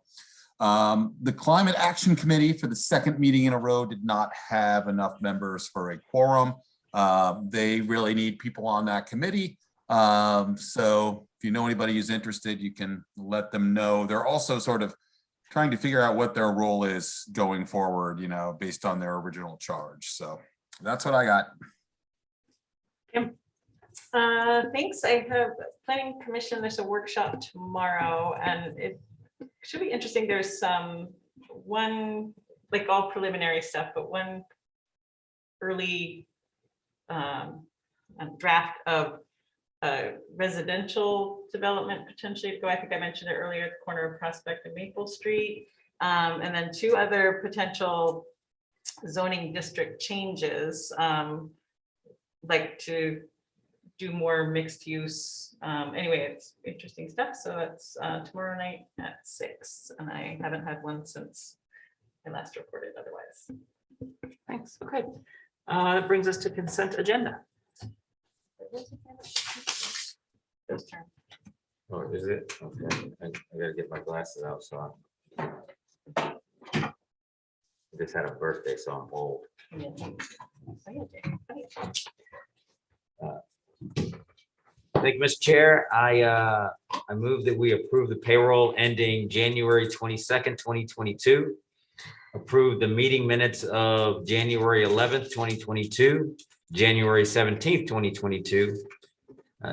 The Climate Action Committee for the second meeting in a row did not have enough members for a quorum. They really need people on that committee. So if you know anybody who's interested, you can let them know. They're also sort of trying to figure out what their role is going forward, based on their original charge. So that's what I got. Thanks. I have planning commission. There's a workshop tomorrow and it should be interesting. There's one, like all preliminary stuff, but one early draft of residential development potentially to go. I think I mentioned it earlier at the corner of Prospect and Maple Street. And then two other potential zoning district changes, like to do more mixed use. Anyway, it's interesting stuff. So that's tomorrow night at 6, and I haven't had one since I last reported otherwise. Thanks. Okay. That brings us to consent agenda. Those turn. Oh, is it? Okay. I gotta get my glasses out, so I just had a birthday, so I'm old. Thank you, Mr. Chair. I move that we approve the payroll ending January 22nd, 2022. Approve the meeting minutes of January 11th, 2022, January 17th, 2022,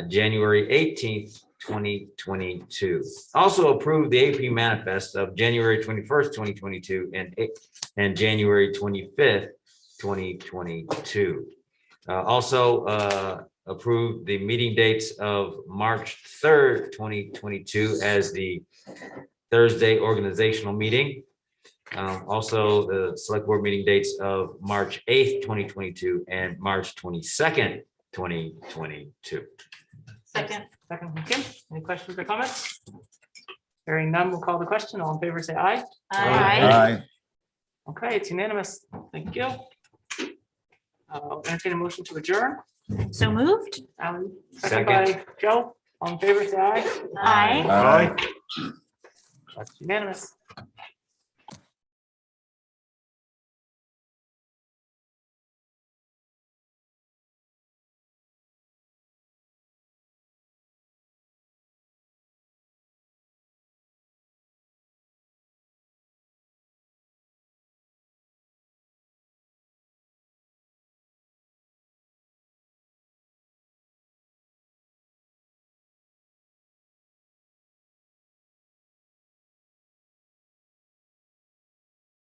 January 18th, 2022. Also approve the AP manifest of January 21st, 2022 and January 25th, 2022. Also approve the meeting dates of March 3rd, 2022 as the Thursday organizational meeting. Also the select board meeting dates of March 8th, 2022 and March 22nd, 2022. Second. Second from Kim. Any questions or comments? Hearing none, we'll call the question. All in favor, say aye. Aye. Okay, it's unanimous. Thank you. I'll entertain a motion to adjourn. So moved? Alan, second by Joe. All in favor, say aye. Aye. Aye. That's unanimous.